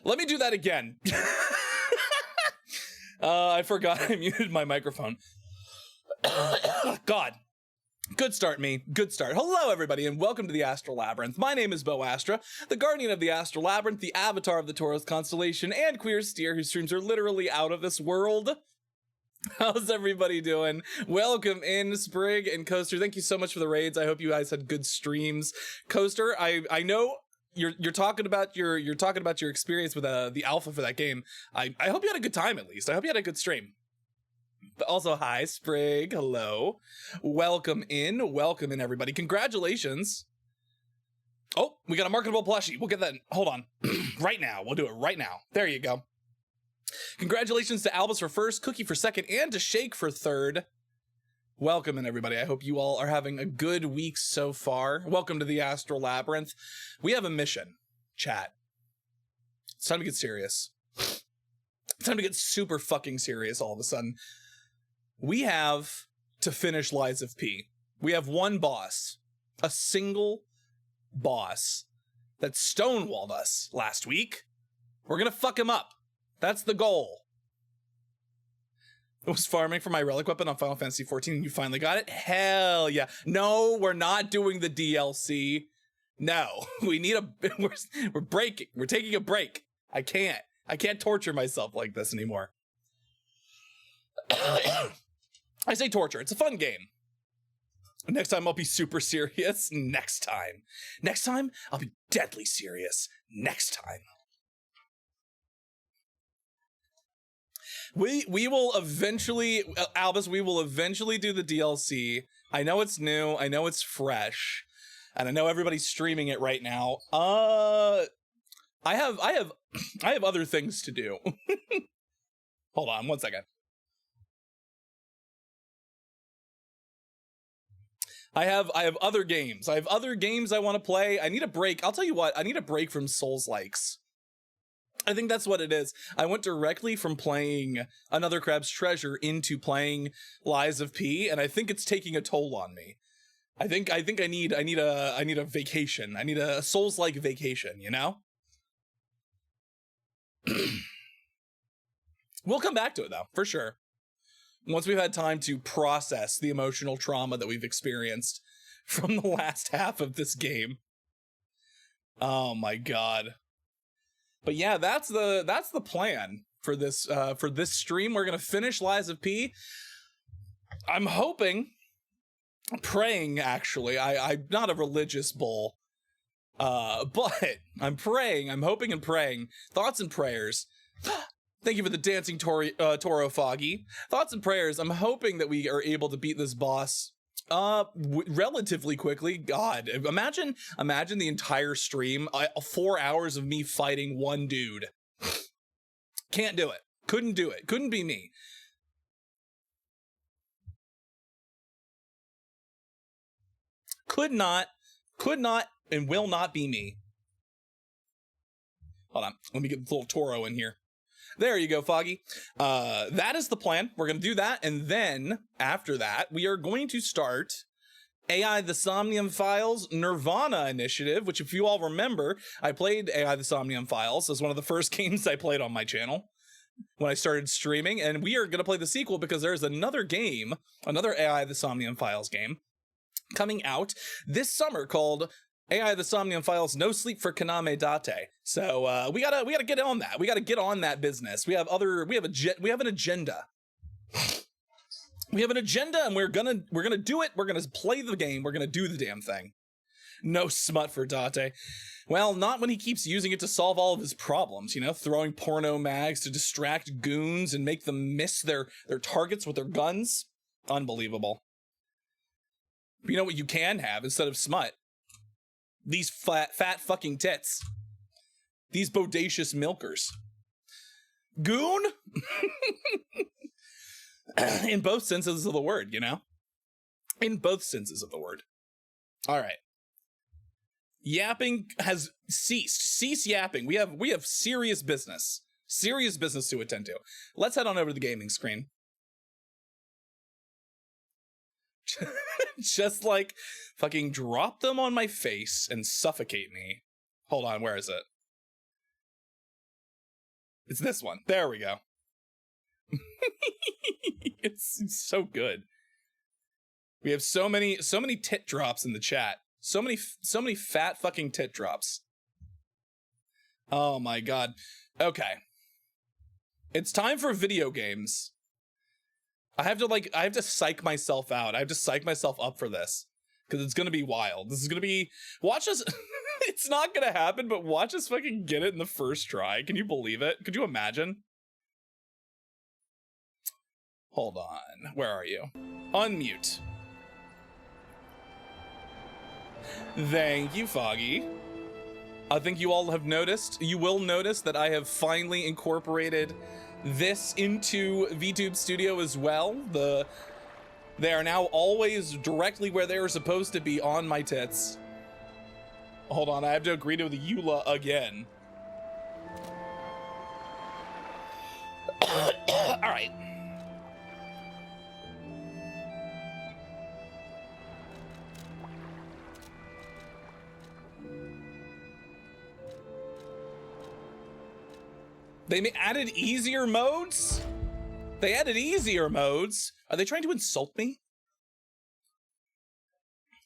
Let me do that again. I forgot I muted my microphone. God. Good start, me. Good start. Hello, everybody, and welcome to the Astral Labyrinth. My name is Bo Astra, the guardian of the Astral Labyrinth, the avatar of the Taurus constellation, and queer steer whose streams are literally out of this world. How's everybody doing? Welcome in, Sprig and Coaster. Thank you so much for the raids. I hope you guys had good streams. Coaster, I know you're talking about your experience with the alpha for that game. I hope you had a good time, at least. I hope you had a good stream. But also, hi, Sprig. Hello. Welcome in, everybody. Congratulations. Oh, we got a marketable plushie. We'll get that. Hold on. Right now. We'll do it right now. There you go. Congratulations to Albus for first, Cookie for second, and to Shake for third. Welcome in, everybody. I hope you all are having a good week so far. Welcome to the Astral Labyrinth. We have a mission, chat. It's time to get serious. It's time to get super fucking serious all of a sudden. We have to finish Lies of P. We have one boss, a single boss that stonewalled us last week. We're gonna fuck him up. That's the goal. I was farming for my relic weapon on Final Fantasy XIV and you finally got it? Hell yeah. No, we're not doing the DLC. No, we need we're breaking. We're taking a break. I can't torture myself like this anymore. I say torture. It's a fun game. Next time I'll be super serious. Next time I'll be deadly serious. Next time. We will eventually, Albus, we will eventually do the DLC. I know it's new. I know it's fresh. And I know everybody's streaming it right now. I have other things to do. Hold on one second. I have other games. I have other games I want to play. I need a break. I'll tell you what, I need a break from Souls-likes. I think that's what it is. I went directly from playing Another Crab's Treasure into playing Lies of P, and I think it's taking a toll on me. I think I need a vacation. I need a Souls-like vacation, you know? We'll come back to it though, for sure. Once we've had time to process the emotional trauma that we've experienced from the last half of this game. Oh my god. But yeah, that's the plan for this stream. We're gonna finish Lies of P. I'm praying actually. I'm not a religious bull. But I'm praying, I'm hoping and praying. Thoughts and prayers. Thank you for the dancing Toro Foggy. Thoughts and prayers. I'm hoping that we are able to beat this boss relatively quickly. God, imagine the entire stream, 4 hours of me fighting one dude. Can't do it. Couldn't do it. Couldn't be me. Could not, and will not be me. Hold on. Let me get the little Toro in here. There you go, Foggy. That is the plan. We're going to do that. And then after that, we are going to start AI the Somnium Files Nirvana Initiative, which if you all remember, I played AI the Somnium Files as one of the first games I played on my channel when I started streaming. And we are going to play the sequel because there's another game, another AI the Somnium Files game coming out this summer called AI the Somnium Files No Sleep for Kaname Date. So we gotta get on that. We gotta get on that business. We have an agenda. We have an agenda, and we're gonna do it. We're gonna play the game. We're gonna do the damn thing. No smut for Date. Well, not when he keeps using it to solve all of his problems, you know, throwing porno mags to distract goons and make them miss their targets with their guns. Unbelievable. But you know what you can have instead of smut? These fat fucking tits. These bodacious milkers. Goon? In both senses of the word, you know? In both senses of the word. All right. Yapping has ceased. Cease yapping. We have serious business. Serious business to attend to. Let's head on over to the gaming screen. Just like fucking drop them on my face and suffocate me. Hold on, where is it? It's this one. There we go. It's so good. We have so many tit drops in the chat. So many fat fucking tit drops. Oh my god. Okay. It's time for video games. I have to psych myself out. I have to psych myself up for this. Because it's gonna be wild. This is gonna be, watch us, it's not gonna happen, but watch us fucking get it in the first try. Can you believe it? Could you imagine? Hold on, where are you? Unmute. Thank you, Foggy. I think you all have noticed, you will notice that I have finally incorporated this into VTube Studio as well. They are now always directly where they are supposed to be, on my tits. Hold on, I have to agree to the EULA again. All right. They added easier modes? They added easier modes? Are they trying to insult me?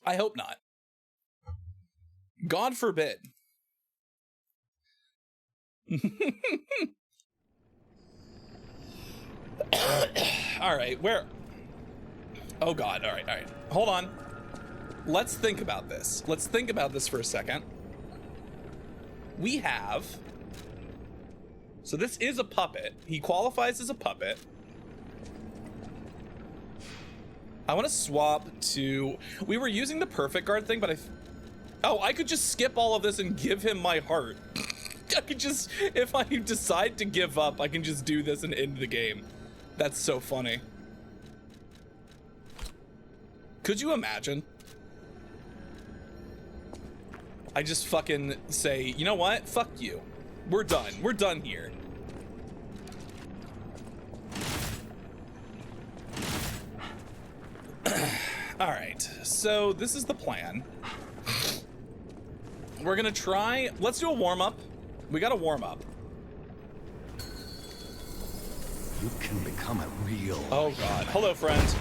I hope not. God forbid. All right, where? Oh God, all right. Hold on. Let's think about this. Let's think about this for a second. We have... So this is a puppet. He qualifies as a puppet. I want to swap to... We were using the perfect guard thing, but I could just skip all of this and give him my heart. I could just... If I decide to give up, I can just do this and end the game. That's so funny. Could you imagine? I just fucking say, you know what? Fuck you. We're done. We're done here. All right, so this is the plan. We're gonna try, let's do a warm-up. We gotta warm up. You can become a real... Oh God, hello friend.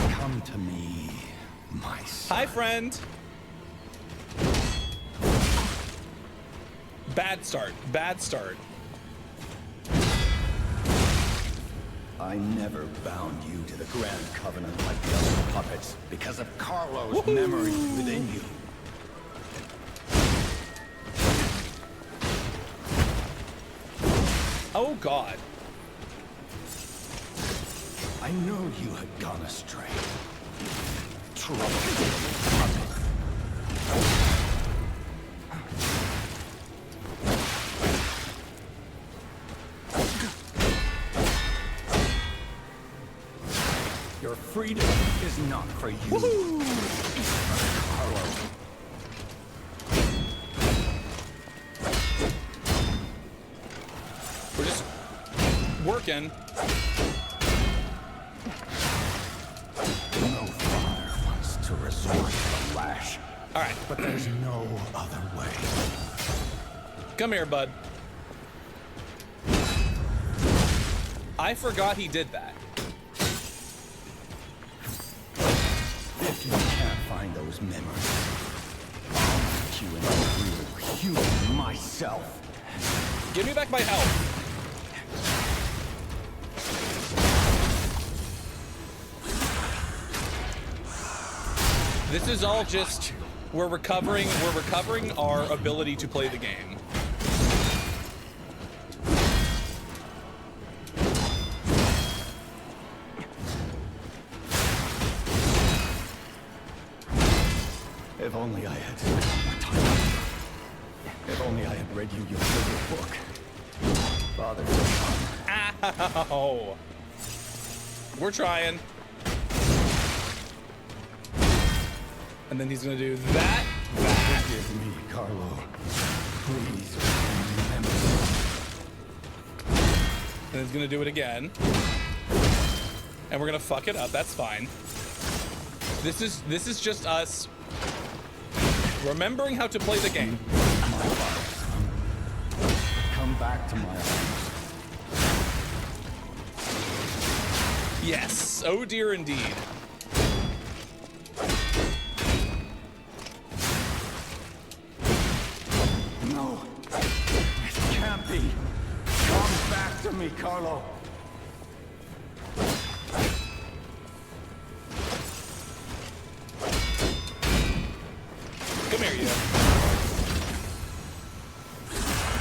Come to me, my son. Hi friend. Bad start, bad start. I never bound you to the Grand Covenant like the other puppets because of Carlo's memory within you. Oh God. I know you had gone astray. Trouble puppet. Your freedom is not for you. Carlo. We're just working. No father wants to resort to the lash. All right. But there's no other way. Come here, bud. I forgot he did that. If you can't find those memories, I'll make you into a real human myself. Give me back my health. This is all just, we're recovering our ability to play the game. If only I had spent more time. If only I had read you your favorite book. Father to Son. Ow! We're trying. And then he's gonna do that. Forgive me, Carlo. Please remember. And he's gonna do it again. And we're gonna fuck it up, that's fine. This is just us remembering how to play the game. My father, come back to my arms. Yes, oh dear indeed. No, it can't be. Come back to me, Carlo. Come here, you.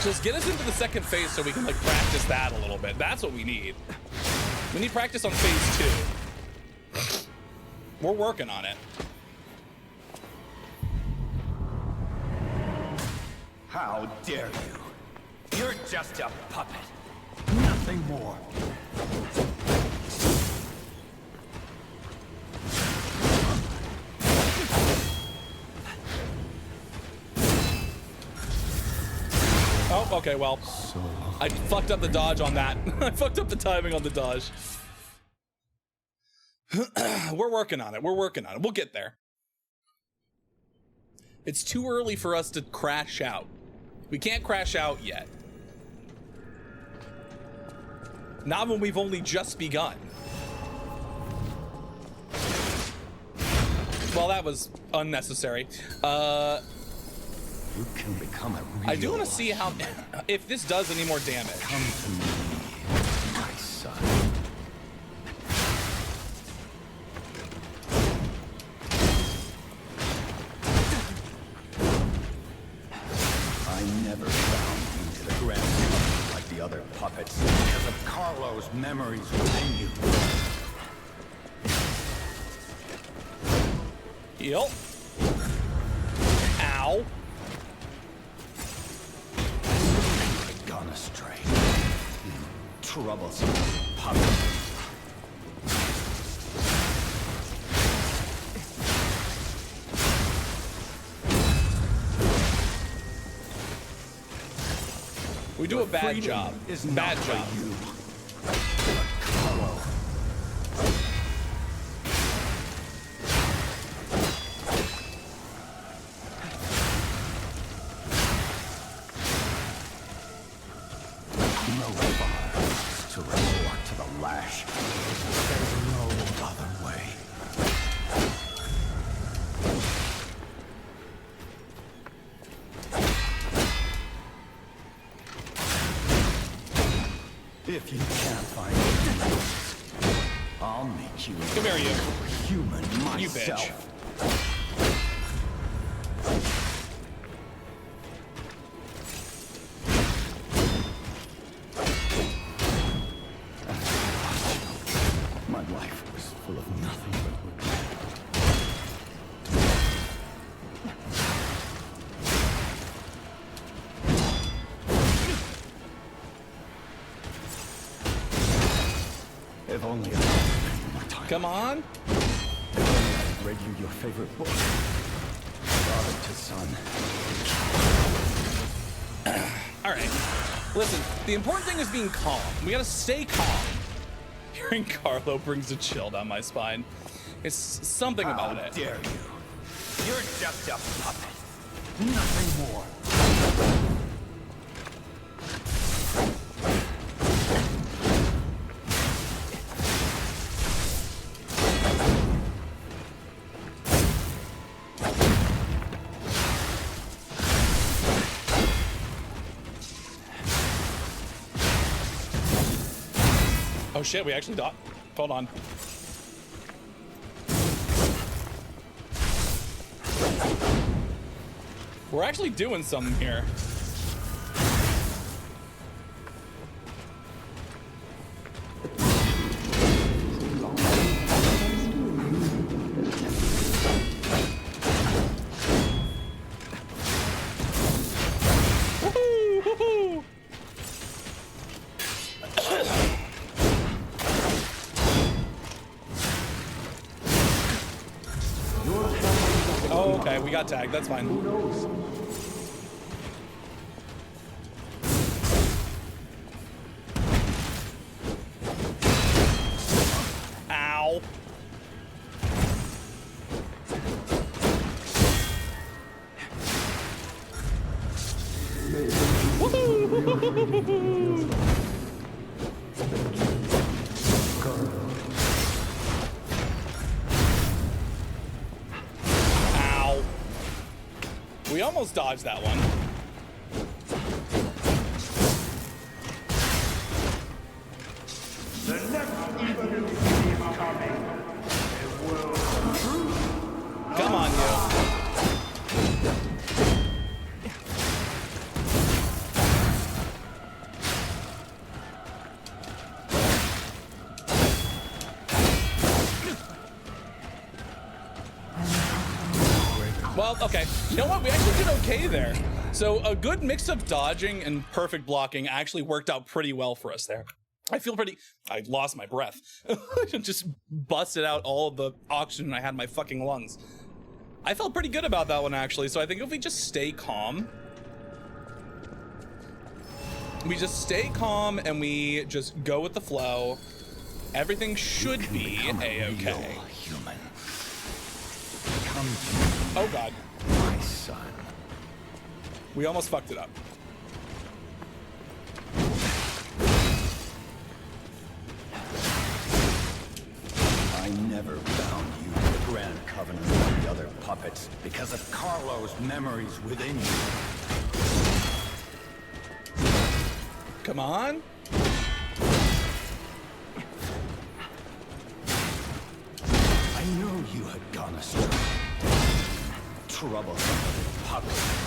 Just get us into the second phase so we can, like, practice that a little bit. That's what we need. We need practice on phase 2. We're working on it. How dare you? You're just a puppet. Nothing more. Oh, okay, well, I fucked up the dodge on that. I fucked up the timing on the dodge. We're working on it. We're working on it. We'll get there. It's too early for us to crash out. We can't crash out yet. Not when we've only just begun. Well, that was unnecessary. You can become a real I do want to see how if this does any more damage. Come to me, my son. I never found you to the grand company like the other puppets because of Carlo's memories within you. Yep. Ow. Gone astray. Troublesome puppet. We do a bad Freedom job. is Bad not job. for you. Carlo. No bars to resort to the lash. There's no other way. If you can't find it, I'll make you Come here, you. human myself. You bitch. My life was full of nothing but regret. If only I had spent more time. Come on. If only I had read you your favorite book. Father to son. All right. Listen, the important thing is being calm. We gotta stay calm. Hearing Carlo brings a chill down my spine. It's something about How it. dare you? You're just a puppet. Nothing more. Oh shit, we actually dodged. Hold on. We're actually doing something here. Woohoo, woohoo. Oh, okay, we got tagged. That's fine. Ow. Woohoo! almost dodged that one. The next evil is coming. It will prove. Come on, you. Well, okay. You know what? We actually did okay there. So a good mix of dodging and perfect blocking actually worked out pretty well for us there. I feel pretty... I lost my breath. Just busted out all of the oxygen I had in my fucking lungs. I felt pretty good about that one, actually. So I think if we just stay calm... We just stay calm and we just go with the flow. Everything should be a-okay. Human. Come to me, Oh, God. my son. We almost fucked it up. I never bound you to the Grand Covenant like the other puppets because of Carlo's memories within you. Come on. I knew you had gone astray. Trouble with puppets.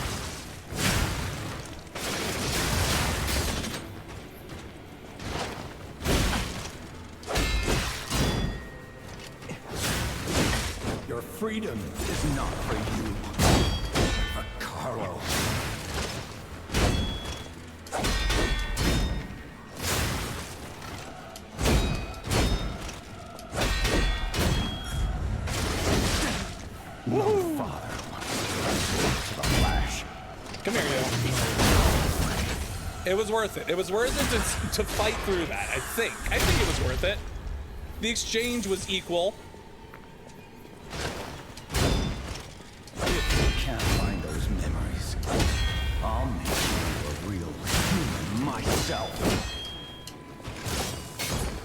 Your freedom is not for you, but for Carlo. No father wants to resort to the lash. Come here, you. It was worth it. It was worth it to fight through that, I think. I think it was worth it. The exchange was equal. If you can't find those memories, I'll make you a real human myself.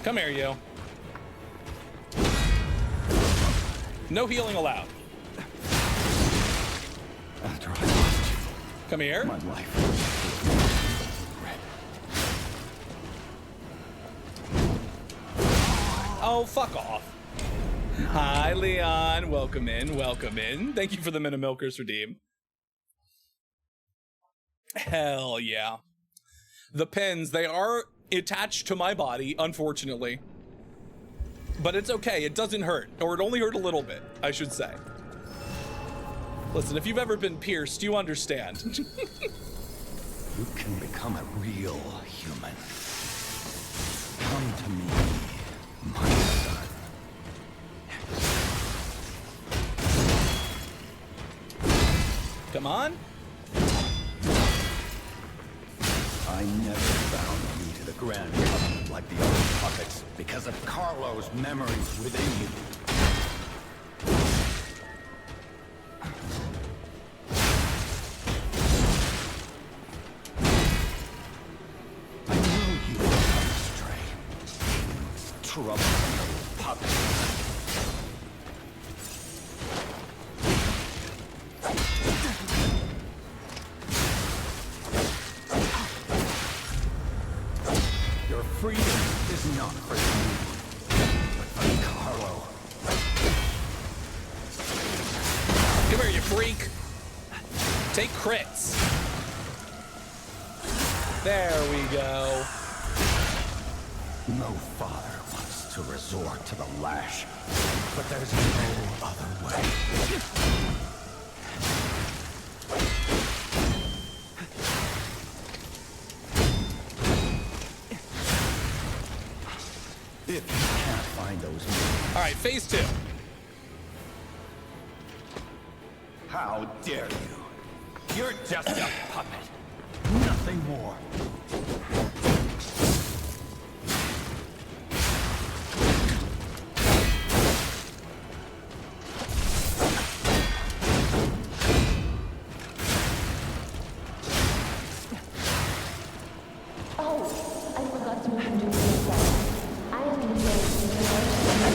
Come here, you. No healing allowed. After I lost you, Come here. my life Oh, fuck off. Hi, Leon. Welcome in. Welcome in. Thank you for the Minimilkers redeem. Hell yeah. The pins, they are attached to my body, unfortunately. But it's okay. It doesn't hurt. Or it only hurt a little bit, I should say. Listen, if you've ever been pierced, you understand. You can become a real human. Come to me, my son. Come on. I never bound you to the Grand Covenant like the other puppets because of Carlo's memories within you. I knew you would come astray. Troublesome little puppet. Your freedom is not for you, but for Carlo. Come here, you freak. Take crits. There we go. No father wants to resort to the lash, but there's no other way. If you can't find those memories, All right, phase 2. how dare you? You're just a puppet. Nothing more. Oh, I forgot to introduce myself. I am the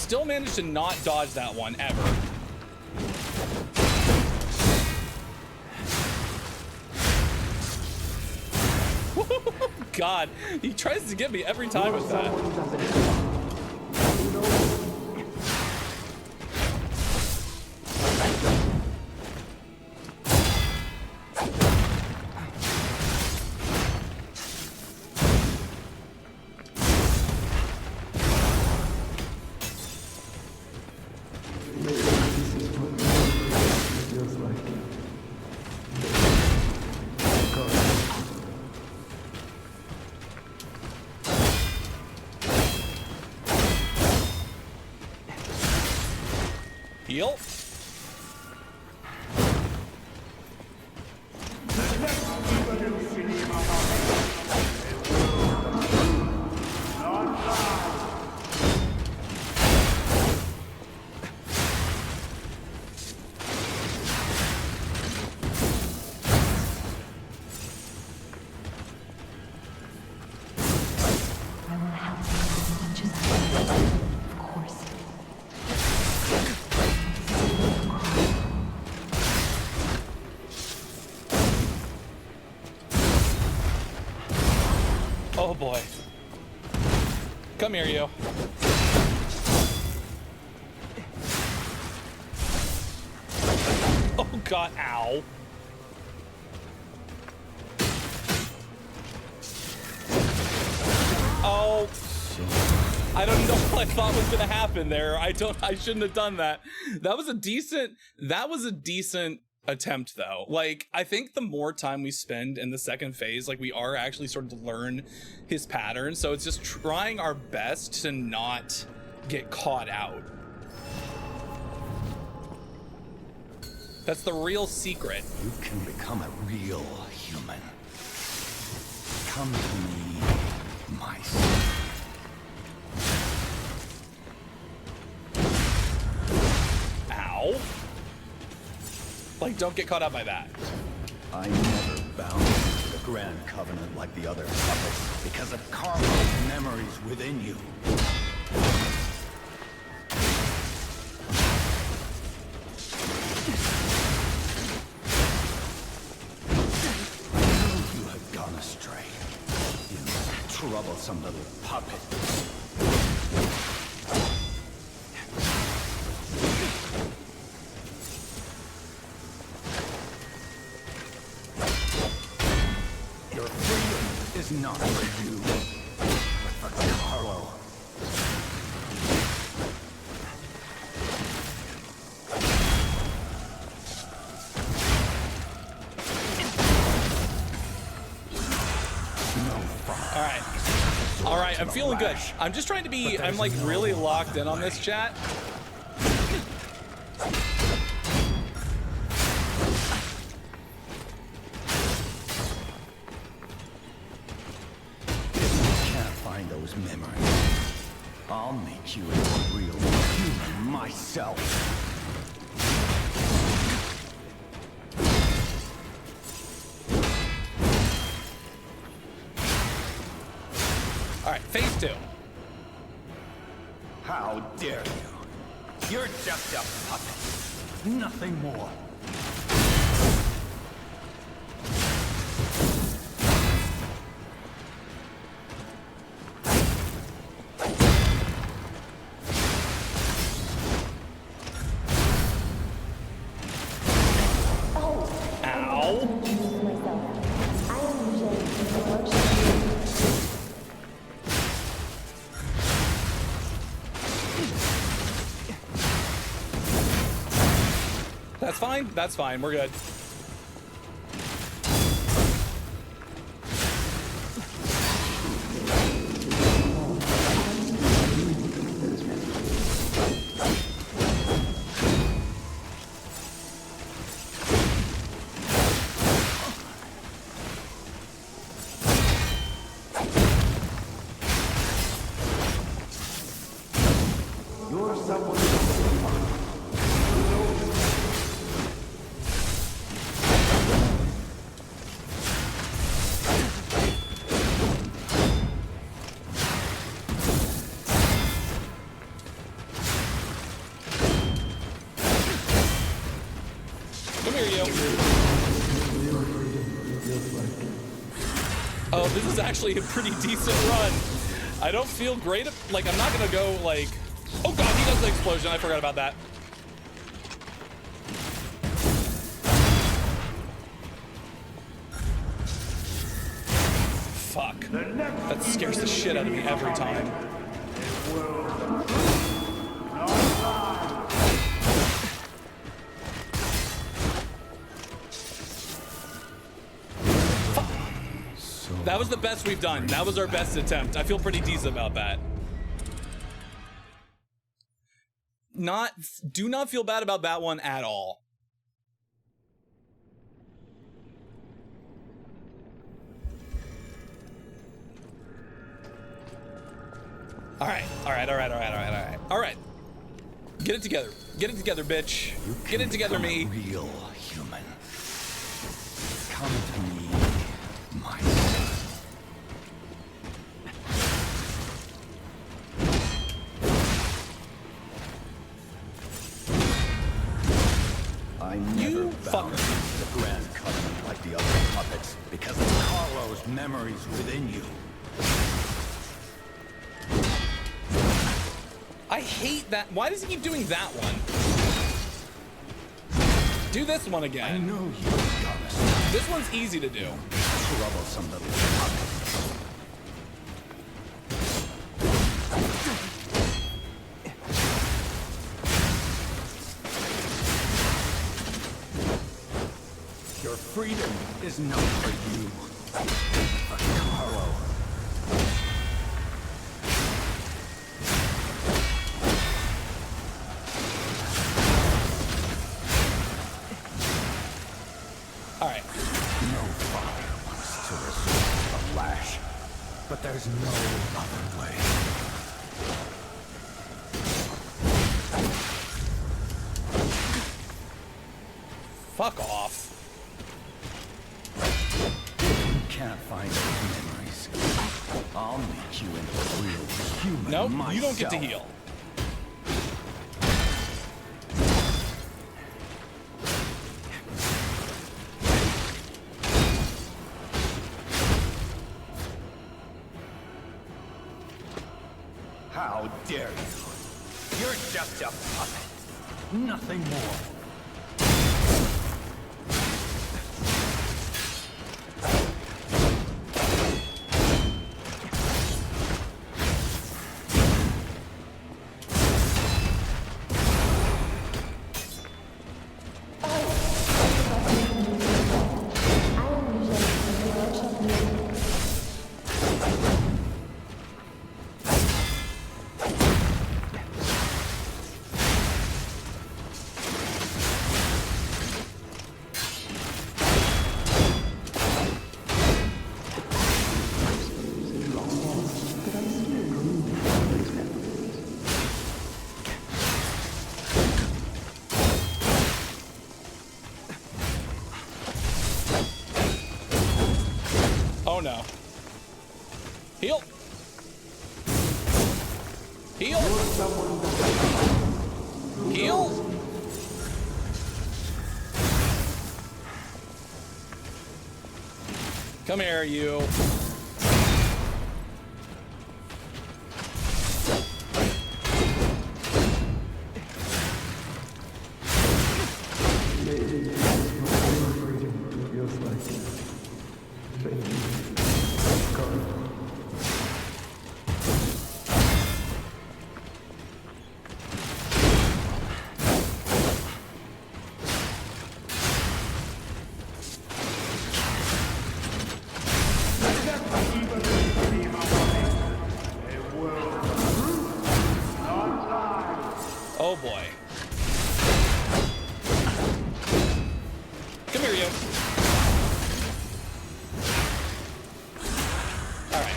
still managed to not dodge that one ever. God, he tries to get me every time with that. Heal. Oh boy. Come here, you. Oh god, ow. Oh. I don't know what I thought was gonna happen there. I shouldn't have done that. That was a decent attempt though. Like, I think the more time we spend in the second phase, like, we are actually starting to learn his pattern, so it's just trying our best to not get caught out. That's the real secret. You can become a real human. Come to me, my son. Ow. Like, don't get caught up by that. I never bound you to the Grand Covenant like the other puppets because of Carlo's memories within you. You have gone astray. You troublesome little puppet. Not for you, but for Carlo. All right, I'm feeling good. I'm just trying to be, I'm like really locked in on this chat. Memories. I'll make you a real human myself. All right, phase 2. How dare you? You're just a puppet. Nothing more. That's fine. That's fine. We're good. Come here, you. Oh, this is actually a pretty decent run. I don't feel great. Like, I'm not gonna go like... Oh god, he does the explosion. I forgot about that. Fuck. That scares the shit out of me every time. That was the best we've done. That was our best attempt. I feel pretty decent about that. Do not feel bad about that one at all. All right. Get it together. Get it together, bitch. Get it together, me. Real human. Come to me, my son. I never bound the Grand Covenant like the other puppets because of Carlo's memories within you. I hate that. Why does he keep doing that one? Do this one again. I know you promised. This one's easy to do. Troublesome little puppet. Your freedom is not for you, but Carlo. All right. No father wants to resort to the lash, but there's no other way. Fuck off. You can't find those memories. I'll make you into a real human. Nope, myself. you don't get to heal. How dare you? You're just a puppet. Nothing more. Oh no. Heal. Heal. Heal. Come here, you. Oh boy. Come here, you. All right.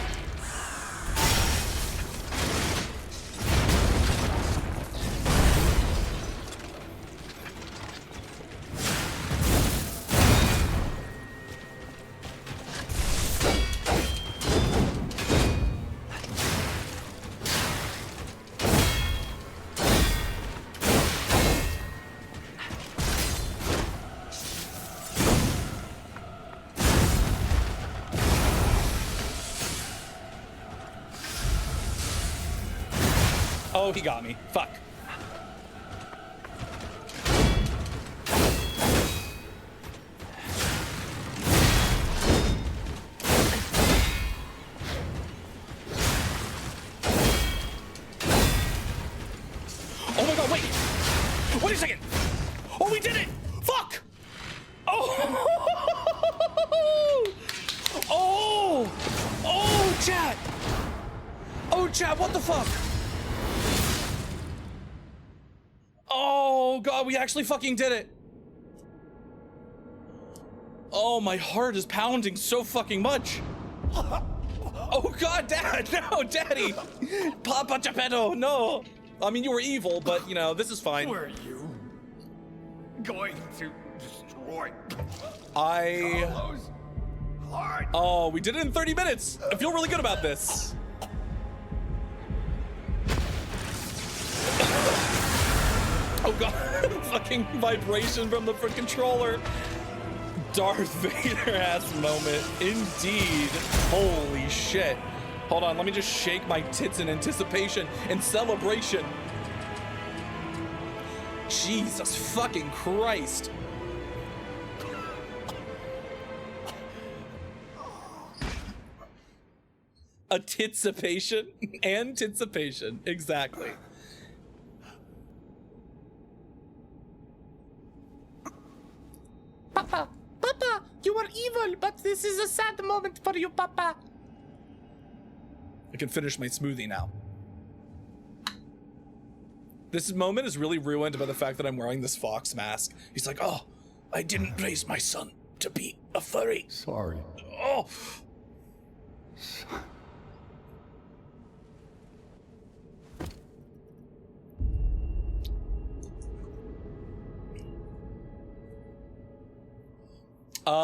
Oh, he got me. Fuck. Oh my god, wait! Wait a second! Oh, we did it! Fuck! Oh! Oh! Oh, chat! Oh, chat, what the fuck? Oh god, we actually fucking did it! Oh, my heart is pounding so fucking much. Oh god, Dad! No, Daddy! Papa Geppetto, no! I mean, you were evil, but, you know, this is fine. Were you going to destroy Carlo's heart? Oh, we did it in 30 minutes! I feel really good about this. Oh god, fucking vibration from the front controller. Darth Vader ass moment, indeed. Holy shit. Hold on, let me just shake my tits in anticipation and celebration. Jesus fucking Christ. Anticipation? Anticipation, exactly. Papa, Papa, you are evil, but this is a sad moment for you, Papa. I can finish my smoothie now. This moment is really ruined by the fact that I'm wearing this fox mask. He's like, oh, I didn't raise my son to be a furry. Sorry. Oh.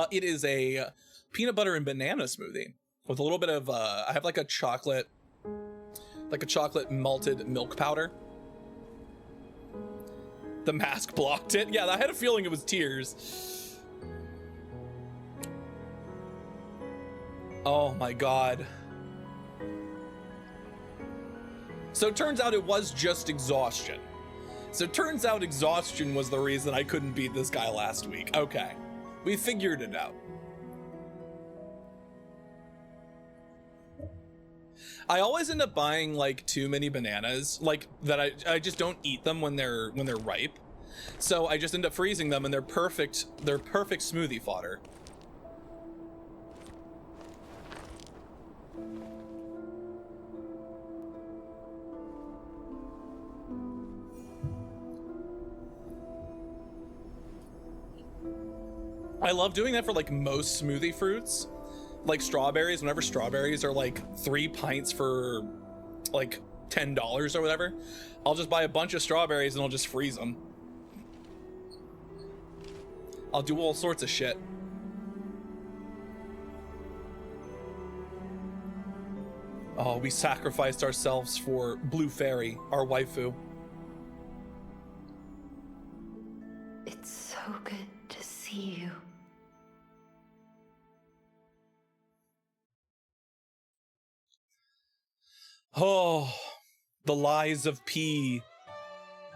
It is a peanut butter and banana smoothie with a little bit of, I have like a chocolate malted milk powder. The mask blocked it. Yeah, I had a feeling it was tears. Oh my God. So it turns out it was just exhaustion. So it turns out exhaustion was the reason I couldn't beat this guy last week. Okay. We figured it out. I always end up buying like too many bananas, like that I just don't eat them when they're ripe. So I just end up freezing them and they're perfect smoothie fodder. I love doing that for like most smoothie fruits, like strawberries. Whenever strawberries are like 3 pints for like $10 or whatever, I'll just buy a bunch of strawberries and I'll just freeze them. I'll do all sorts of shit. Oh, we sacrificed ourselves for Blue Fairy, our waifu. It's so good to see you. Oh, the lies of P.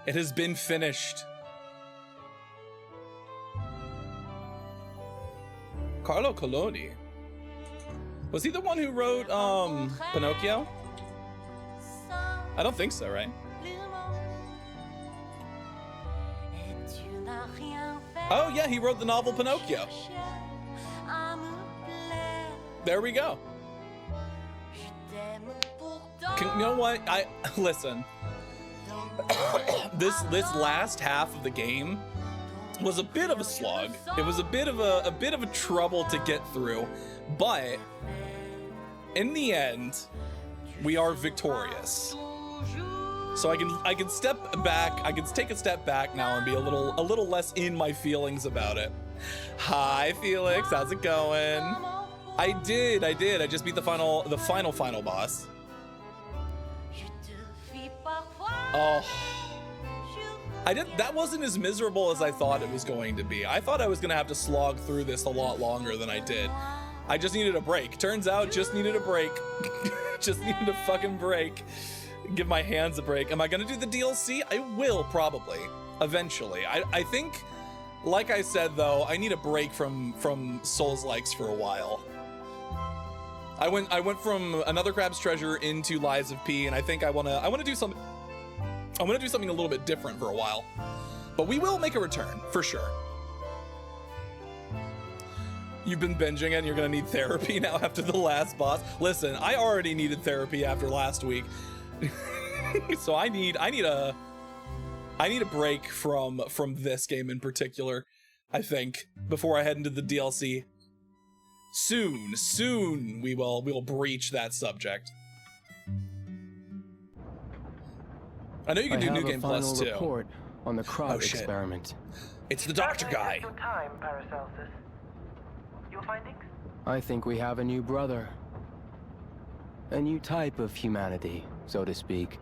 It has been finished. Carlo Collodi. Was he the one who wrote Pinocchio? I don't think so, right? Oh yeah, he wrote the novel Pinocchio. There we go. You know what? Listen. This last half of the game was a bit of a slog. It was a bit of a trouble to get through, but in the end, we are victorious. So I can step back. I can take a step back now and be a little less in my feelings about it. Hi, Felix. How's it going? I did. I just beat the final boss. Oh, that wasn't as miserable as I thought it was going to be. I thought I was gonna have to slog through this a lot longer than I did. I just needed a break. Turns out, just needed a break. Just needed a fucking break. give my hands a break. Am I gonna do the DLC? I will, probably, eventually. I think, like I said though, I need a break from Souls-likes for a while. I went from Another Crab's Treasure into Lies of P, and I think I wanna do something. I wanna do something a little bit different for a while. But we will make a return, for sure. You've been binging and you're gonna need therapy now after the last boss. Listen, I already needed therapy after last week. So I need a break from this game in particular, I think, before I head into the DLC. Soon we will breach that subject. I know you can do New Game Plus too. Report on the crowd experiment. It's the doctor guy. Your time, Paracelsus. Your findings? I think we have a new brother. A new type of humanity, so to speak.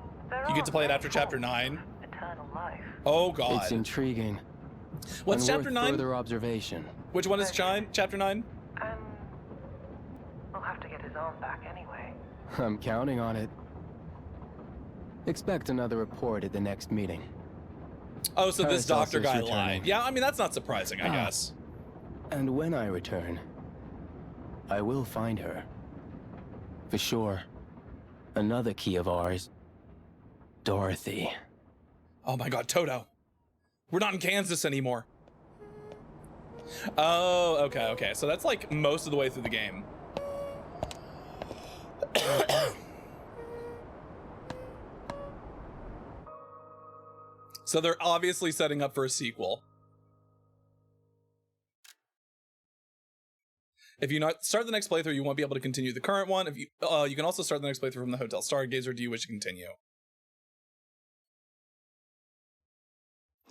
You get to play it after Chapter 9. Eternal life. Oh god. It's intriguing. What's Chapter 9? Further observation. Which one is Chapter 9? And we'll have to get his arm back anyway. I'm counting on it. Expect another report at the next meeting. Oh, so this doctor guy returning. lied. Yeah, I mean, that's not surprising, I guess. And when I return, I will find her. For sure. Another key of ours. Dorothy. Oh my god, Toto. We're not in Kansas anymore. Oh, okay. So that's like most of the way through the game. So they're obviously setting up for a sequel. If you not start the next playthrough, you won't be able to continue the current one. If you you can also start the next playthrough from the Hotel Stargazer. Do you wish to continue?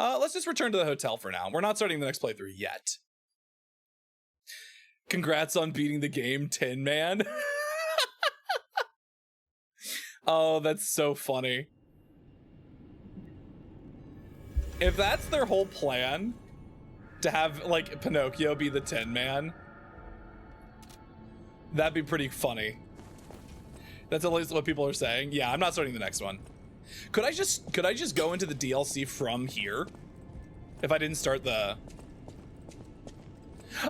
Let's just return to the hotel for now. We're not starting the next playthrough yet. Congrats on beating the game, Tin Man. Oh, that's so funny. If that's their whole plan, to have like Pinocchio be the Tin Man, that'd be pretty funny. That's at least what people are saying. Yeah, I'm not starting the next one. Could I just go into the DLC from here? If I didn't start the...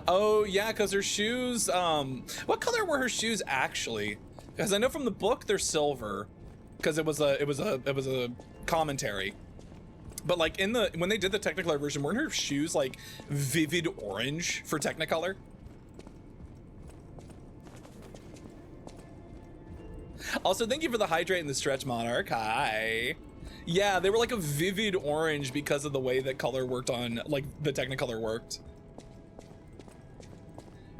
Oh yeah, because her shoes, what color were her shoes actually? Because I know from the book they're silver, because it was a commentary. But like when they did the Technicolor version, weren't her shoes like vivid orange for Technicolor? Also, thank you for the hydrate and the stretch, Monarch. Hi. Yeah, they were like a vivid orange because of the way that color worked on, like the Technicolor worked.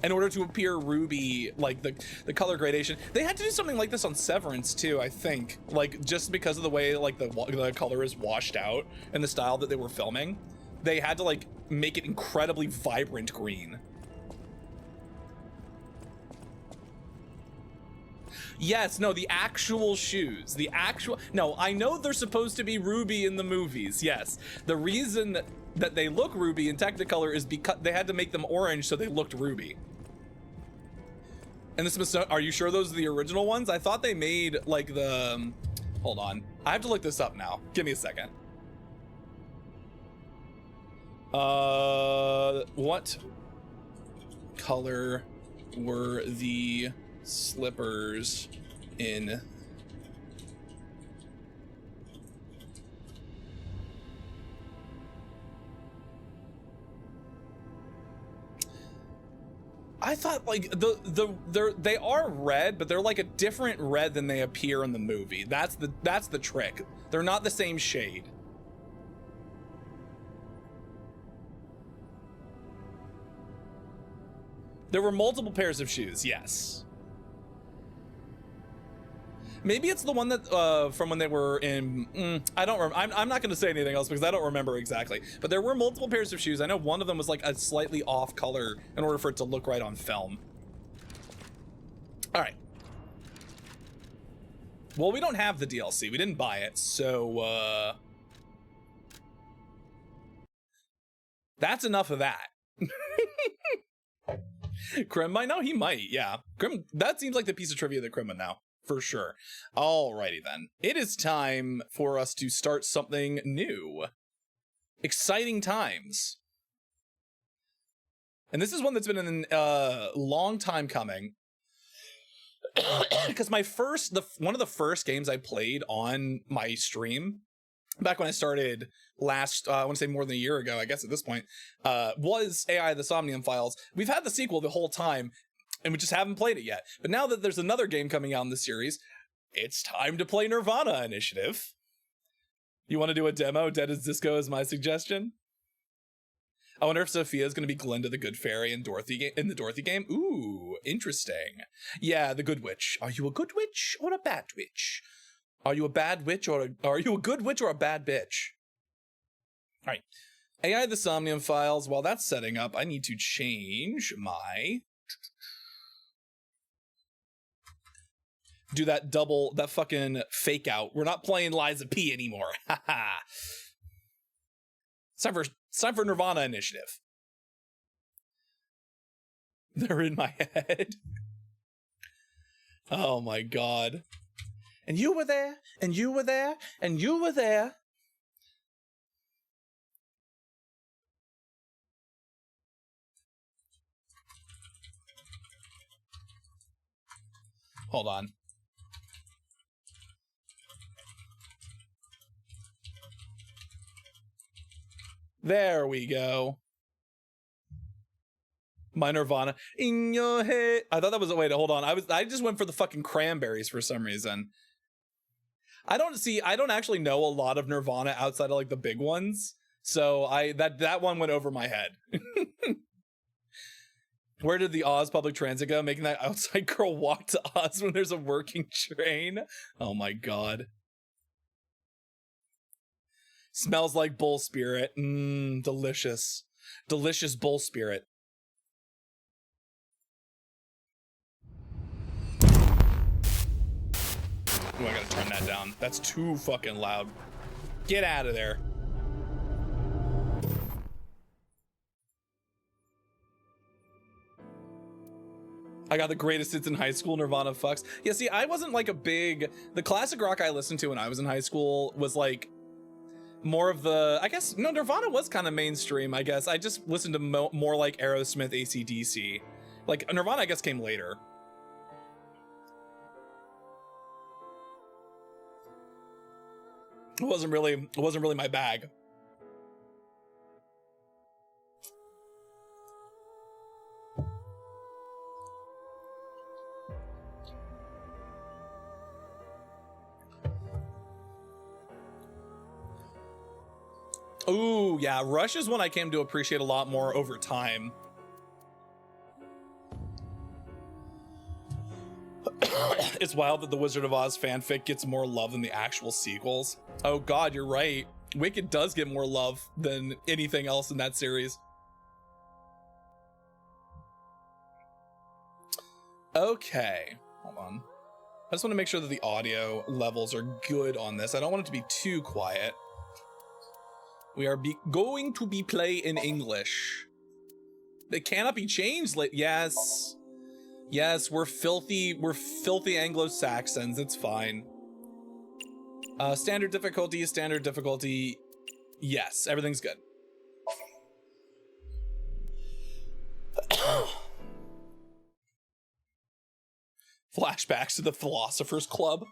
In order to appear ruby, like the color gradation, they had to do something like this on Severance too, I think. Like just because of the way like the color is washed out and the style that they were filming, they had to like make it incredibly vibrant green. Yes, no, the actual shoes, no, I know they're supposed to be ruby in the movies, yes. The reason that they look ruby in Technicolor is because they had to make them orange so they looked ruby. And are you sure those are the original ones? I thought they made like the, hold on. I have to look this up now. Give me a second. What color were the slippers in? I thought like they are red, but they're like a different red than they appear in the movie. That's the trick. They're not the same shade. There were multiple pairs of shoes, yes. Maybe it's the one that from when they were in, I don't remember. I'm not going to say anything else because I don't remember exactly. But there were multiple pairs of shoes. I know one of them was like a slightly off color in order for it to look right on film. All right. Well, we don't have the DLC. We didn't buy it, so that's enough of that. Krim might know. He might, yeah. Krim, that seems like the piece of trivia that Krim would know. for sure. Alrighty then. It is time for us to start something new. Exciting times. And this is one that's been a long time coming. Because one of the first games I played on my stream, back when I started I want to say more than a year ago, I guess at this point, was AI the Somnium Files. We've had the sequel the whole time, and we just haven't played it yet. But now that there's another game coming out in the series, it's time to play Nirvana Initiative. You want to do a demo? Dead as Disco is my suggestion. I wonder if Sophia is going to be Glinda the Good Fairy in the Dorothy game. Ooh, interesting. Yeah, the Good Witch. Are you a good witch or a bad witch? Are you a bad witch or are you a good witch or a bad bitch? All right. AI the Somnium Files. While that's setting up, I need to change my... Do that fucking fake out. We're not playing Liza P anymore. Haha. It's time for Nirvana Initiative. They're in my head. Oh my god. And you were there, and you were there, and you were there. Hold on. There we go. My Nirvana in your head. I thought that was hold on. I just went for the fucking Cranberries for some reason. I don't actually know a lot of Nirvana outside of like the big ones. So that one went over my head. Where did the Oz public transit go? Making that outside girl walk to Oz when there's a working train. Oh my god. Smells like bull spirit. Delicious. Delicious bull spirit. Oh, I gotta turn that down. That's too fucking loud. Get out of there. I got the greatest hits in high school, Nirvana fucks. Yeah, see, I wasn't like the classic rock I listened to when I was in high school was like more of the, Nirvana was kind of mainstream, I guess. I just listened to more like Aerosmith, AC/DC. Like, Nirvana, I guess, came later. It wasn't really my bag. Ooh, yeah, Rush is one I came to appreciate a lot more over time. It's wild that the Wizard of Oz fanfic gets more love than the actual sequels. Oh god, you're right. Wicked does get more love than anything else in that series. Okay, hold on. I just want to make sure that the audio levels are good on this. I don't want it to be too quiet. We are going to be play in English. It cannot be changed. Yes. Yes, we're filthy Anglo-Saxons. It's fine. Standard difficulty. Yes, everything's good. Flashbacks to the Philosopher's Club.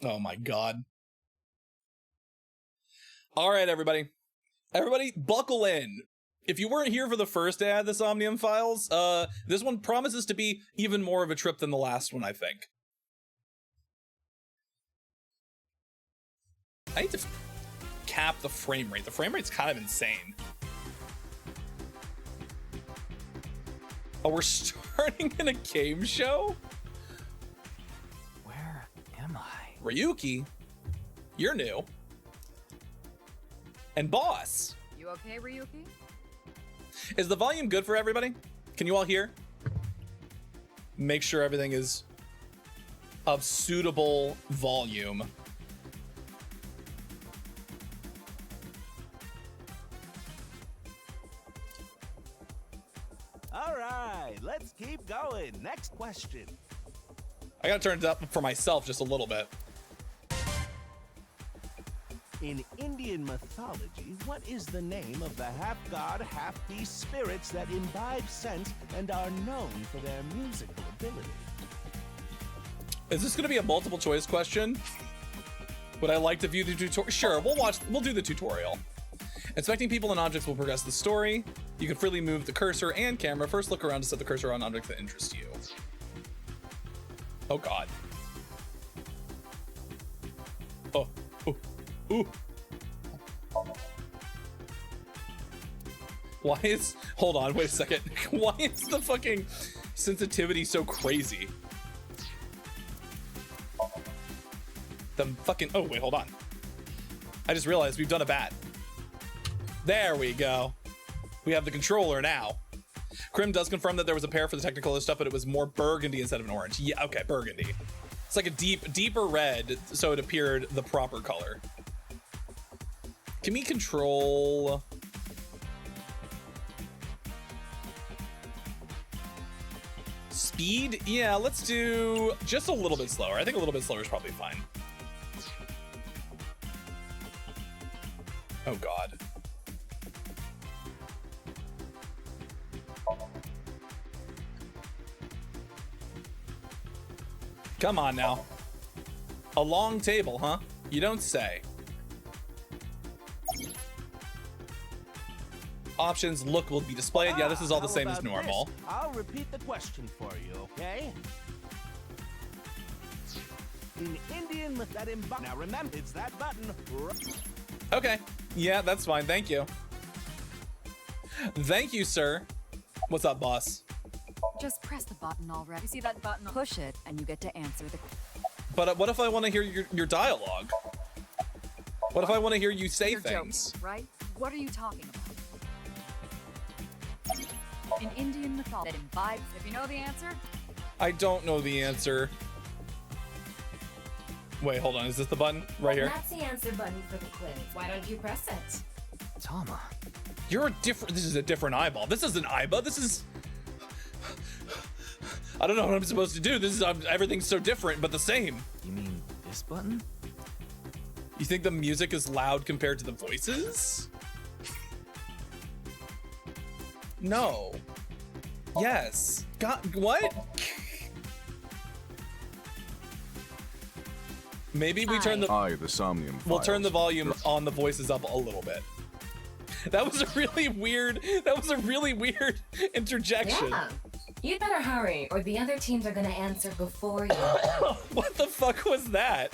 Oh my god. All right, everybody. Everybody, buckle in. If you weren't here for the first ad, the Somnium Files, this one promises to be even more of a trip than the last one, I think. I need to cap the frame rate. The frame rate's kind of insane. Oh, we're starting in a game show? Where am I? Ryuki, you're new. And Boss. You okay, Ryuki? Is the volume good for everybody? Can you all hear? Make sure everything is of suitable volume. All right, let's keep going. Next question. I gotta turn it up for myself just a little bit. In Indian mythology, what is the name of the half-god, half-beast spirits that imbibe sense and are known for their musical ability? Is this gonna be a multiple choice question? Would I like to view the tutorial? Sure, we'll do the tutorial. Inspecting people and objects will progress the story. You can freely move the cursor and camera. First look around to set the cursor on objects that interest you. Oh God. Oh, ooh, ooh. Why is, hold on, wait a second. Why is the fucking sensitivity so crazy? The fucking, oh wait, hold on. I just realized we've done a bat. There we go. We have the controller now. Krim does confirm that there was a pair for the Technicolor stuff, but it was more burgundy instead of an orange. Yeah, okay, burgundy. It's like a deeper red, so it appeared the proper color. Can we control? Speed? Yeah, let's do just a little bit slower. I think a little bit slower is probably fine. Oh God. Come on now. A long table, huh? You don't say. Options, look will be displayed. Yeah, this is all the same as normal. This? I'll repeat the question for you, okay? In Indian myth that now remember, it's that button. Okay. Yeah, that's fine. Thank you. Thank you, sir. What's up, boss? Just press the button already. You see that button? Push it, and you get to answer the. But what if I want to hear your dialogue? What if I want to hear you say You're things? Joking, right? What are you talking about? In Indian mythology, that imbibes. If you know the answer. I don't know the answer. Wait, hold on. Is this the button right here? That's the answer button for the quiz. Why don't you press it? Tama. You're a different. This is a different eyeball. This isn't Aiba. This is. I don't know what I'm supposed to do. This is everything's so different, but the same. You mean this button? You think the music is loud compared to the voices? No. Yes. God, what? Maybe we turn the. The Somnium Files. We'll turn the volume on the voices up a little bit. That was a really weird. That was a really weird interjection. Yeah. You'd better hurry, or the other teams are gonna answer before you. What the fuck was that?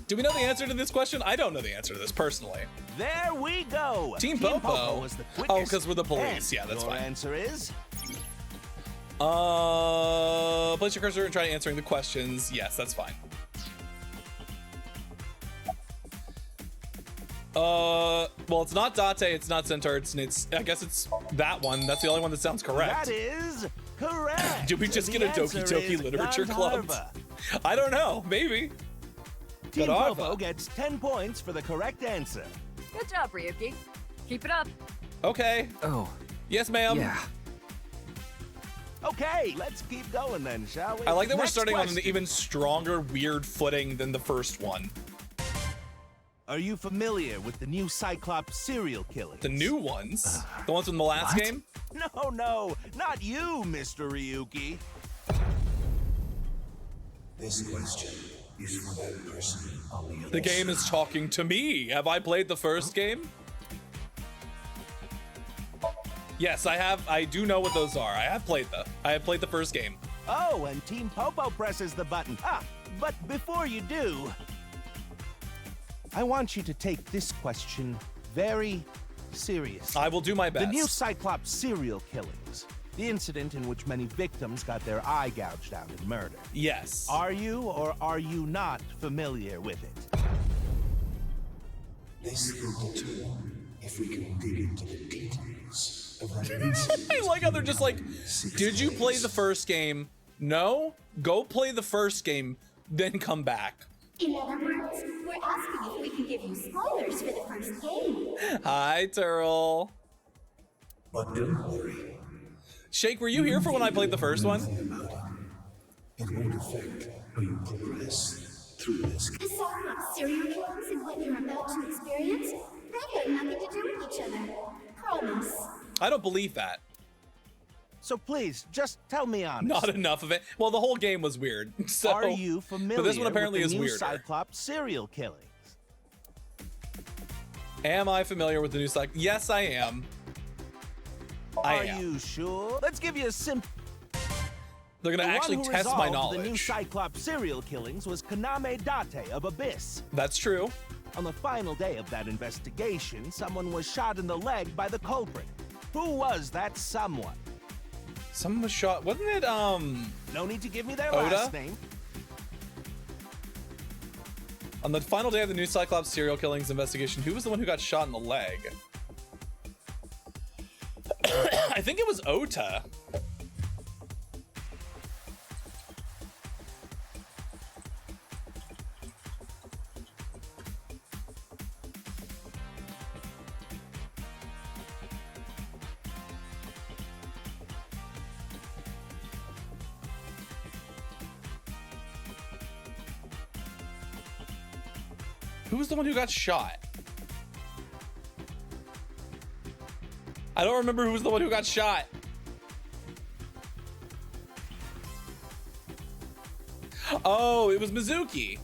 Do we know the answer to this question? I don't know the answer to this personally. There we go. Team Popo. Was the Oh, because we're the police. Yeah, that's your fine. Answer is. Place your cursor and try answering the questions. Yes, that's fine. Well, it's not Date, it's not Centaur, it's I guess it's that one. That's the only one that sounds correct. That is correct. Did we just get a Doki Doki Literature Club? I don't know, maybe. Team Popo gets 10 points for the correct answer. Good job, Ryuki. Keep it up. Okay. Oh. Yes, ma'am. Yeah. Okay, let's keep going then, shall we? I like that we're Next starting on question. an even stronger, weird footing than the first one. Are you familiar with the new Cyclops serial killings? The new ones? The ones from the last game? No, not you, Mr. Ryuki. This question is for that person on the other The game is talking to me. Have I played the first game? Yes, I have. I do know what those are. I have played the first game. Oh, and Team Popo presses the button. But before you do, I want you to take this question very seriously. I will do my best. The new Cyclops serial killings. The incident in which many victims got their eye gouged out and murdered. Yes. Are you or are you not familiar with it? This is the tool if we can dig into the details of that incident. I like how they're just like, did you play the first game? No? Go play the first game, then come back. In other words, we're asking if we can give you spoilers for the first game. Hi, Turl. But don't worry. Shake, were you here for when I played the first one? It won't affect how you progress through this. The Somnium serial killers and what you're about to experience, they've got nothing to do with each other. Promise. I don't believe that. So please, just tell me honest. Not enough of it. Well, the whole game was weird. So, Are you familiar but this one apparently with the is new weirder. Cyclops serial killings? Am I familiar with the new Cyclops? Yes, I am. I Are am. you sure? Let's give you a simple. They're gonna actually test my knowledge. The new Cyclops serial killings was Kaname Date of Abyss. That's true. On the final day of that investigation, someone was shot in the leg by the culprit. Who was that someone? Someone was shot. Wasn't it, No need to give me their Oda? last name. On the final day of the new Cyclops serial killings investigation, who was the one who got shot in the leg? I think it was Ota. Who was the one who got shot? I don't remember who was the one who got shot. Oh, it was Mizuki.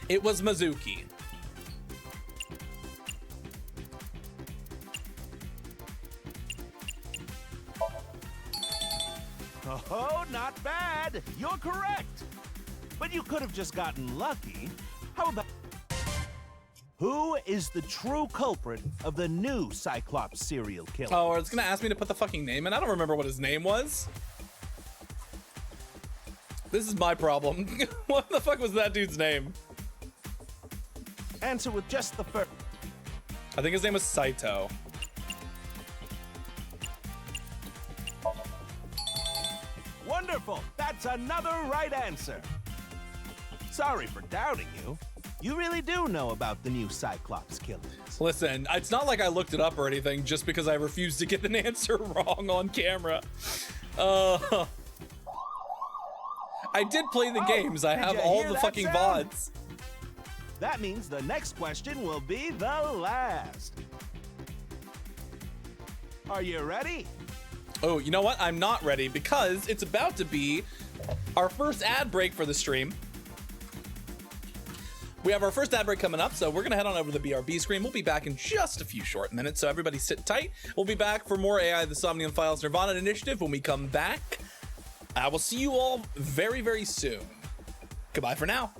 It was Mizuki. Oh, not bad. You're correct. But you could have just gotten lucky. How about... Who is the true culprit of the new Cyclops serial killer? Oh, it's gonna ask me to put the fucking name in? I don't remember what his name was. This is my problem. What the fuck was that dude's name? Answer with just the first. I think his name was Saito. Wonderful. That's another right answer. Sorry for doubting you. You really do know about the new Cyclops killings. Listen, it's not like I looked it up or anything just because I refused to get an answer wrong on camera. I did play the games. I have all the fucking sound? VODs. That means the next question will be the last. Are you ready? Oh, you know what? I'm not ready because it's about to be our first ad break for the stream. We have our first ad break coming up, so we're gonna head on over to the BRB screen. We'll be back in just a few short minutes, so everybody sit tight. We'll be back for more AI, the Somnium Files, Nirvana Initiative when we come back. I will see you all very, very soon. Goodbye for now.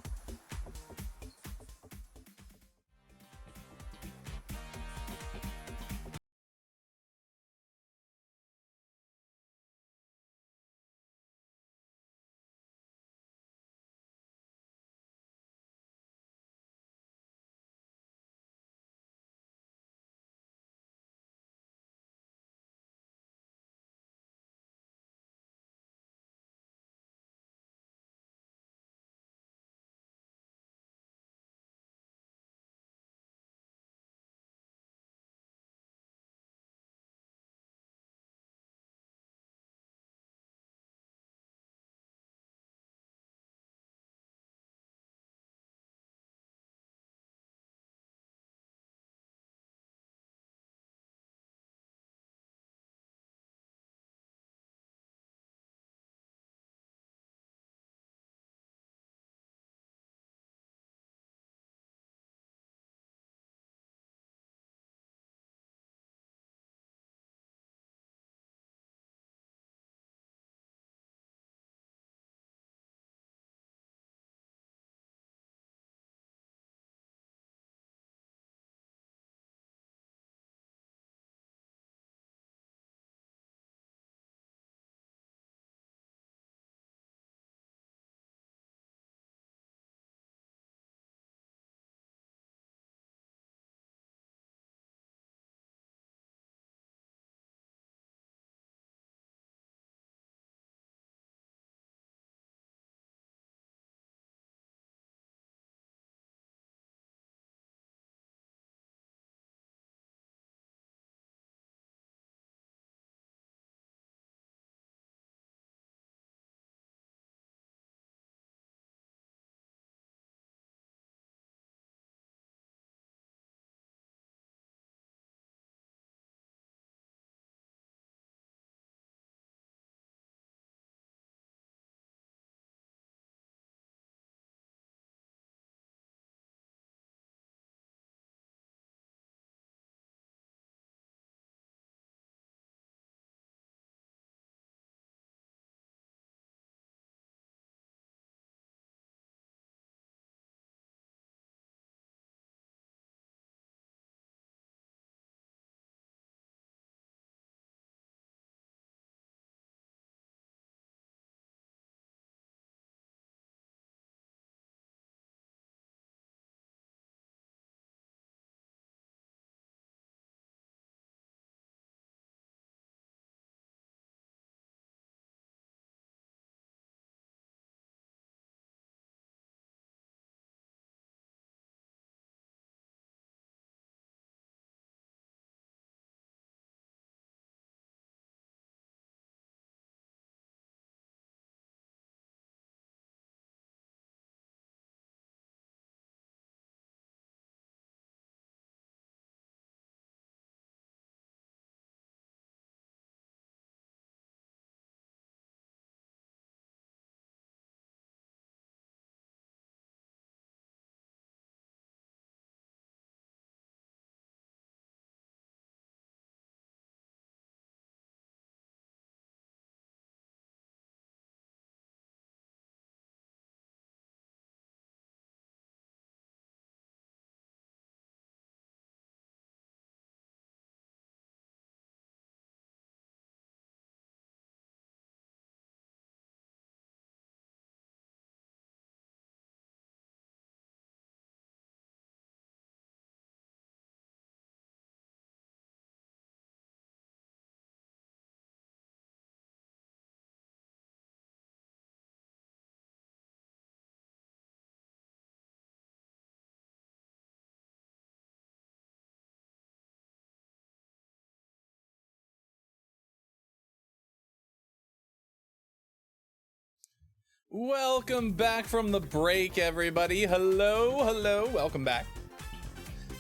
Welcome back from the break, everybody. Hello, hello, welcome back.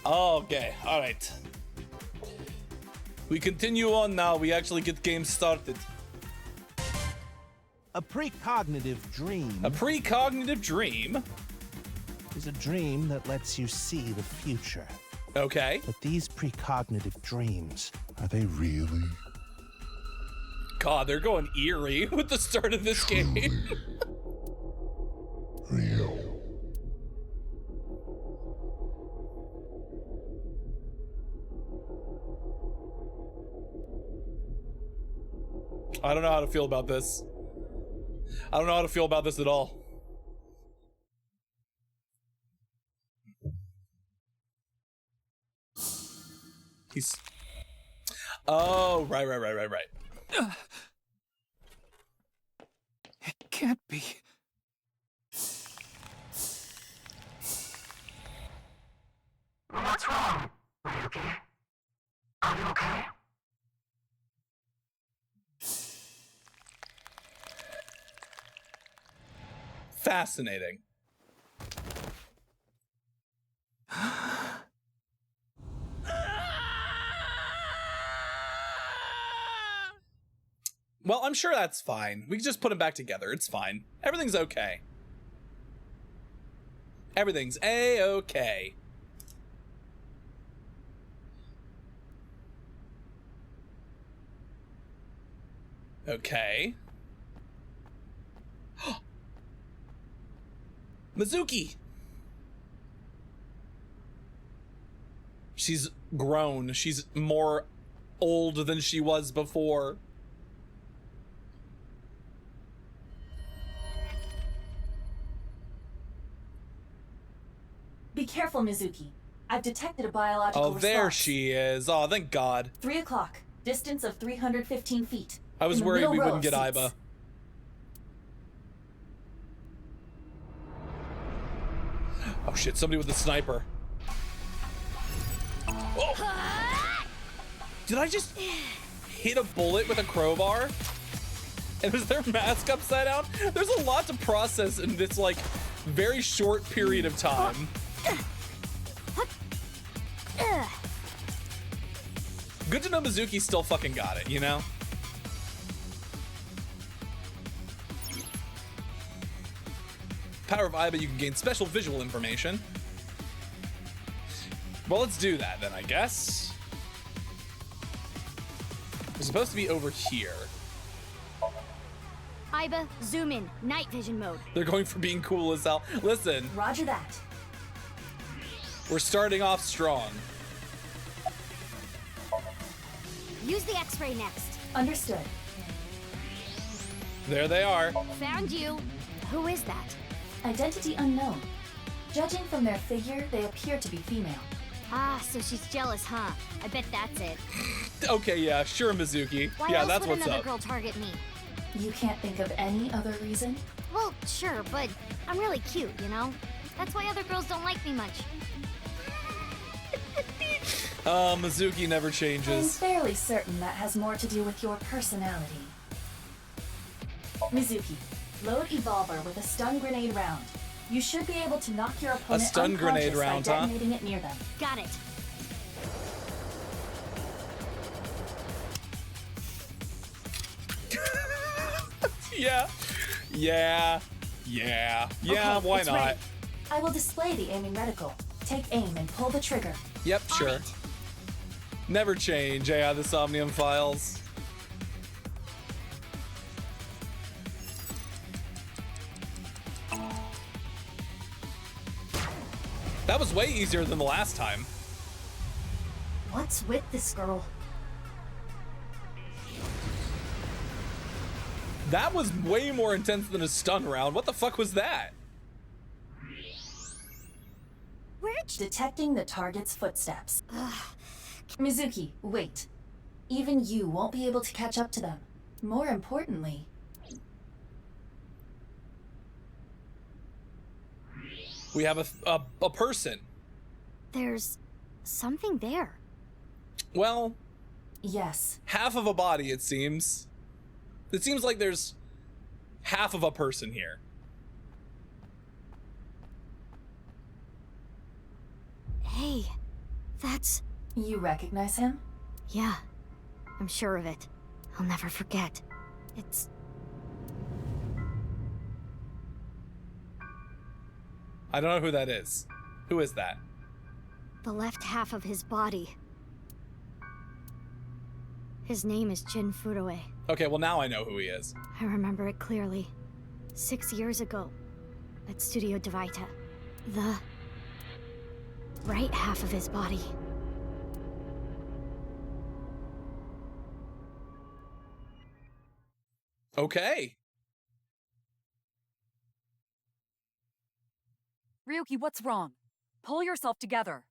Okay, all right. We continue on now. We actually get the game started. A precognitive dream. A precognitive dream? Is a dream that lets you see the future. Okay. But these precognitive dreams, are they really? God, they're going eerie with the start of this game. Real. I don't know how to feel about this. I don't know how to feel about this at all. He's... Oh, right. It can't be. What's wrong? Are you okay? Are you okay? Fascinating. Well, I'm sure that's fine. We can just put them back together. It's fine. Everything's okay. Everything's A-okay. Okay. Mizuki! She's grown. She's more old than she was before. Be careful, Mizuki. I've detected a biological response. There she is. Oh, thank God. 3 o'clock. Distance of 315 feet. I was worried we wouldn't get Aiba. Oh shit, somebody with a sniper. Oh. Did I just hit a bullet with a crowbar? And is their mask upside down? There's a lot to process in this, like, very short period of time. Good to know Mizuki still fucking got it, you know? Power of Aiba, you can gain special visual information. Well, let's do that then, I guess. We're supposed to be over here. Aiba, zoom in. Night vision mode. They're going for being cool as hell. Listen. Roger that. We're starting off strong. Use the X-ray next. Understood. There they are. Found you. Who is that? Identity unknown. Judging from their figure, they appear to be female. Ah, so she's jealous, huh? I bet that's it. Okay, yeah, sure, Mizuki. Why yeah, else that's would what's another up. girl target me? You can't think of any other reason? Well, sure, but I'm really cute, you know? That's why other girls don't like me much. Mizuki never I'm changes. fairly certain that has more to do with your personality. Mizuki, load Evolver with a stun grenade round. You should be able to knock your opponent stun grenade round, by huh? detonating it near them. Got it. Yeah, Okay, why it's not? ready. I will display the aiming reticle. Take aim and pull the trigger. Yep, sure. Never change, yeah, the Somnium Files. That was way easier than the last time. What's with this girl? That was way more intense than a stun round. What the fuck was that? Detecting the target's footsteps. Mizuki, wait. Even you won't be able to catch up to them. More importantly... We have a person. There's something there. Well... Yes. Half of a body, it seems. It seems like there's half of a person here. That's... You recognize him? Yeah, I'm sure of it. I'll never forget. It's... I don't know who that is. Who is that? the left half of his body. His name is Jin Furue. Okay, well now I know who he is. I remember it clearly. 6 years ago, at Studio Devita. The right half of his body. Okay. Ryuki, what's wrong? Pull yourself together.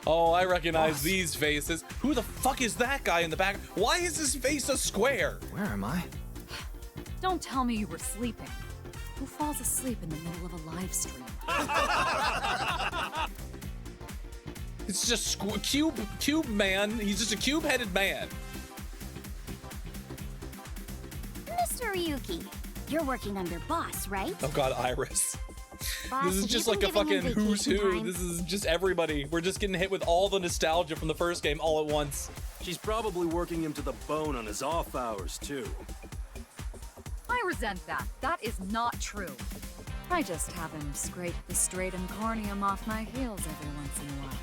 Oh, I recognize these faces. Who the fuck is that guy in the back? Why is his face a square? Where am I? Don't tell me you were sleeping. Who falls asleep in the middle of a live stream? It's just cube man. He's just a cube-headed man. Mr. Ryuki, you're working under boss, right? Oh god, Iris. Boss, This is have just you like been a giving him fucking who's vacation who. time? This is just everybody. We're just getting hit with all the nostalgia from the first game all at once. She's probably working him to the bone on his off hours, too. I resent that. That is not true. I just have him scrape the stratum corneum off my heels every once in a while.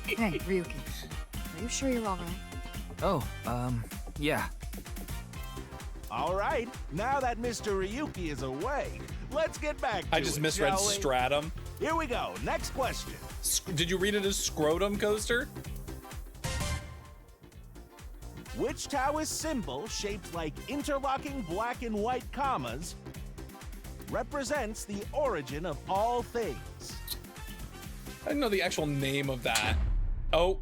Hey, Ryuki. Are you sure you're alright? Oh, yeah. All right, now that Mr. Ryuki is awake, let's get back to I just it, misread shall we? stratum. Here we go. Next question. Did you read it as scrotum, Coaster? Which Taoist symbol, shaped like interlocking black and white commas, represents the origin of all things? I didn't know the actual name of that. Oh.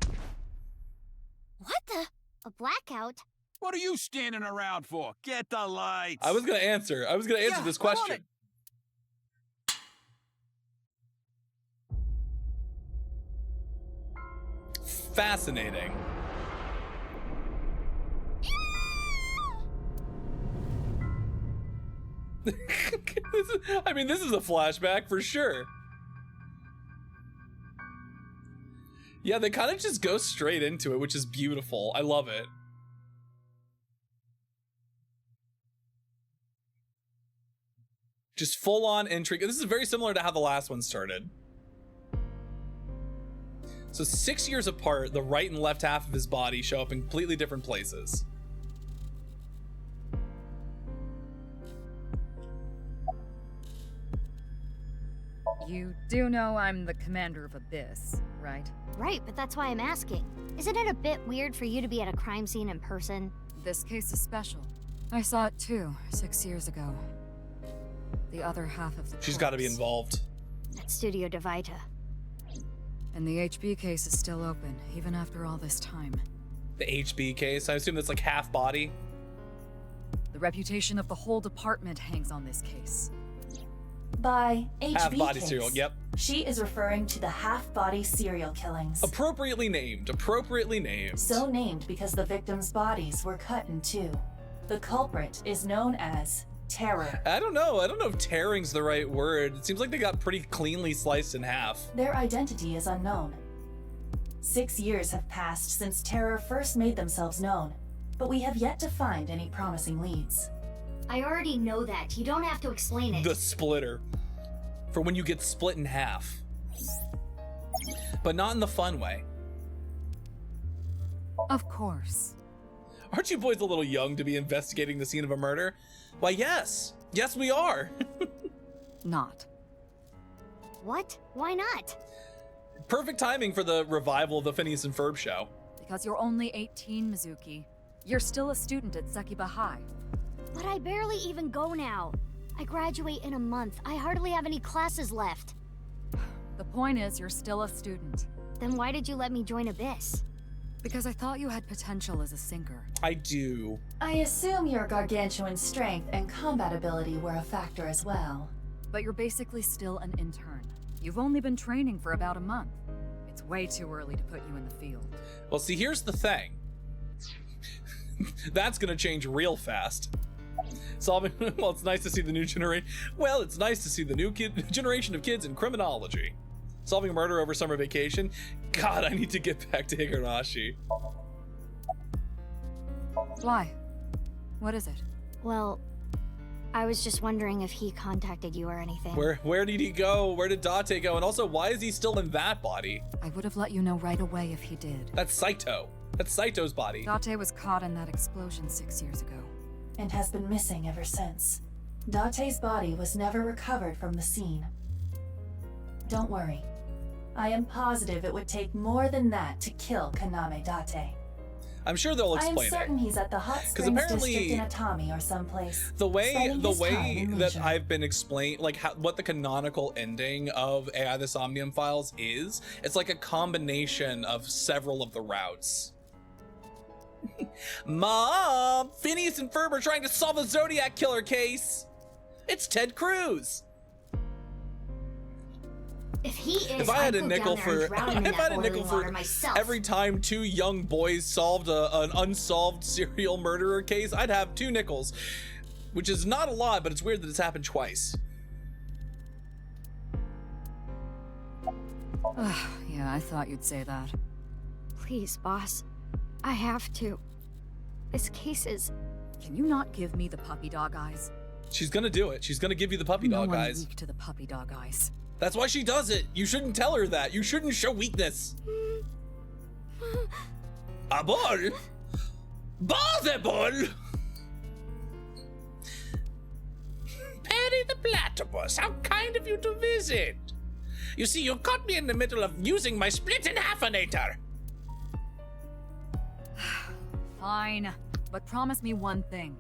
What the? A blackout? What are you standing around for? Get the lights. I was gonna answer. I was gonna answer this question. Fascinating. This is a flashback for sure. Yeah, they kind of just go straight into it, which is beautiful. I love it. Just full-on intrigue. This is very similar to how the last one started. So 6 years apart, the right and left half of his body show up in completely different places. You do know I'm the commander of Abyss, right? Right, but that's why I'm asking. Isn't it a bit weird for you to be at a crime scene in person? This case is special. I saw it too, 6 years ago. The other half of the She's got to be involved. At Studio Devita. And the HB case is still open, even after all this time. The HB case? I assume that's like half body? The reputation of the whole department hangs on this case. By HB Half-body case, serial, yep. she is referring to the half-body serial killings. Appropriately named. Appropriately named. So named because the victims' bodies were cut in two. The culprit is known as Terror. I don't know if tearing's the right word. It seems like they got pretty cleanly sliced in half. Their identity is unknown. 6 years have passed since Terror first made themselves known, but we have yet to find any promising leads. I already know that. You don't have to explain it. The splitter. For when you get split in half. But not in the fun way. Of course. Aren't you boys a little young to be investigating the scene of a murder? Why, yes. Yes, we are. Not. What? Why not? Perfect timing for the revival of the Phineas and Ferb show. Because you're only 18, Mizuki. You're still a student at Sekiba High. But I barely even go now. I graduate in a month. I hardly have any classes left. The point is, you're still a student. Then why did you let me join Abyss? Because I thought you had potential as a sinker. I do. I assume your gargantuan strength and combat ability were a factor as well. But you're basically still an intern. You've only been training for about a month. It's way too early to put you in the field. Well, see, here's the thing. That's gonna change real fast. Solving, well, it's nice to see the new generation. Well, it's nice to see the new generation of kids in criminology. Solving a murder over summer vacation. God, I need to get back to Higurashi. Why? What is it? Well, I was just wondering if he contacted you or anything. Where did he go? Where did Date go? And also, why is he still in that body? I would have let you know right away if he did. That's Saito. That's Saito's body. Date was caught in that explosion 6 years ago. And has been missing ever since. Date's body was never recovered from the scene. Don't worry. I am positive it would take more than that to kill Kaname Date. I'm sure they'll explain it. I am certain he's at the Hot Springs District in Atami or someplace. The way that I've been explained, like what the canonical ending of AI the Somnium Files is, it's like a combination of several of the routes. Mom, Phineas and Ferb are trying to solve a Zodiac killer case. It's Ted Cruz. If he is, if I had a nickel for every time 2 young boys solved an unsolved serial murderer case, I'd have 2 nickels, which is not a lot, but it's weird that it's happened twice. Yeah, I thought you'd say that. Please, boss. I have to. This case is... Can you not give me the puppy dog eyes? She's gonna do it. She's gonna give you the puppy dog eyes. Weak to the puppy dog eyes. That's why she does it. You shouldn't tell her that. You shouldn't show weakness. A ball? Bother ball? Perry the Platypus, how kind of you to visit. You see, you caught me in the middle of using my split-in-halfinator. Fine, but promise me one thing.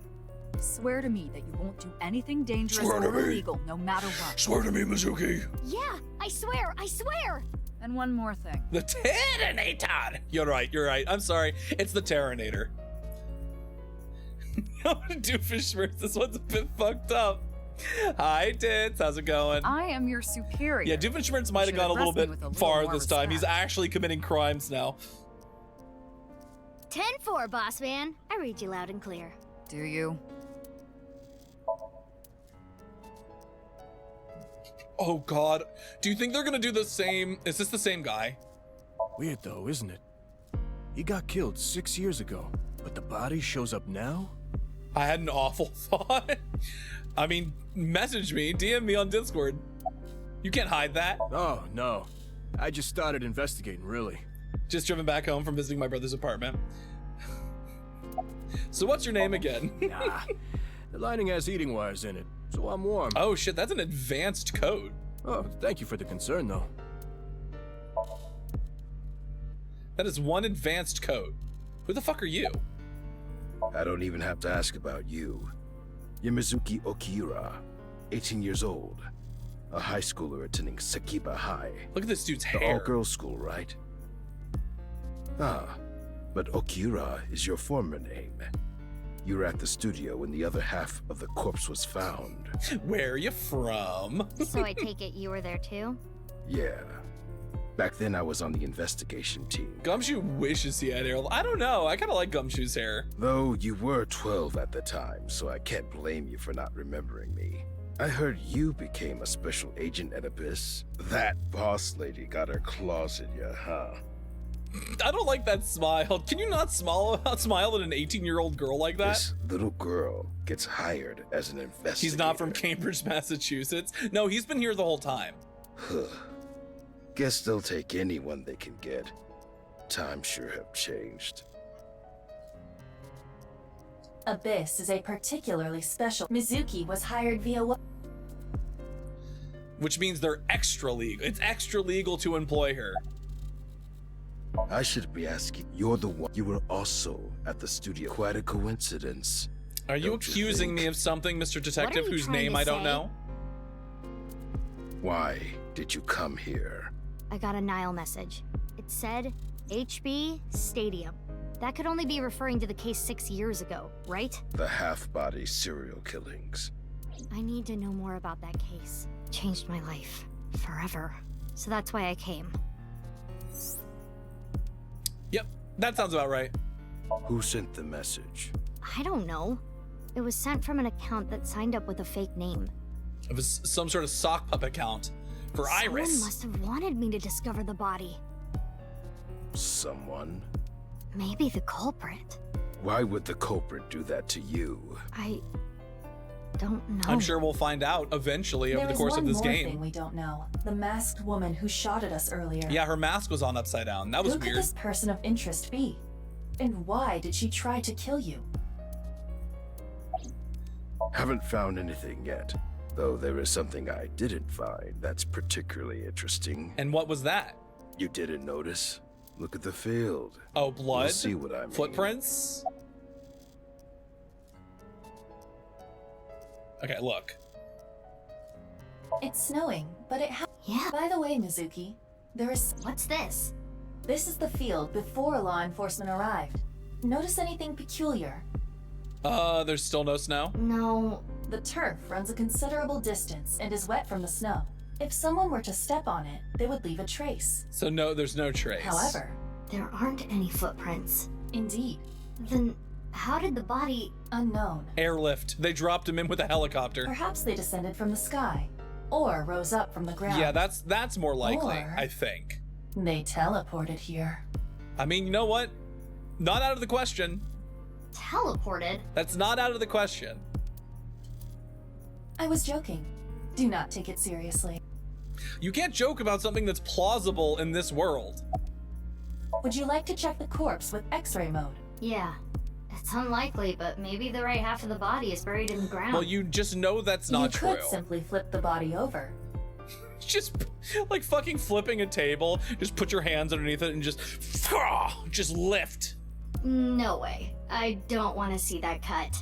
Swear to me that you won't do anything dangerous or illegal, no matter what. Swear to me, Mizuki. Yeah, I swear, I swear. And one more thing. The Terranator. You're right, you're right. I'm sorry. It's the Terranator. Doofenshmirtz, this one's a bit fucked up. Hi, Tits. How's it going? I am your superior. Yeah, Doofenshmirtz might have gone a little bit far this time. He's actually committing crimes now. 10-4, boss man. I read you loud and clear. Do you? Oh God, do you think they're gonna do the same? Is this the same guy? Weird though, isn't it? He got killed 6 years ago, but the body shows up now? I had an awful thought. I mean, message me, DM me on Discord. You can't hide that. Oh, no. I just started investigating, really. Just driven back home from visiting my brother's apartment. So what's your name again? Nah, the lining has heating wires in it, so I'm warm. Oh shit, that's an advanced code. Oh, thank you for the concern, though. That is one advanced code. Who the fuck are you? I don't even have to ask about you. You're Mizuki Okira, 18 years old. A high schooler attending Sakiba High. Look at this dude's the hair. all-girls school, right? Ah, but Okira is your former name. You were at the studio when the other half of the corpse was found. Where are you from? So I take it you were there too? Yeah. Back then I was on the investigation team. Gumshoe wishes he had hair. I don't know, I kind of like Gumshoe's hair. Though you were 12 at the time, so I can't blame you for not remembering me. I heard you became a special agent at Abyss. That boss lady got her claws in you, huh? I don't like that smile. Can you not smile at an 18-year-old girl like that? This little girl gets hired as an investigator. He's not from Cambridge, Massachusetts. No, he's been here the whole time. Guess they'll take anyone they can get. Times sure have changed. Abyss is a particularly special... Mizuki was hired via what? Which means they're extra legal. It's extra legal to employ her. I should be asking. You're the one. You were also at the studio. Quite a coincidence. Are you accusing me of something, Mr. Detective, whose name I don't know? Why did you come here? I got a Nile message. It said HB Stadium. That could only be referring to the case 6 years ago, right? The half-body serial killings. I need to know more about that case. Changed my life. Forever. So that's why I came. Yep, that sounds about right. Who sent the message? I don't know. It was sent from an account that signed up with a fake name. It was some sort of sock puppet account for Iris. Someone must have wanted me to discover the body. Someone? Maybe the culprit. Why would the culprit do that to you? I don't know. I'm sure we'll find out eventually over the course of this There is one more game. thing we don't know. The masked woman who shot at us earlier. Yeah, her mask was on upside down. That was Who weird. could this person of interest be? And why did she try to kill you? Haven't found anything yet. Though there is something I didn't find that's particularly interesting. And what was that? You didn't notice? Look at the field. Oh, blood? You'll see what I mean. Footprints? Okay, look. It's snowing, but it Yeah. By the way, Mizuki, there is... What's this? This is the field before law enforcement arrived. Notice anything peculiar? There's still no snow? No. The turf runs a considerable distance and is wet from the snow. If someone were to step on it, they would leave a trace. So no, there's no trace. However, There aren't any footprints. indeed, Then how did the body... unknown. Airlift. They dropped him in with a helicopter. Perhaps they descended from the sky, or rose up from the ground. Yeah, that's more likely, Or- I think. They teleported here. I mean, you know what? Not out of the question. Teleported? That's not out of the question. I was joking. Do not take it seriously. You can't joke about something that's plausible in this world. Would you like to check the corpse with X-ray mode? Yeah. It's unlikely, but maybe the right half of the body is buried in the ground. Well, you just know that's not you true. could simply flip the body over. Just like fucking flipping a table. Just put your hands underneath it and just lift. No way. I don't want to see that cut.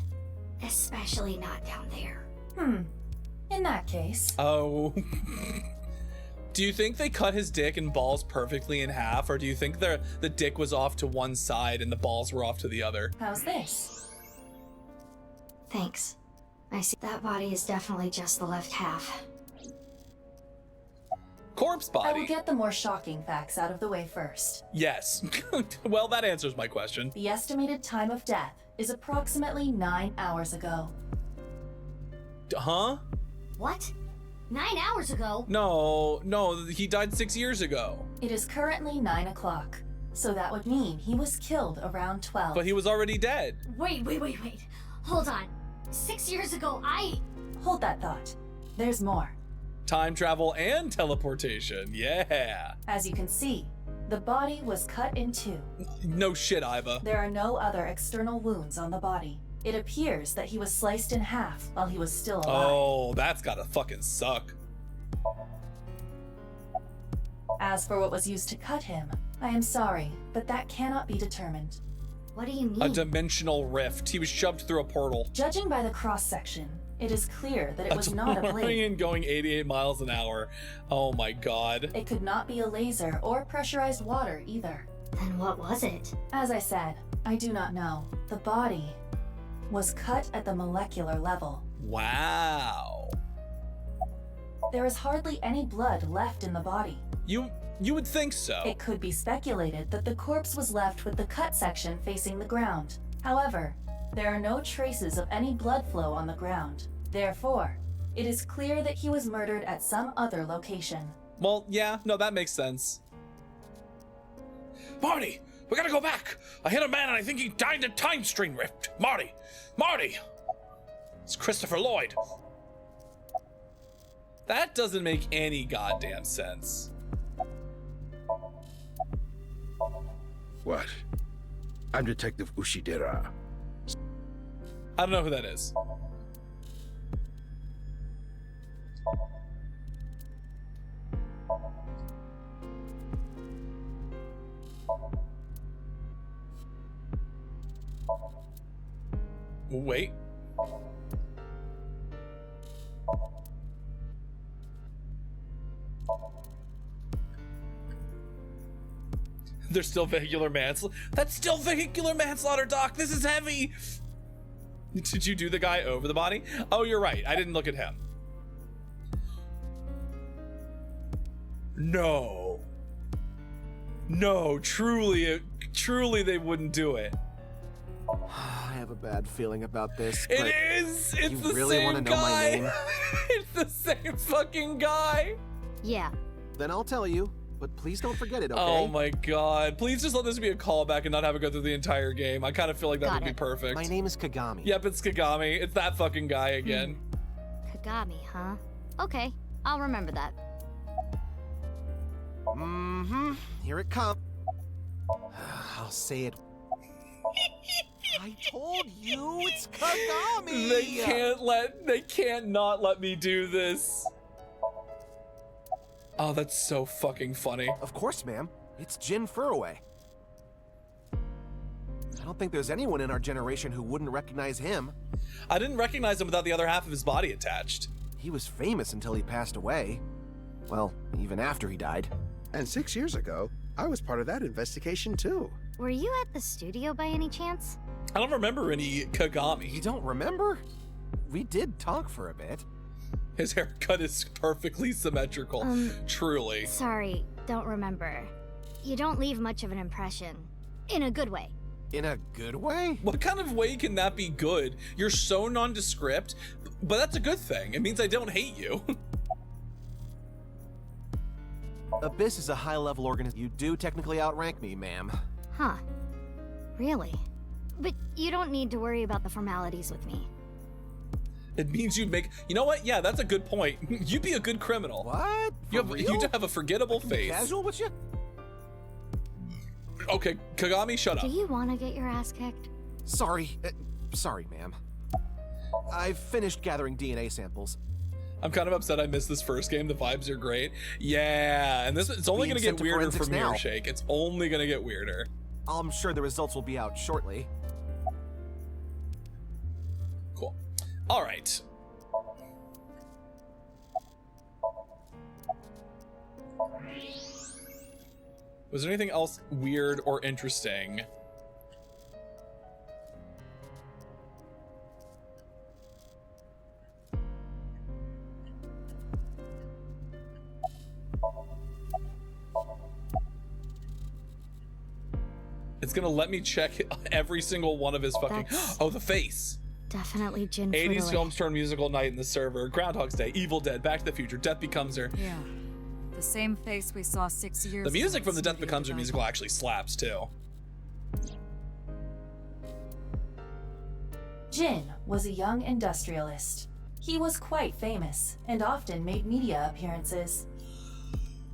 Especially not down there. In that case, Oh. Do you think they cut his dick and balls perfectly in half, or do you think the dick was off to one side and the balls were off to the other? how's this? Thanks. I see that body is definitely just the left half. Corpse I will body. get the more shocking facts out of the way first. Yes. Well, that answers my question. The estimated time of death is approximately 9 hours ago. Huh? What? 9 hours ago? No, he died 6 years ago. It is currently 9 o'clock, so that would mean he was killed around 12. But he was already dead. Wait. Hold on. 6 years ago, Hold that thought. There's more. Time travel and teleportation. Yeah. As you can see, the body was cut in two. No shit, Iva. There are no other external wounds on the body. It appears that he was sliced in half while he was still alive. Oh, that's gotta fucking suck. As for what was used to cut him, I am sorry, but that cannot be determined. What do you mean? A dimensional rift. He was shoved through a portal. Judging by the cross-section, it is clear that it was not a blade. DeLorean going 88 miles an hour. Oh my god. It could not be a laser or pressurized water either. Then what was it? As I said, I do not know. The body was cut at the molecular level. Wow. There is hardly any blood left in the body. You would think so. It could be speculated that the corpse was left with the cut section facing the ground. However, there are no traces of any blood flow on the ground. Therefore, it is clear that he was murdered at some other location. Well, yeah, no, that makes sense. Marty, we gotta go back. I hit a man and I think he died in a time stream rift. Marty! It's Christopher Lloyd. That doesn't make any goddamn sense. What? I'm Detective Ushidera. I don't know who that is. Wait. There's still vehicular manslaughter. That's still vehicular manslaughter, Doc. This is heavy. Did you do the guy over the body? Oh, you're right. I didn't look at him. No, truly they wouldn't do it. I have a bad feeling about this. It but is! It's you the really same want to know my guy! name? It's the same fucking guy! Yeah. Then I'll tell you, but please don't forget it, okay? Oh my god. Please just let this be a callback and not have it go through the entire game. I kind of feel like that Got would be it. perfect. My name is Kagami. Yep, it's Kagami. It's that fucking guy again. Kagami, huh? Okay, I'll remember that. Mm-hmm. Here it comes. I'll say it. I told you it's Kagami. They can't not let me do this. Oh, that's so fucking funny. Of course, ma'am. It's Jin Furue. I don't think there's anyone in our generation who wouldn't recognize him. I didn't recognize him without the other half of his body attached. He was famous until he passed away. Well, even after he died. And 6 years ago, I was part of that investigation too. Were you at the studio by any chance? I don't remember any Kagami. You don't remember? We did talk for a bit. His haircut is perfectly symmetrical. Truly. Sorry, don't remember. You don't leave much of an impression. In a good way. In a good way? What kind of way can that be good? You're so nondescript, but that's a good thing. It means I don't hate you. Abyss is a high-level organization. You do technically outrank me, ma'am. Huh. Really? But you don't need to worry about the formalities with me. It means you'd make. You know what? Yeah, that's a good point. You'd be a good criminal. What? You have a forgettable face. Casual with you? Okay, Kagami, shut up. Do you want to get your ass kicked? Sorry. Sorry, ma'am. I've finished gathering DNA samples. I'm kind of upset I missed this first game. The vibes are great. Yeah, and it's only going to get weirder from here, Shake. It's only going to get weirder. I'm sure the results will be out shortly. Cool. All right. Was there anything else weird or interesting? It's gonna let me check every single one of his fucking. Oh, the face. Definitely Jin 80s Furue. films turn musical night in the server. Groundhog's Day, Evil Dead, Back to the Future, Death Becomes Her. Yeah. The same face we saw 6 years ago. The music from the Death Studio Becomes Her Divide. musical actually slaps too. Jin was a young industrialist. He was quite famous and often made media appearances.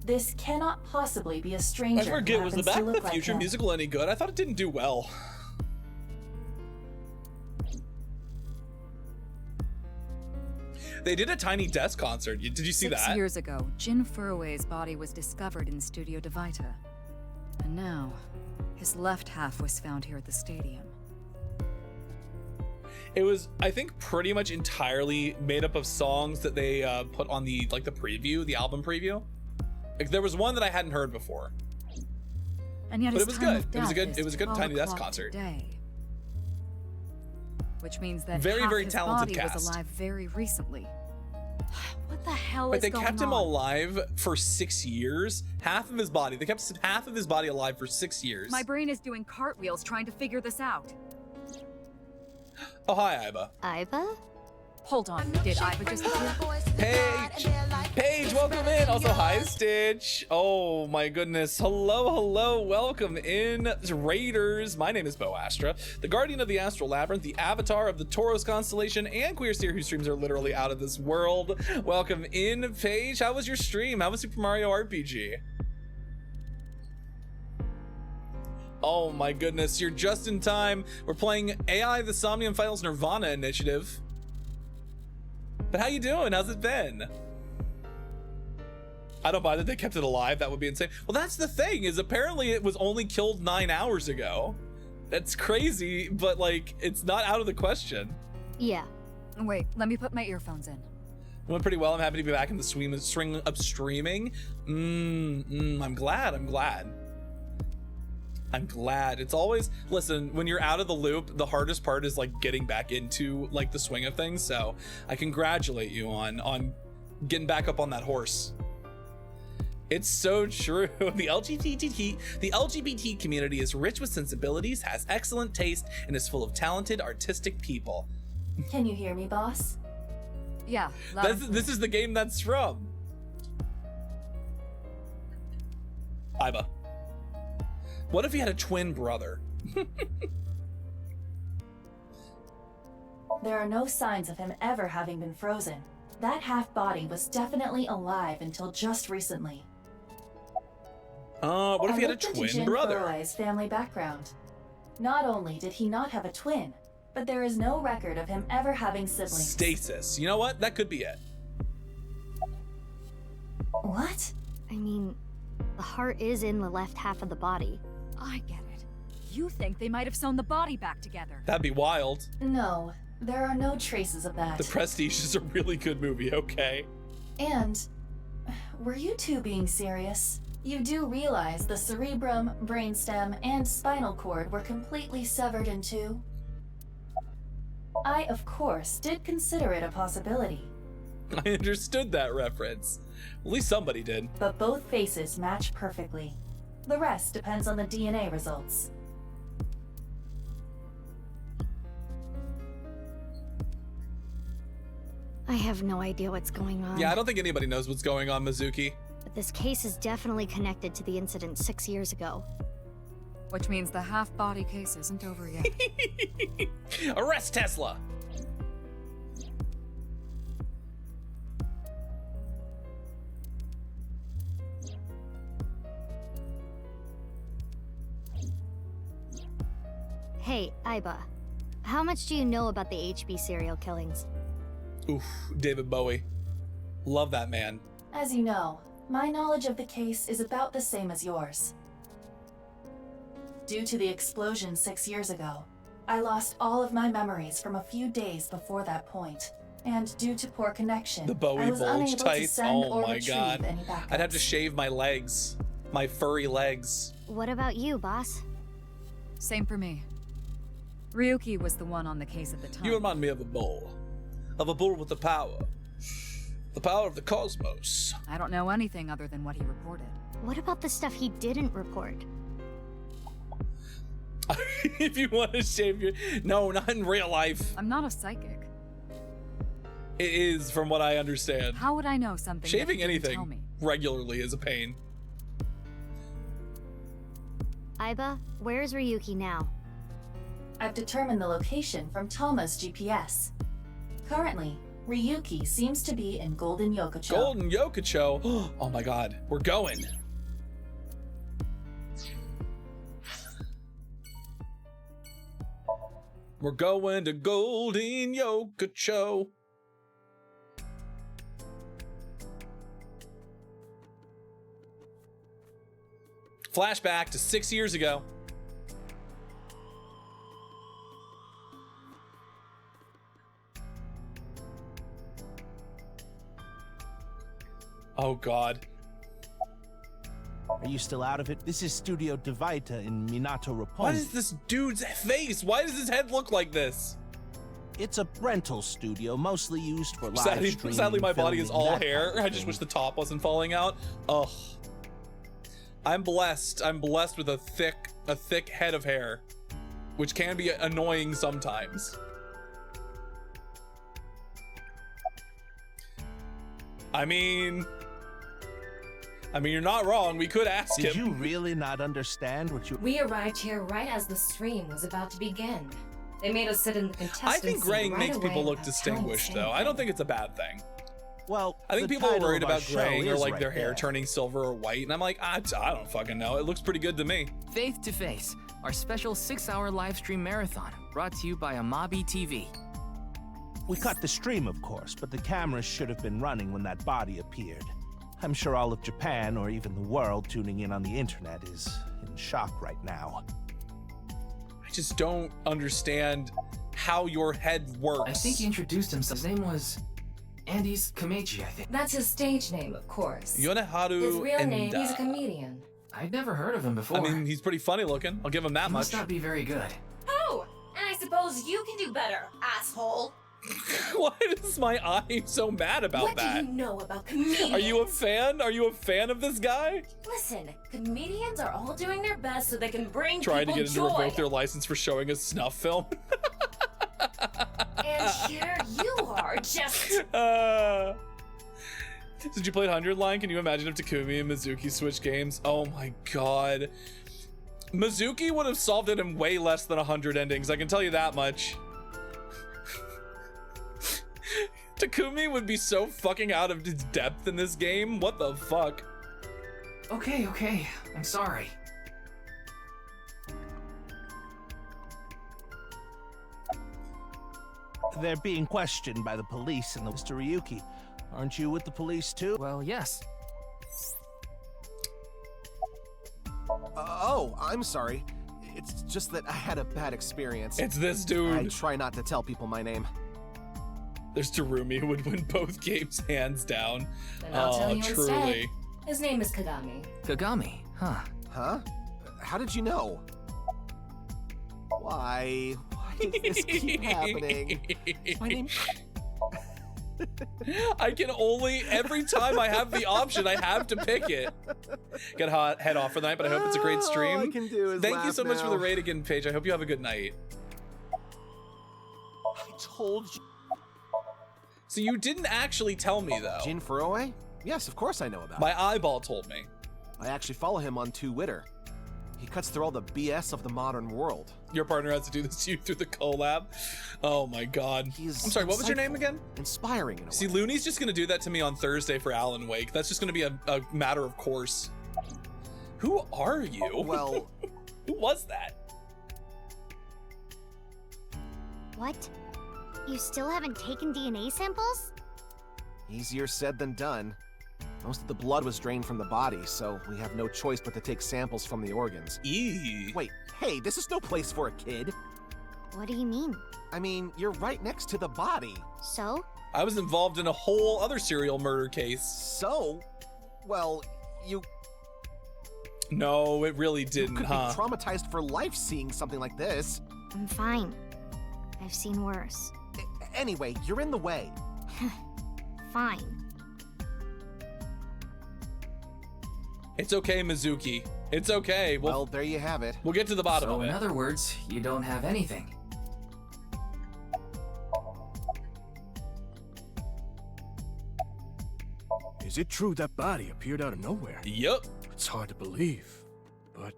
This cannot possibly be a stranger. I forget, was the who happens Back to to the look like Future him. musical any good? I thought it didn't do well. They did a Tiny Desk concert. Did you see that? 6 years ago, Jin Furue's body was discovered in Studio Divita. And now, his left half was found here at the stadium. It was, I think, pretty much entirely made up of songs that they put on the the preview, the album preview. Like, there was one that I hadn't heard before. And yet But his it was time good. of It was a death good. is It was a good 12 Tiny Desk o'clock concert. today. Which means that Very, half very his talented body cast. was alive very recently. What the hell But is they going kept him on? alive for 6 years. Half of his body. They kept half of his body alive for 6 years. My brain is doing cartwheels trying to figure this out. Oh, hi, Iba. Iba? Hold on, did Iba just appear? Paige, welcome in. Also, hi, Stitch. Oh my goodness. Hello, welcome in, Raiders. My name is Bo Astra, the guardian of the Astral Labyrinth, the avatar of the Taurus constellation, and Queer Steer, whose streams are literally out of this world. Welcome in, Paige. How was your stream? How was Super Mario RPG? Oh my goodness, you're just in time. We're playing AI, the Somnium Files Nirvana Initiative. But how you doing? How's it been? I don't buy that they kept it alive. That would be insane. Well, that's the thing, is apparently it was only killed 9 hours ago. That's crazy, but like, it's not out of the question. Yeah. Wait, let me put my earphones in. Went pretty well. I'm happy to be back in the swing of streaming. I'm glad. It's always, listen, when you're out of the loop, the hardest part is like getting back into like the swing of things. So I congratulate you on getting back up on that horse. It's so true. The LGBT community is rich with sensibilities, has excellent taste, and is full of talented, artistic people. Can you hear me, boss? Yeah. This is the game that's from. Iba. What if he had a twin brother? There are no signs of him ever having been frozen. That half-body was definitely alive until just recently. What if he had a twin brother? Furui's family background. Not only did he not have a twin, but there is no record of him ever having siblings. Stasis. You know what? That could be it. What? I mean, the heart is in the left half of the body. I get it. You think they might have sewn the body back together. That'd be wild. No, there are no traces of that. The Prestige is a really good movie, okay? And, were you two being serious? You do realize the cerebrum, brainstem, and spinal cord were completely severed in two? I, of course, did consider it a possibility. I understood that reference. At least somebody did. But both faces match perfectly. The rest depends on the DNA results. I have no idea what's going on. Yeah, I don't think anybody knows what's going on, Mizuki. But this case is definitely connected to the incident 6 years ago. Which means the half-body case isn't over yet. Arrest Tesla! Hey, Iba. How much do you know about the HB serial killings? Oof, David Bowie. Love that man. As you know, my knowledge of the case is about the same as yours. Due to the explosion 6 years ago, I lost all of my memories from a few days before that point. And due to poor connection, The Bowie I was bulge unable to tights. send Oh or my retrieve god. any backups. I'd have to shave my legs. My furry legs. What about you, boss? Same for me. Ryuki was the one on the case at the time. You remind me of a bull. Of a bull with the power. The power of the cosmos. I don't know anything other than what he reported. What about the stuff he didn't report? If you want to shave your... No, not in real life. I'm not a psychic. It is, from what I understand. How would I know something that Shaving he didn't tell anything me? regularly is a pain. Iba, where's Ryuki now? I've determined the location from Tama's GPS. Currently, Ryuki seems to be in Golden Yokocho. Golden Yokocho? Oh my god, we're going. We're going to Golden Yokocho. Flashback to 6 years ago. Oh god. Are you still out of it? This is Studio Divita in Minato Roppongi. What is this dude's face? Why does his head look like this? It's a rental studio, mostly used for live streaming. Sadly, my body is filming, all that hair. kind of I just thing. wish the top wasn't falling out. Ugh. I'm blessed. I'm blessed with a thick head of hair, which can be annoying sometimes. I mean, you're not wrong. We could ask him. Did you really not understand what you... We arrived here right as the stream was about to begin. They made us sit in the contestant I think seat graying right makes people away look without distinguished, telling us though. I don't think it's a bad thing. Well, I think the people are title worried of our about show graying or is like right their hair there. turning silver or white, and I'm like, I don't fucking know. It looks pretty good to me. Faith to Face, our special 6-hour live stream marathon, brought to you by Amabi TV. We cut the stream, of course, but the cameras should have been running when that body appeared. I'm sure all of Japan, or even the world tuning in on the internet, is in shock right now. I just don't understand how your head works. I think he introduced himself. His name was Andy's Kamechi, I think. That's his stage name, of course. Yoneharu His real name, Enda. he's a comedian. I'd never heard of him before. I mean, he's pretty funny looking. I'll give him that He must much. not be very good. Oh, and I suppose you can do better, asshole. Why is my eye so mad about What that? do you know about comedians? Are you a fan? Are you a fan of this guy? Listen, comedians are all doing their best so they can bring Trying to people get him to revoke their license for showing a snuff film. And here you are, just... Did you play 100 Line? Can you imagine if Takumi and Mizuki switched games? Oh my god. Mizuki would have solved it in way less than 100 endings, I can tell you that much. Takumi would be so fucking out of his depth in this game. What the fuck? Okay, I'm sorry. They're being questioned by the police and Mr. Ryuki. Aren't you with the police too? Well, yes. Oh, I'm sorry. It's just that I had a bad experience. It's this dude. I try not to tell people my name. There's Terumi who would win both games hands down. Then I'll tell you truly. instead. His name is Kagami. Kagami, huh? Huh? How did you know? Why does this keep happening? My name... I can only, every time I have the option, I have to pick it. Get hot, head off for the night, but I hope it's a great stream. All I can do is Thank you laugh so much for the now. raid again, Paige. I hope you have a good night. I told you. So you didn't actually tell me, though. Jin Furuoe? Yes, of course I know about My it. eyeball told me. I actually follow him on Twitter. He cuts through all the BS of the modern world. Your partner has to do this to you through the collab. Oh my god. I'm sorry, what was your name again? Inspiring in a See, way. Looney's just gonna do that to me on Thursday for Alan Wake. That's just gonna be a matter of course. Who are you? Well... Who was that? What? You still haven't taken DNA samples? Easier said than done. Most of the blood was drained from the body, so we have no choice but to take samples from the organs. Eee. Wait, hey, this is no place for a kid. What do you mean? I mean, you're right next to the body. So? I was involved in a whole other serial murder case. So? Well, you... No, it really didn't, You could huh? be traumatized for life seeing something like this. I'm fine. I've seen worse. Anyway, you're in the way. Fine. It's okay, Mizuki. It's okay. Well, there you have it. We'll get to the bottom So of it. in other words, you don't have anything. Is it true that body appeared out of nowhere? Yup. It's hard to believe, but...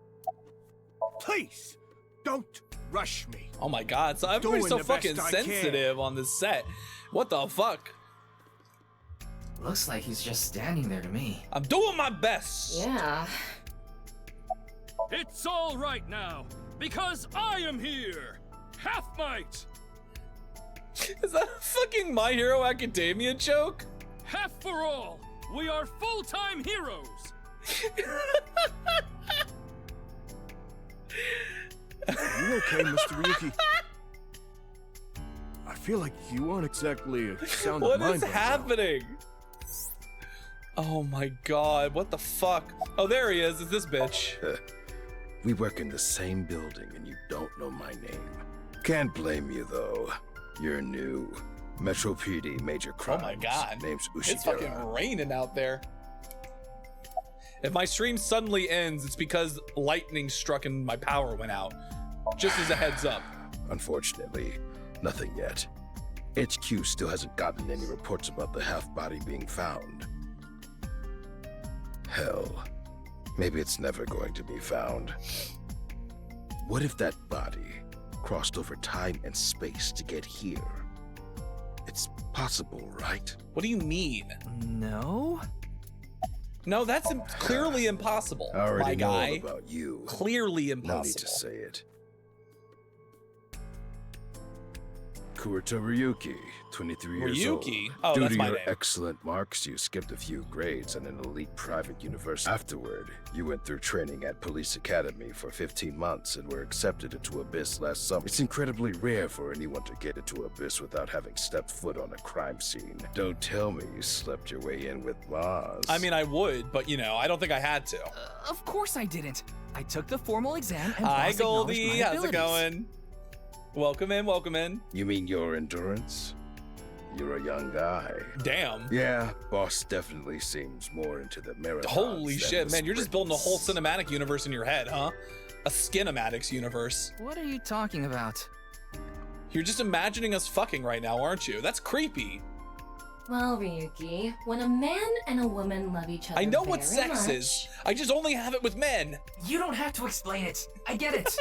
Please, don't rush me. Oh my god, so everybody's so Doing the best fucking I can. sensitive on this set. What the fuck? Looks like he's just standing there to me. I'm doing my best. Yeah. It's all right now, because I am here! Half Might! Is that a fucking My Hero Academia joke? Half for all! We are full-time heroes! Are you okay, Mr. Ryuki? I feel like you aren't exactly a sound What of mind is right now. happening? Oh my god, what the fuck? Oh, there he is. It's this bitch. We work in the same building and you don't know my name. Can't blame you though. You're new. Metro PD Major Crimes. Oh my god. Name's It's fucking Ushidera. raining out there. If my stream suddenly ends, it's because lightning struck and my power went out. Just as a heads up. Unfortunately, nothing yet. HQ still hasn't gotten any reports about the half-body being found. Hell, maybe it's never going to be found. What if that body crossed over time and space to get here? It's possible, right? What do you mean? No? No, that's clearly impossible, I already my know all guy. about you. Clearly No need impossible. to say it. Kurita Ryuki, 23 years old. Ryuki? Oh, Due that's to my your name. excellent marks, you skipped a few grades in an elite private university. Afterward, you went through training at Police Academy for 15 months and were accepted into Abyss last summer. It's incredibly rare for anyone to get into Abyss without having stepped foot on a crime scene. Don't tell me you slept your way in with Maz. I mean, I would, but you know, I don't think I had to. Of course I didn't. I took the formal exam and Hi, boss acknowledged Goldie. my How's it abilities. going? Welcome in, welcome in. You mean your endurance? You're a young guy. Damn. Yeah, boss definitely seems more into the marathons. Holy than shit, the man, you're just building a whole sprints. cinematic universe in your head, huh? A Skinematics universe. What are you talking about? You're just imagining us fucking right now, aren't you? That's creepy. Well, Ryuki, when a man and a woman love each other I know what very sex much, is. I just only have it with men. You don't have to explain it. I get it.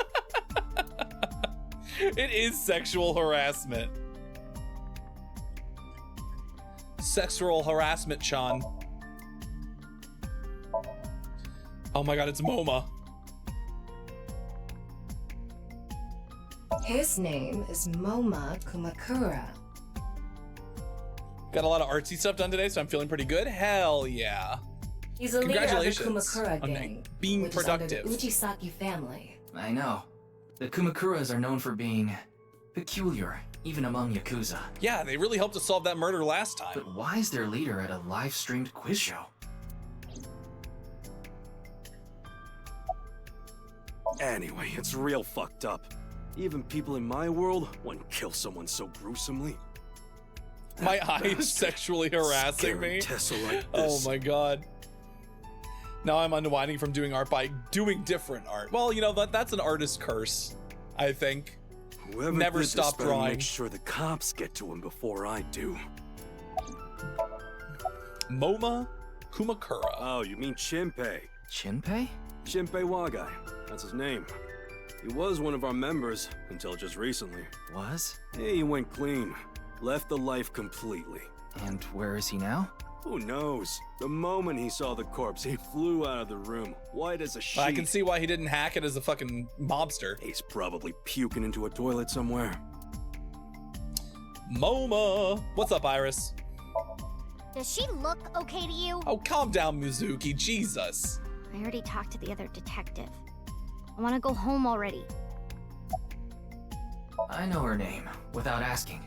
It is sexual harassment. Sexual harassment, Sean. Oh my god, it's MoMA. His name is Moma Kumakura. Got a lot of artsy stuff done today, so I'm feeling pretty good. Hell yeah. He's a leader of the Congratulations Kumakura on gang, being which productive. is under the Uchisaki family. I know. The Kumakuras are known for being peculiar, even among Yakuza. Yeah, they really helped us solve that murder last time. But why is their leader at a live-streamed quiz show? Anyway, it's real fucked up. Even people in my world wouldn't kill someone so gruesomely. My That eye is bastard sexually harassing scaring me. Tessa like Oh this. my god. Now I'm unwinding from doing art by doing different art. Well, you know, that's an artist curse, I think. Whoever Never did this stop better drawing. Make sure the cops get to him before I do. MoMA Kumakura. Oh, you mean Shinpei? Shinpei? Shinpei Wagai. That's his name. He was one of our members until just recently. Was? Yeah, he went clean. Left the life completely. And where is he now? Who knows? The moment he saw the corpse, he flew out of the room, white as a sheet. I can see why he didn't hack it as a fucking mobster. He's probably puking into a toilet somewhere. MoMA. What's up, Iris? Does she look okay to you? Oh, calm down, Mizuki. Jesus. I already talked to the other detective. I want to go home already. I know her name, without asking.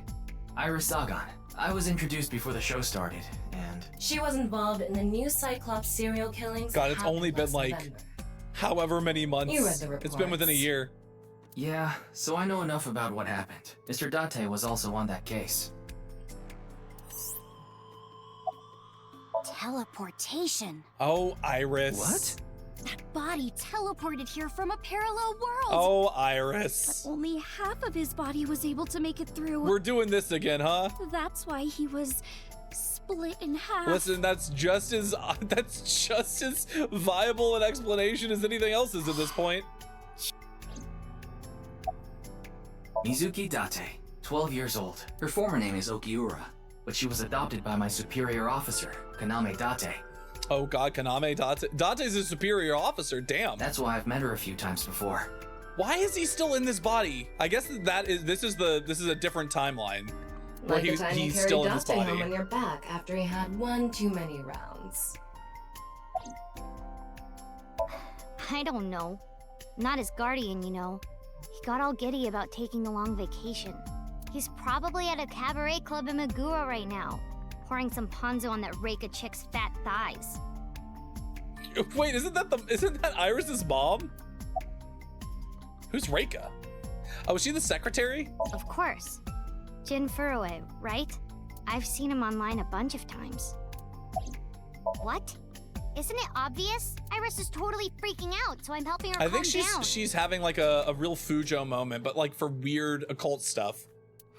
Iris Sagan. I was introduced before the show started, and... She was involved in the new Cyclops serial killings. God, it's happened only been last like November. however many months. You read the It's been within a reports. year. Yeah, so I know enough about what happened. Mr. Date was also on that case. Teleportation. Oh, Iris. What? That body teleported here from a parallel world. Oh, Iris. Only half of his body was able to make it through. We're doing this again, huh? That's why he was split in half. Listen, that's just as viable an explanation as anything else is at this point. Mizuki Date, 12 years old. Her former name is Okiura, but she was adopted by my superior officer, Kaname Date. Oh god, Kaname Date. Date's a superior officer, damn. That's why I've met her a few times before. Why is he still in this body? I guess this is a different timeline. Where Like the time you he's carried still in his Date home body. on your back after he had one too many rounds. I don't know. Not his guardian, you know. He got all giddy about taking a long vacation. He's probably at a cabaret club in Meguro right now, pouring some ponzu on that Reika chick's fat thighs. Wait, isn't that Iris's mom? Who's Reika? Oh, is she the secretary? Of course. Jin Furue, right? I've seen him online a bunch of times. What? Isn't it obvious? Iris is totally freaking out, so I'm helping her I calm think down. she's having like a real Fujo moment, but like for weird occult stuff.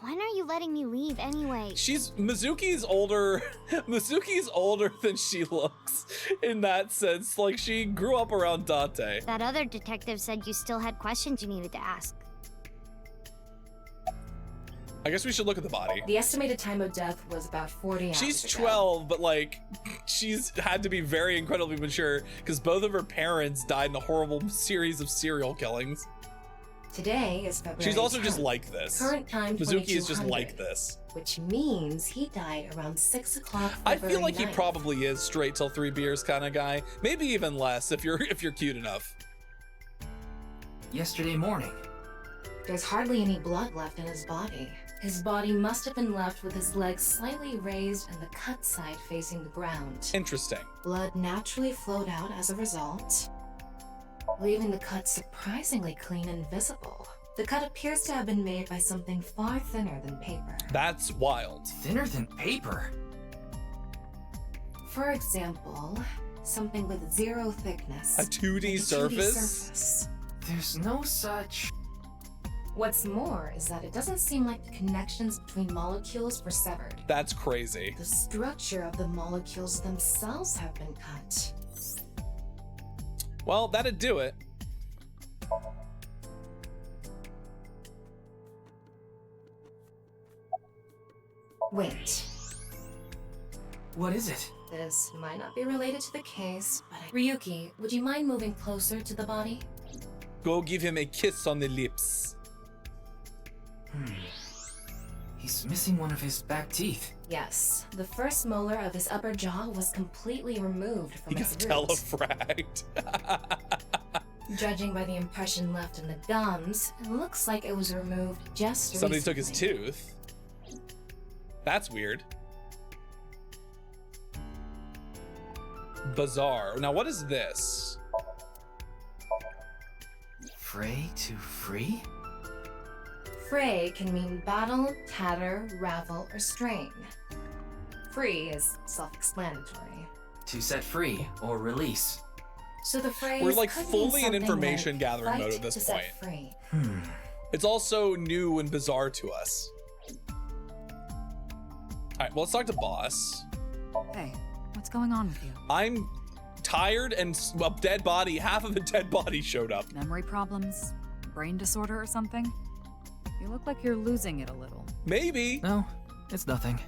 When are you letting me leave anyway? Mizuki's older. Mizuki's older than she looks in that sense. Like she grew up around Date. That other detective said you still had questions you needed to ask. I guess we should look at the body. The estimated time of death was about 40 hours She's ago. 12, but like she's had to be very incredibly mature because both of her parents died in a horrible series of serial killings. Today is February She's also 10th. just like this. Current time Mizuki is just 2200, like this. which means he died around 6 o'clock. I feel like he February 9th. probably is straight till 3 beers kind of guy. Maybe even less if you're cute enough. Yesterday morning. There's hardly any blood left in his body. His body must have been left with his legs slightly raised and the cut side facing the ground. Interesting. Blood naturally flowed out as a result, leaving the cut surprisingly clean and visible. The cut appears to have been made by something far thinner than paper. That's wild. Thinner than paper? For example, something with zero thickness. A 2D surface? There's no such... What's more is that it doesn't seem like the connections between molecules were severed. That's crazy. The structure of the molecules themselves have been cut. Well, that'd do it. Wait. What is it? This might not be related to the case, but Ryuki, would you mind moving closer to the body? Go give him a kiss on the lips. He's missing one of his back teeth. Yes, the first molar of his upper jaw was completely removed from He its got roots. telefragged. Judging by the impression left in the gums, it looks like it was removed just Somebody recently. took his tooth. That's weird. Bizarre. Now, what is this? Fray to free? Fray can mean battle, tatter, ravel, or strain. Free is self-explanatory. To set free or release. So the phrase We're like could mean fully in something information like gathering fight mode at this to set point. free. It's also new and bizarre to us. All right, well, let's talk to boss. Hey, what's going on with you? I'm tired and a dead body. Half of a dead body showed up. Memory problems? Brain disorder or something? You look like you're losing it a little. Maybe. No, it's nothing.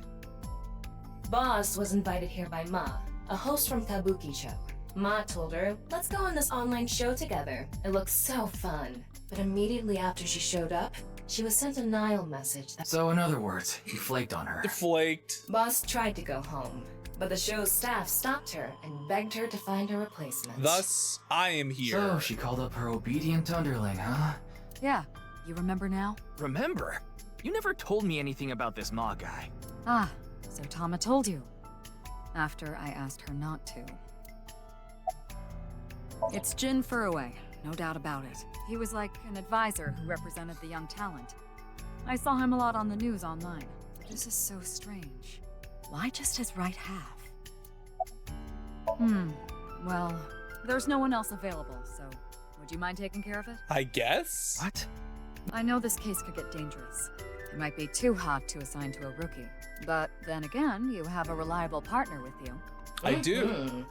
Boss was invited here by Ma, a host from Kabuki Show. Ma told her, let's go on this online show together. It looks so fun. But immediately after she showed up, she was sent a Nile message that— So in other words, you flaked on her. Flaked. Boss tried to go home, but the show's staff stopped her and begged her to find a replacement. Thus, I am here. So she called up her obedient underling, huh? Yeah, you remember now? Remember? You never told me anything about this Ma guy. Ah, so Tama told you. After I asked her not to. It's Jin Furue, no doubt about it. He was like an advisor who represented the young talent. I saw him a lot on the news online. This is so strange. Why just his right half? Well, there's no one else available, so would you mind taking care of it? I guess? What? I know this case could get dangerous. It might be too hot to assign to a rookie. But then again, you have a reliable partner with you. I do.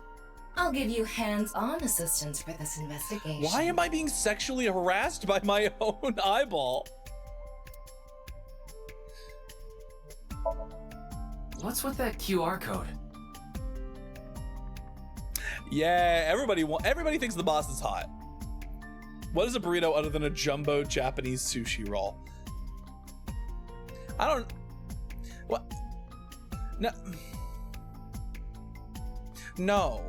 I'll give you hands-on assistance for this investigation. Why am I being sexually harassed by my own eyeball? What's with that QR code? Yeah, everybody thinks the boss is hot. What is a burrito other than a jumbo Japanese sushi roll? I don't... What? No. No.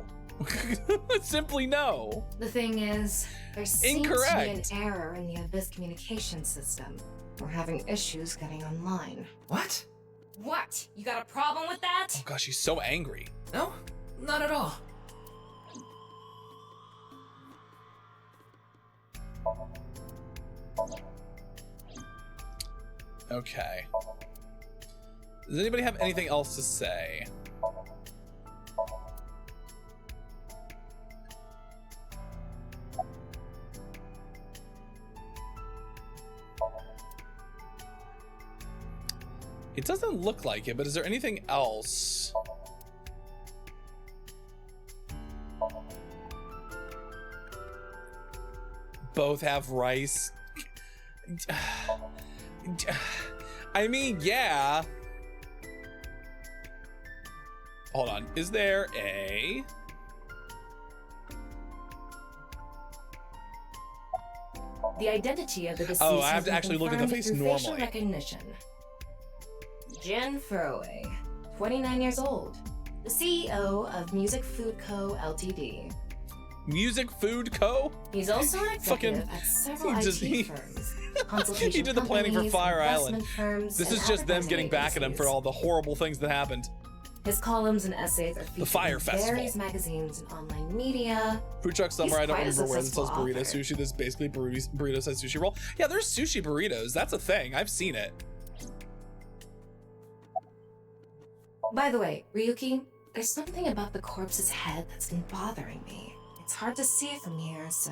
Simply no. The thing is, there seems Incorrect. to be an error in the Abyss communication system. We're having issues getting online. What? What? You got a problem with that? Oh gosh, she's so angry. No, not at all. Okay. Does anybody have anything else to say? It doesn't look like it, but is there anything else? Both have rice. I mean, yeah. Hold on. Is there a... The identity of the deceased Oh, I have has to been actually look at the confirmed face through normally. facial recognition. Jin Furue, 29 years old, the CEO of Music Food Co. Ltd. Music Food Co? He's also an executive at several IT firms. Consultation He did the planning for companies, Fire investment Island. firms, This and is just them getting advertising back at him for agencies. all the horrible things that happened. His columns and essays are featured Fire in Festival. various magazines and online media. Food truck somewhere, I He's don't quite a remember where, that sells successful burrito author. sushi. This is basically burrito size sushi roll. Yeah, there's sushi burritos. That's a thing. I've seen it. By the way, Ryuki, there's something about the corpse's head that's been bothering me. It's hard to see from here, so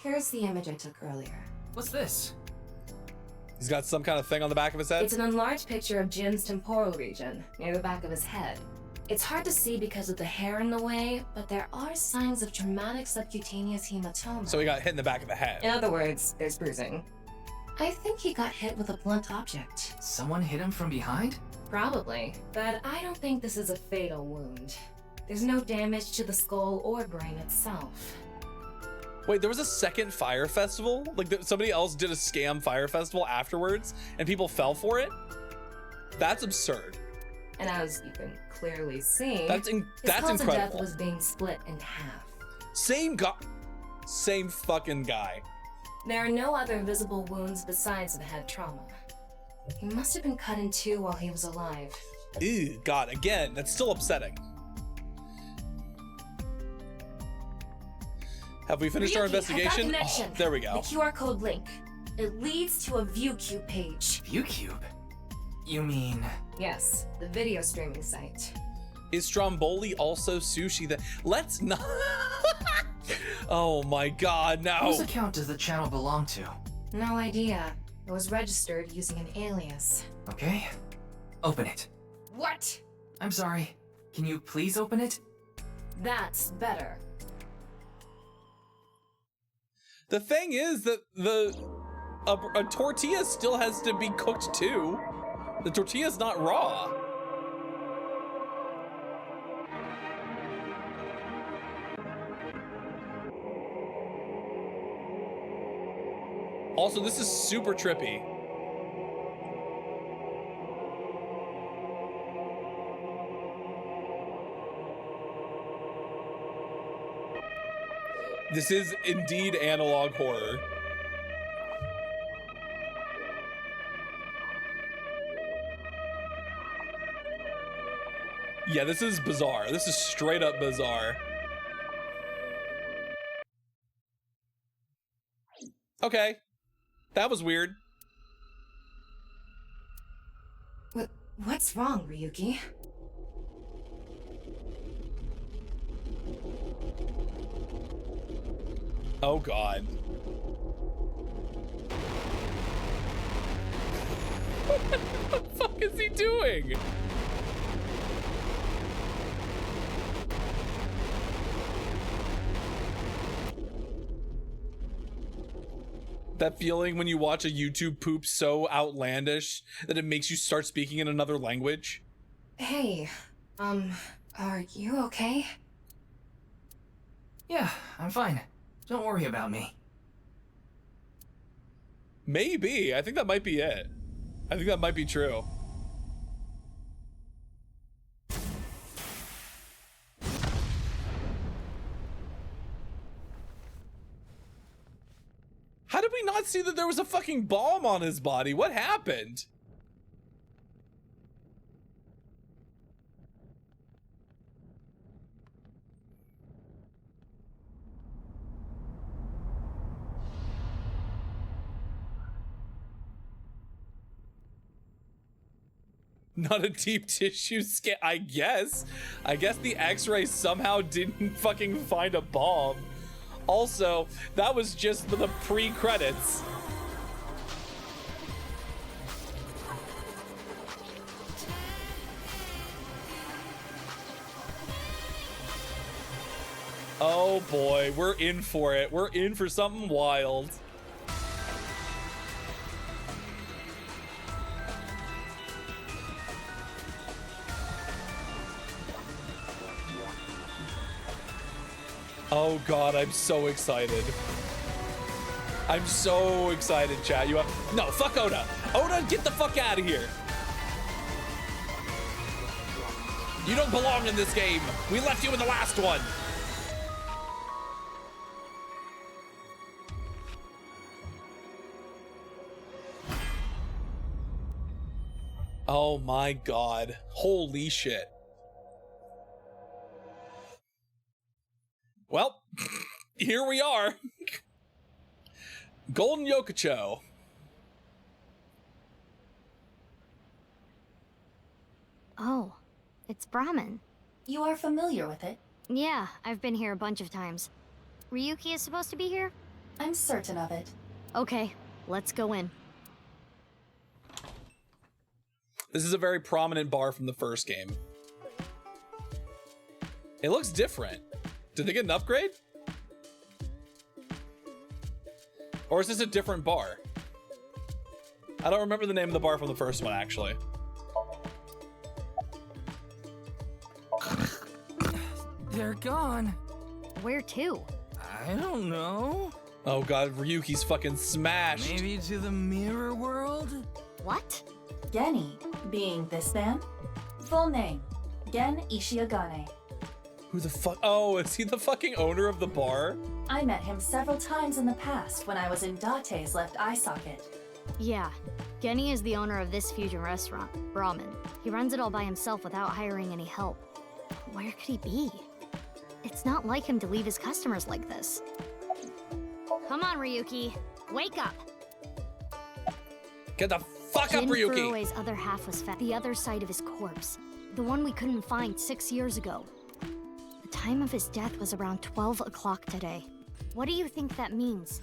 here's the image I took earlier. What's this? He's got some kind of thing on the back of his head. It's an enlarged picture of Jin's temporal region, near the back of his head. It's hard to see because of the hair in the way, but there are signs of traumatic subcutaneous hematoma. So he got hit in the back of the head. In other words, there's bruising. I think he got hit with a blunt object. Someone hit him from behind? Probably, but I don't think this is a fatal wound. There's no damage to the skull or brain itself. Wait, there was a second fire festival? Like somebody else did a scam fire festival afterwards and people fell for it? That's absurd. And as you can clearly see, That's his that's cause of death incredible. was being split in half. Same fucking guy. There are no other visible wounds besides the head trauma. He must have been cut in two while he was alive. Ew, God, again, that's still upsetting. Have we finished our Ryuki, I got investigation? connection. Oh, there we go. The QR code link. It leads to a ViewCube page. ViewCube? You mean... Yes, the video streaming site. Is Stromboli also sushi that... Let's not... Oh my God, no. Whose account does the channel belong to? No idea. It was registered using an alias. Okay. Open it. What? I'm sorry. Can you please open it? That's better. The thing is that a tortilla still has to be cooked too. The tortilla's not raw. Also, this is super trippy. This is indeed analog horror. Yeah, this is bizarre. This is straight up bizarre. Okay. That was weird. What's wrong, Ryuki? Oh God. What the fuck is he doing? That feeling when you watch a YouTube poop so outlandish that it makes you start speaking in another language? Hey, are you okay? Yeah, I'm fine. Don't worry about me. Maybe. I think that might be it. I think that might be true. How did we not see that there was a fucking bomb on his body? What happened? Not a deep tissue scan, I guess. I guess the x-ray somehow didn't fucking find a bomb. Also, that was just the pre-credits. Oh boy, we're in for it. We're in for something wild. Oh God, I'm so excited. I'm so excited, chat. You have no, fuck Oda. Oda, get the fuck out of here. You don't belong in this game. We left you in the last one. Oh my God. Holy shit. Well, here we are. Golden Yokocho. Oh, it's Brahmin. You are familiar with it? Yeah, I've been here a bunch of times. Ryuki is supposed to be here? I'm certain of it. Okay, let's go in. This is a very prominent bar from the first game. It looks different. Did they get an upgrade? Or is this a different bar? I don't remember the name of the bar from the first one, actually. They're gone. Where to? I don't know. Oh god, Ryuki's fucking smashed. Maybe to the mirror world? What? Geni, being this man? Full name, Gen Ishiagane. Who the fuck? Oh, is he the fucking owner of the bar? I met him several times in the past when I was in Date's left eye socket. Yeah, Geni is the owner of this fusion restaurant, Brahmin. He runs it all by himself without hiring any help. Where could he be? It's not like him to leave his customers like this. Come on, Ryuki. Wake up! Get the fuck up, Jin Ryuki! Furue's other half was the other side of his corpse. The one we couldn't find 6 years ago. The time of his death was around 12 o'clock today. What do you think that means?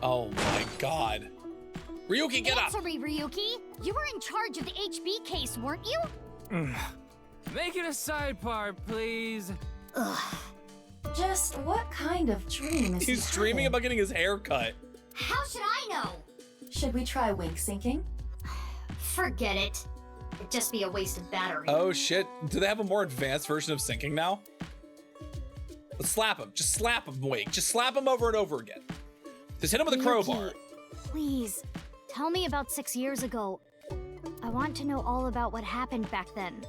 Oh my god. Ryuki, get up! Answer me, Ryuki! You were in charge of the HB case, weren't you? Make it a side part, please. Ugh. Just what kind of dream is He's dreaming about getting his hair cut. How should I know? Should we try wink syncing? Forget it. It'd just be a waste of battery. Oh shit. Do they have a more advanced version of syncing now? Let's slap him. Just slap him, Wake. Just slap him over and over again. Just hit him with a crowbar. Please, tell me about 6 years ago. I want to know all about what happened back then.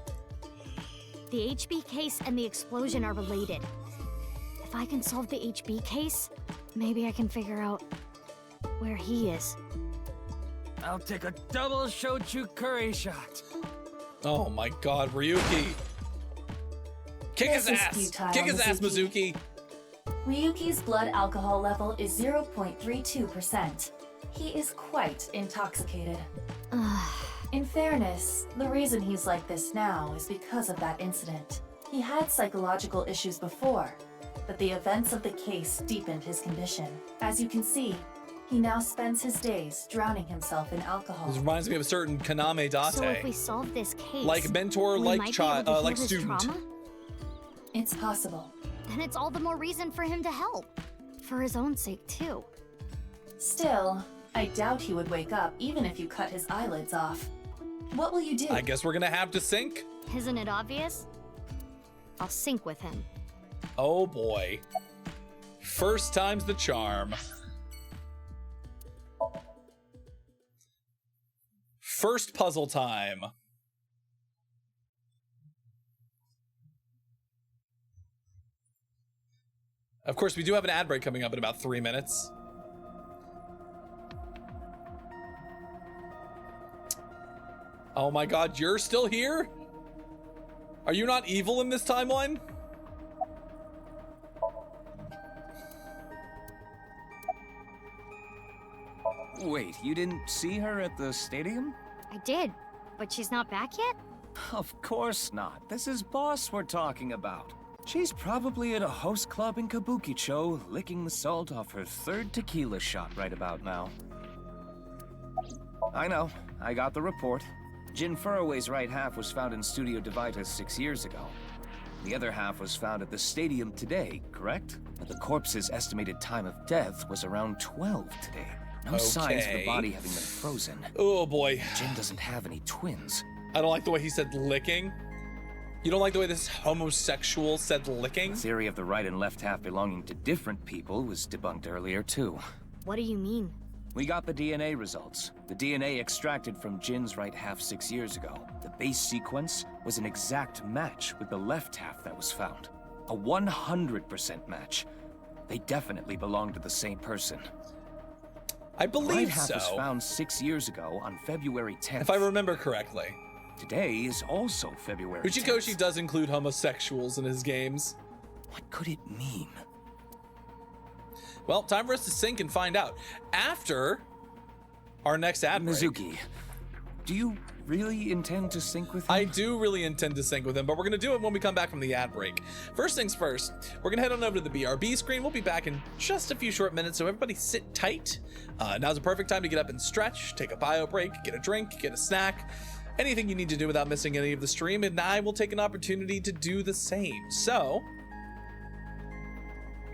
The HB case and the explosion are related. If I can solve the HB case, maybe I can figure out where he is. I'll take a double shochu curry shot. Oh my god, Ryuki. Kick his ass. Kick his ass, Mizuki. Ryuki's blood alcohol level is 0.32%. He is quite intoxicated. In fairness, the reason he's like this now is because of that incident. He had psychological issues before, but the events of the case deepened his condition. As you can see, he now spends his days drowning himself in alcohol. This reminds me of a certain Kaname Date. So if we solve this case, like mentor, we like might child, be able to like heal his student. trauma? It's possible. Then it's all the more reason for him to help. For his own sake, too. Still, I doubt he would wake up even if you cut his eyelids off. What will you do? I guess we're gonna have to sync. Isn't it obvious? I'll sync with him. Oh boy. First time's the charm. First puzzle time. Of course, we do have an ad break coming up in about 3 minutes. Oh my god, you're still here? Are you not evil in this timeline? Wait, you didn't see her at the stadium? I did, but she's not back yet? Of course not. This is Boss we're talking about. She's probably at a host club in Kabukicho, licking the salt off her third tequila shot right about now. I know. I got the report. Jin Furue's right half was found in Studio Divitas 6 years ago. The other half was found at the stadium today, correct? But the corpse's estimated time of death was around 12 today. No signs of the body having been frozen. Oh boy. Jin doesn't have any twins. I don't like the way he said licking. You don't like the way this homosexual said licking? The theory of the right and left half belonging to different people was debunked earlier too. What do you mean? We got the DNA results. The DNA extracted from Jin's right half 6 years ago. The base sequence was an exact match with the left half that was found. A 100% match. They definitely belong to the same person. I believe right half so. was found 6 years ago on February 10th. If I remember correctly. Today is also February 10th. Uchikoshi does include homosexuals in his games. What could it mean? Well, time for us to sync and find out after our next ad break. Mizuki, do you really intend to sync with him? I do really intend to sync with him, but we're gonna do it when we come back from the ad break. First things first, we're gonna head on over to the BRB screen. We'll be back in just a few short minutes, so everybody sit tight. Now's a perfect time to get up and stretch, take a bio break, get a drink, get a snack, anything you need to do without missing any of the stream, and I will take an opportunity to do the same. So,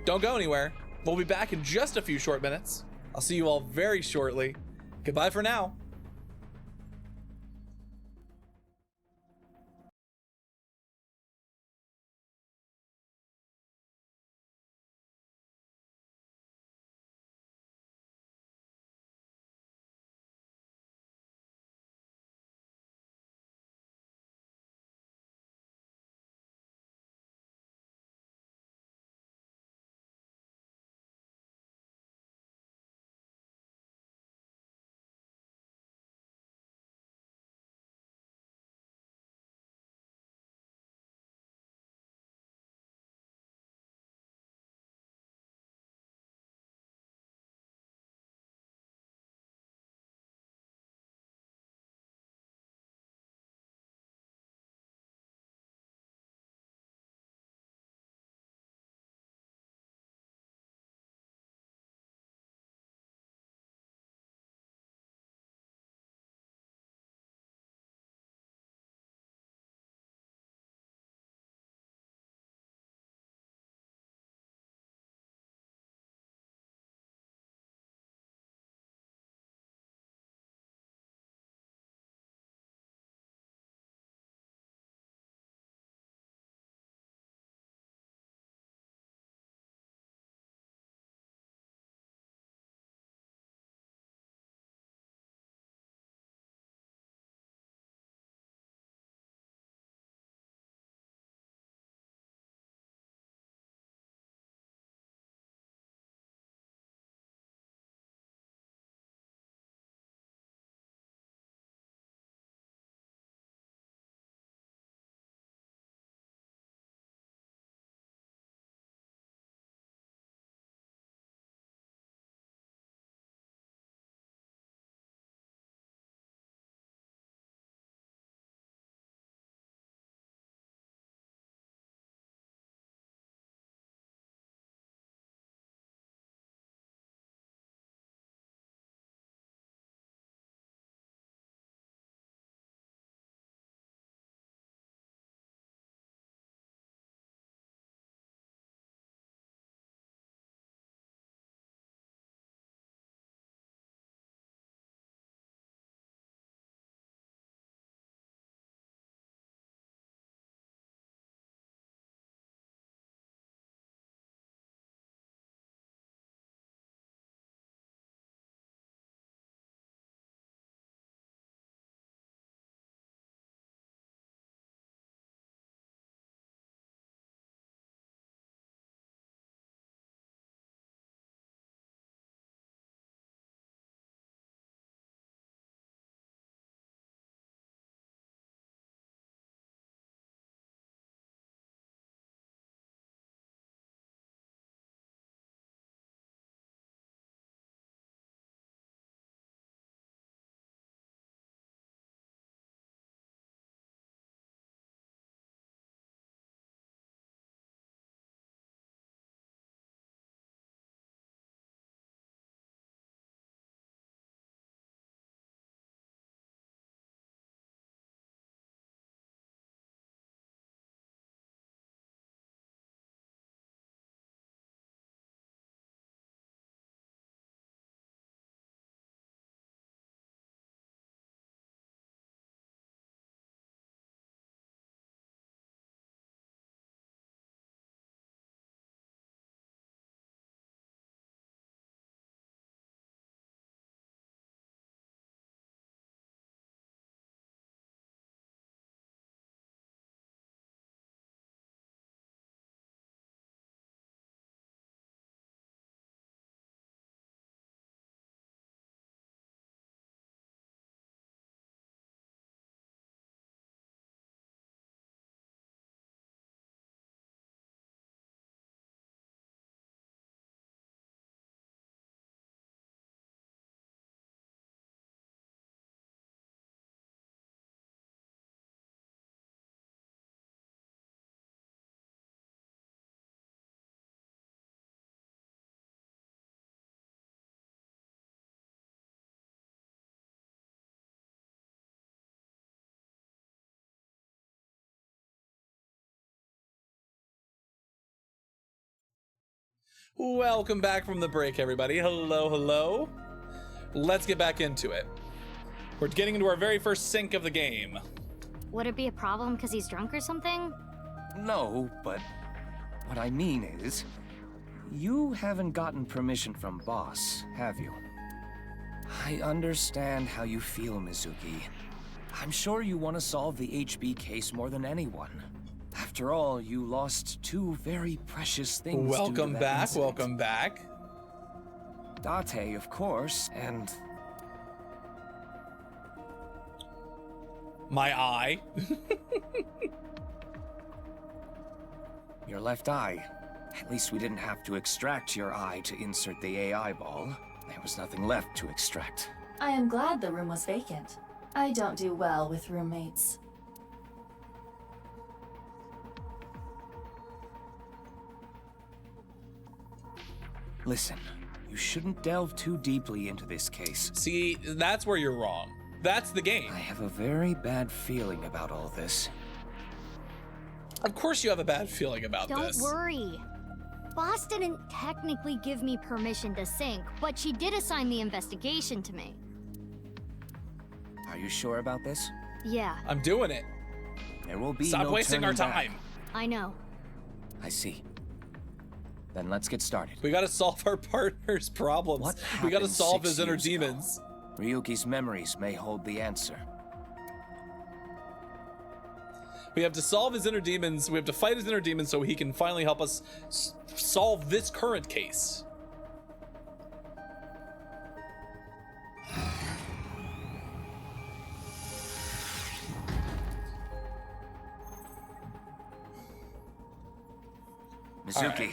don't go anywhere. We'll be back in just a few short minutes. I'll see you all very shortly. Goodbye for now. Welcome back from the break, everybody. Hello, hello. Let's get back into it. We're getting into our very first sync of the game. Would it be a problem because he's drunk or something? No, but what I mean is, you haven't gotten permission from Boss, have you? I understand how you feel, Mizuki. I'm sure you want to solve the HB case more than anyone. After all, you lost two very precious things. Welcome back, welcome back. Date, of course, and... my eye. Your left eye. At least we didn't have to extract your eye to insert the AI ball. There was nothing left to extract. I am glad the room was vacant. I don't do well with roommates. Listen, you shouldn't delve too deeply into this case. See, that's where you're wrong. That's the game. I have a very bad feeling about all this. Of course you have a bad feeling about this. Don't worry. Boss didn't technically give me permission to sync, but she did assign the investigation to me. Are you sure about this? Yeah. I'm doing it. There will be Stop no wasting our turning time. back. I know. I see. Then let's get started. We gotta solve our partner's problems. We gotta solve his inner demons. Ryuki's memories may hold the answer. We have to solve his inner demons. We have to fight his inner demons so he can finally help us solve this current case. Mizuki,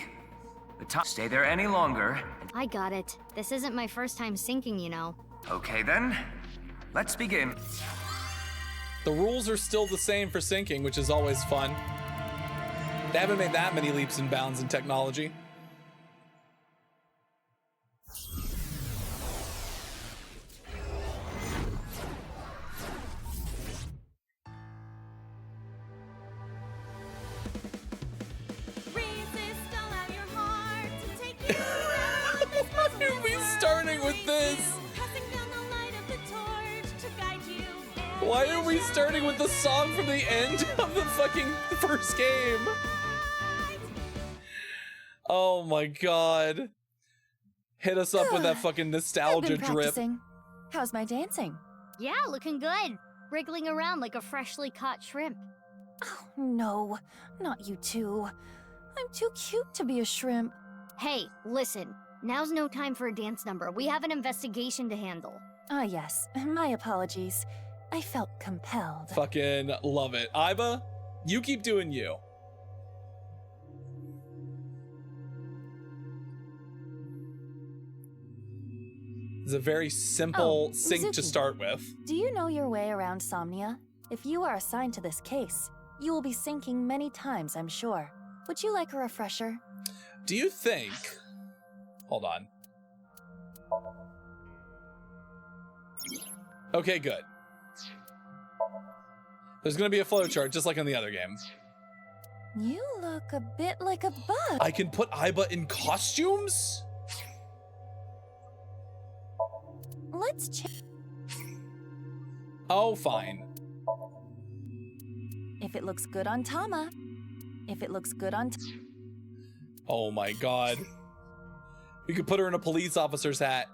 stay there any longer. I got it. This isn't my first time syncing, you know. Okay then, let's begin. The rules are still the same for syncing, which is always fun. They haven't made that many leaps and bounds in technology. Why are we starting with this? Why are we starting with the song from the end of the fucking first game? Oh my god. Hit us up with that fucking nostalgia I've been drip. practicing. How's my dancing? Yeah, looking good. Wriggling around like a freshly caught shrimp. Oh, no. Not you two. I'm too cute to be a shrimp. Hey, listen. Now's no time for a dance number. We have an investigation to handle. Ah, yes. My apologies. I felt compelled. Fucking love it. Aiba, you keep doing you. It's a very simple sync to Mizuki, start with. Do you know your way around Somnia? If you are assigned to this case, you will be syncing many times, I'm sure. Would you like a refresher? Do you think... Hold on. Okay, good. There's gonna be a flowchart, just like in the other game. You look a bit like a bug. I can put Aiba in costumes? Let's check. Oh, fine. If it looks good on Tama. If it looks good on... Oh my god. We could put her in a police officer's hat.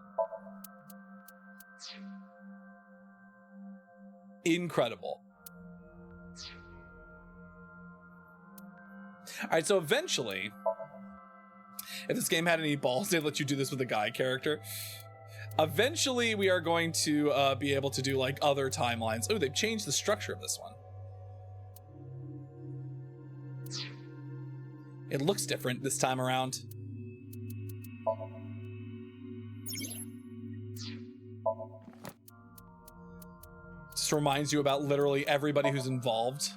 Incredible. Alright, so eventually, if this game had any balls, they'd let you do this with a guy character. Eventually, we are going to be able to do like other timelines. Oh, they've changed the structure of this one. It looks different this time around. Just reminds you about literally everybody who's involved.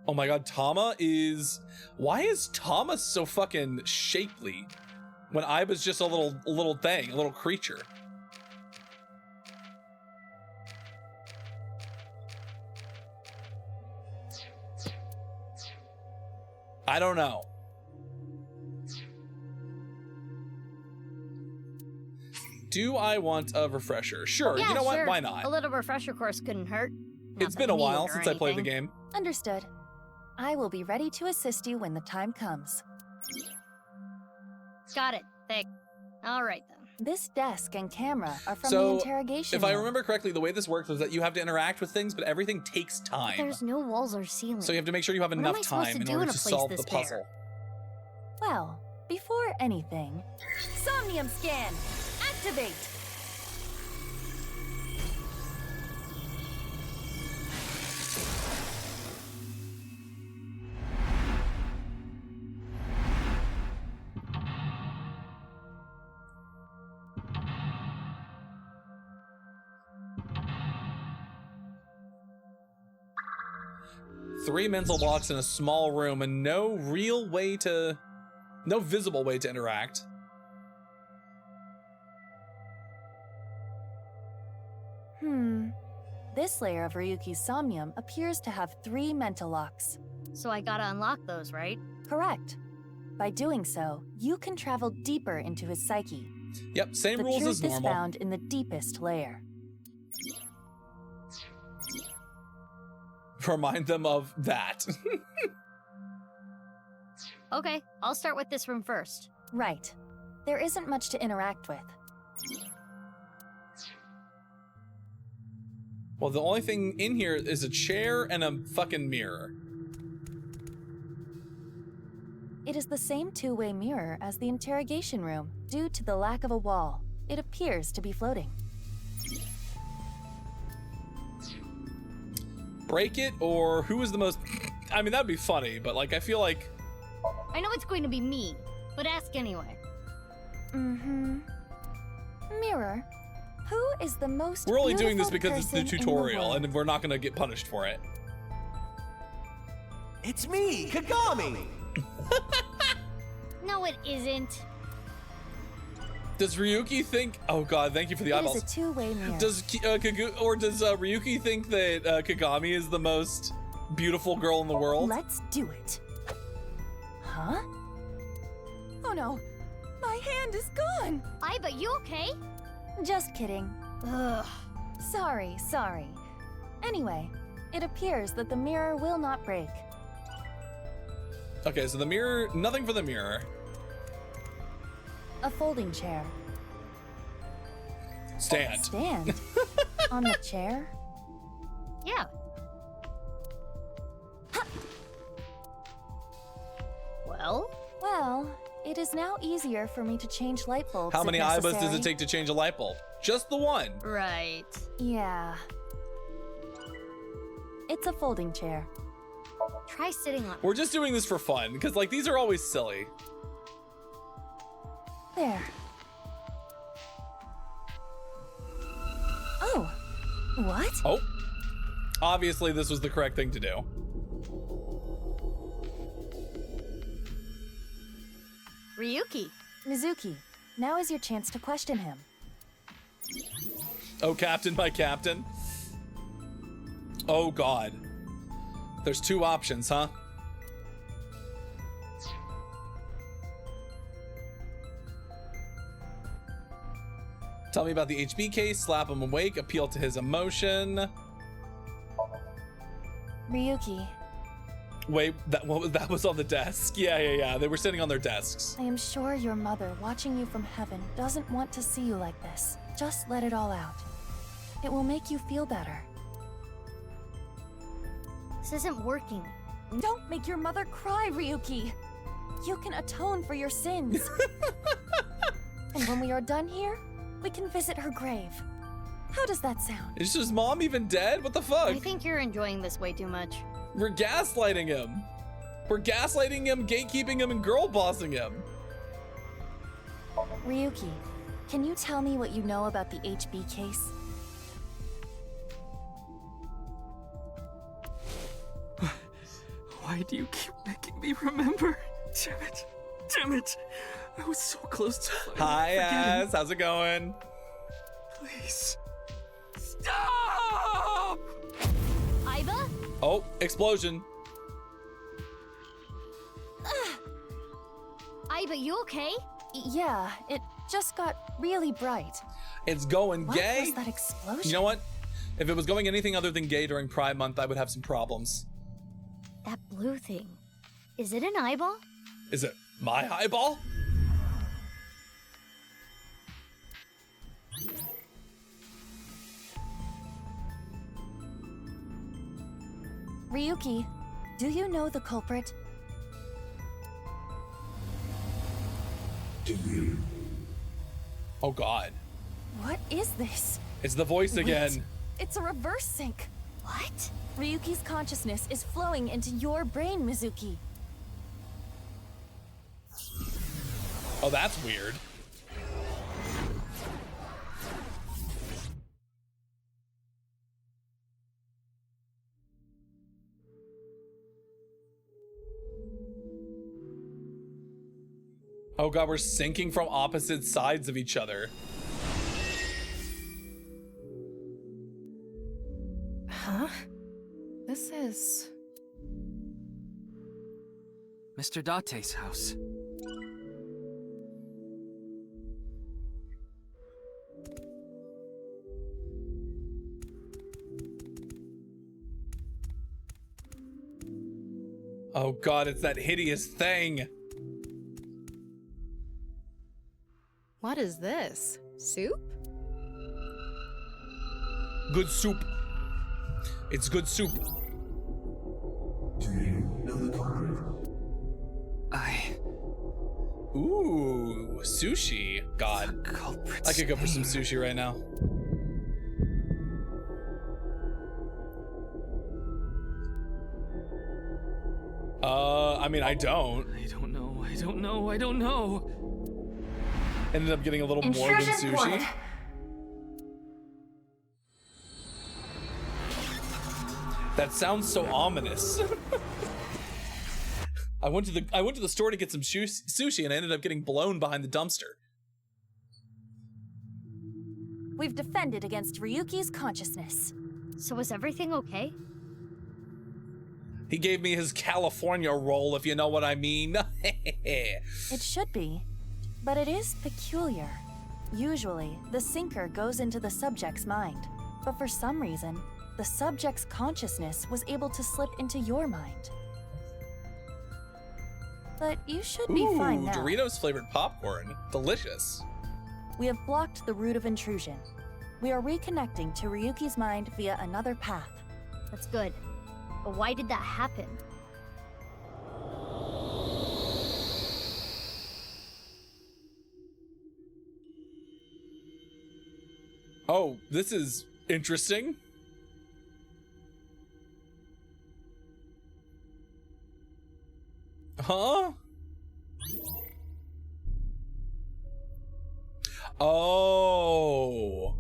Oh my god, Tama is... Why is Tama so fucking shapely when Aiba's just a little thing, a little creature? I don't know. Do I want a refresher? Sure. Yeah, you know what? sure. Why not? A little refresher course couldn't hurt. It's been a while since I played the game. Understood. I will be ready to assist you when the time comes. Got it. Thick. All right, then. This desk and camera are from the So, interrogation if I room. remember correctly, the way this works is that you have to interact with things, but everything takes time. There's no walls or ceiling. So you have to make sure you have enough time in order to solve the puzzle. Well, before anything, Somnium Scan! Activate! Three mental blocks in a small room and no visible way to interact. This layer of Ryuki's Somnium appears to have 3 mental locks. So I gotta unlock those, right? Correct. By doing so, you can travel deeper into his psyche. Yep, same rules as The truth normal. is found in the deepest layer. Remind them of that. Okay, I'll start with this room first. Right. There isn't much to interact with. Well, the only thing in here is a chair and a fucking mirror. It is the same two-way mirror as the interrogation room. Due to the lack of a wall, it appears to be floating. Break it, or who is the most... I mean, that'd be funny, but like, I feel like... I know it's going to be me, but ask anyway. Mirror, who is the most We're only doing this beautiful because it's the person in tutorial, world? and we're not gonna get punished for it. It's me, Kagami! No, it isn't. Does Ryuki think... Oh god, thank you for the It eyeballs. is a two-way mirror. Does Ryuki think that Kagami is the most beautiful girl in the world? Let's do it. Huh? Oh no, my hand is gone. But you okay? Just kidding. Ugh. Sorry. Anyway, it appears that the mirror will not break. Okay, so the mirror... Nothing for the mirror. A folding chair. Stand. Stand? On the chair? Yeah. Well, it is now easier for me to change light bulbs. How many if eyeballs necessary. does it take to change a light bulb? Just the one. Right. Yeah. It's a folding chair. Try sitting on. We're just doing this for fun, because like these are always silly. There. Oh. What? Oh. Obviously, this was the correct thing to do. Ryuki. Mizuki, now is your chance to question him. Oh, Captain, my Captain. Oh, God. There's 2 options, huh? Tell me about the HB case, slap him awake, appeal to his emotion. Ryuki, Wait, that was on the desk. Yeah. They were sitting on their desks. I am sure your mother, watching you from heaven, doesn't want to see you like this. Just let it all out. It will make you feel better. This isn't working. Don't make your mother cry, Ryuki. You can atone for your sins. And when we are done here, we can visit her grave. How does that sound? Is his mom even dead? What the fuck? I think you're enjoying this way too much. We're gaslighting him. We're gaslighting him, gatekeeping him, and girl bossing him. Ryuki, can you tell me what you know about the HB case? Why do you keep making me remember? Damn it. I was so close to Hi, ass. How's it going? Please. Stop! Aiba? Oh, explosion. Aiba, you okay? Yeah, it just got really bright. It's going gay. What was that explosion? You know what? If it was going anything other than gay during Pride Month, I would have some problems. That blue thing. Is it an eyeball? Is it my eyeball? Ryuki, do you know the culprit? Do you? Oh God. What is this? It's the voice again. Wait, it's a reverse sync. What? Ryuki's consciousness is flowing into your brain, Mizuki. Oh, that's weird. Oh God, we're syncing from opposite sides of each other. Huh? This is... Mr. Date's house. Oh God, it's that hideous thing. What is this? Soup? Good soup. It's good soup. Do you know the culprit? Ooh, sushi. God. I could go for some sushi right now. I mean, I don't. I don't know. Ended up getting a little more than sushi. That sounds so ominous. I went to the store to get some sushi and I ended up getting blown behind the dumpster. We've defended against Ryuki's consciousness. So is everything okay? He gave me his California roll, if you know what I mean. It should be, but it is peculiar. Usually, the sinker goes into the subject's mind, but for some reason, the subject's consciousness was able to slip into your mind. But you should be fine now. Doritos flavored popcorn. Delicious. We have blocked the route of intrusion. We are reconnecting to Ryuki's mind via another path. That's good. But why did that happen? Oh, this is interesting. Huh? Oh.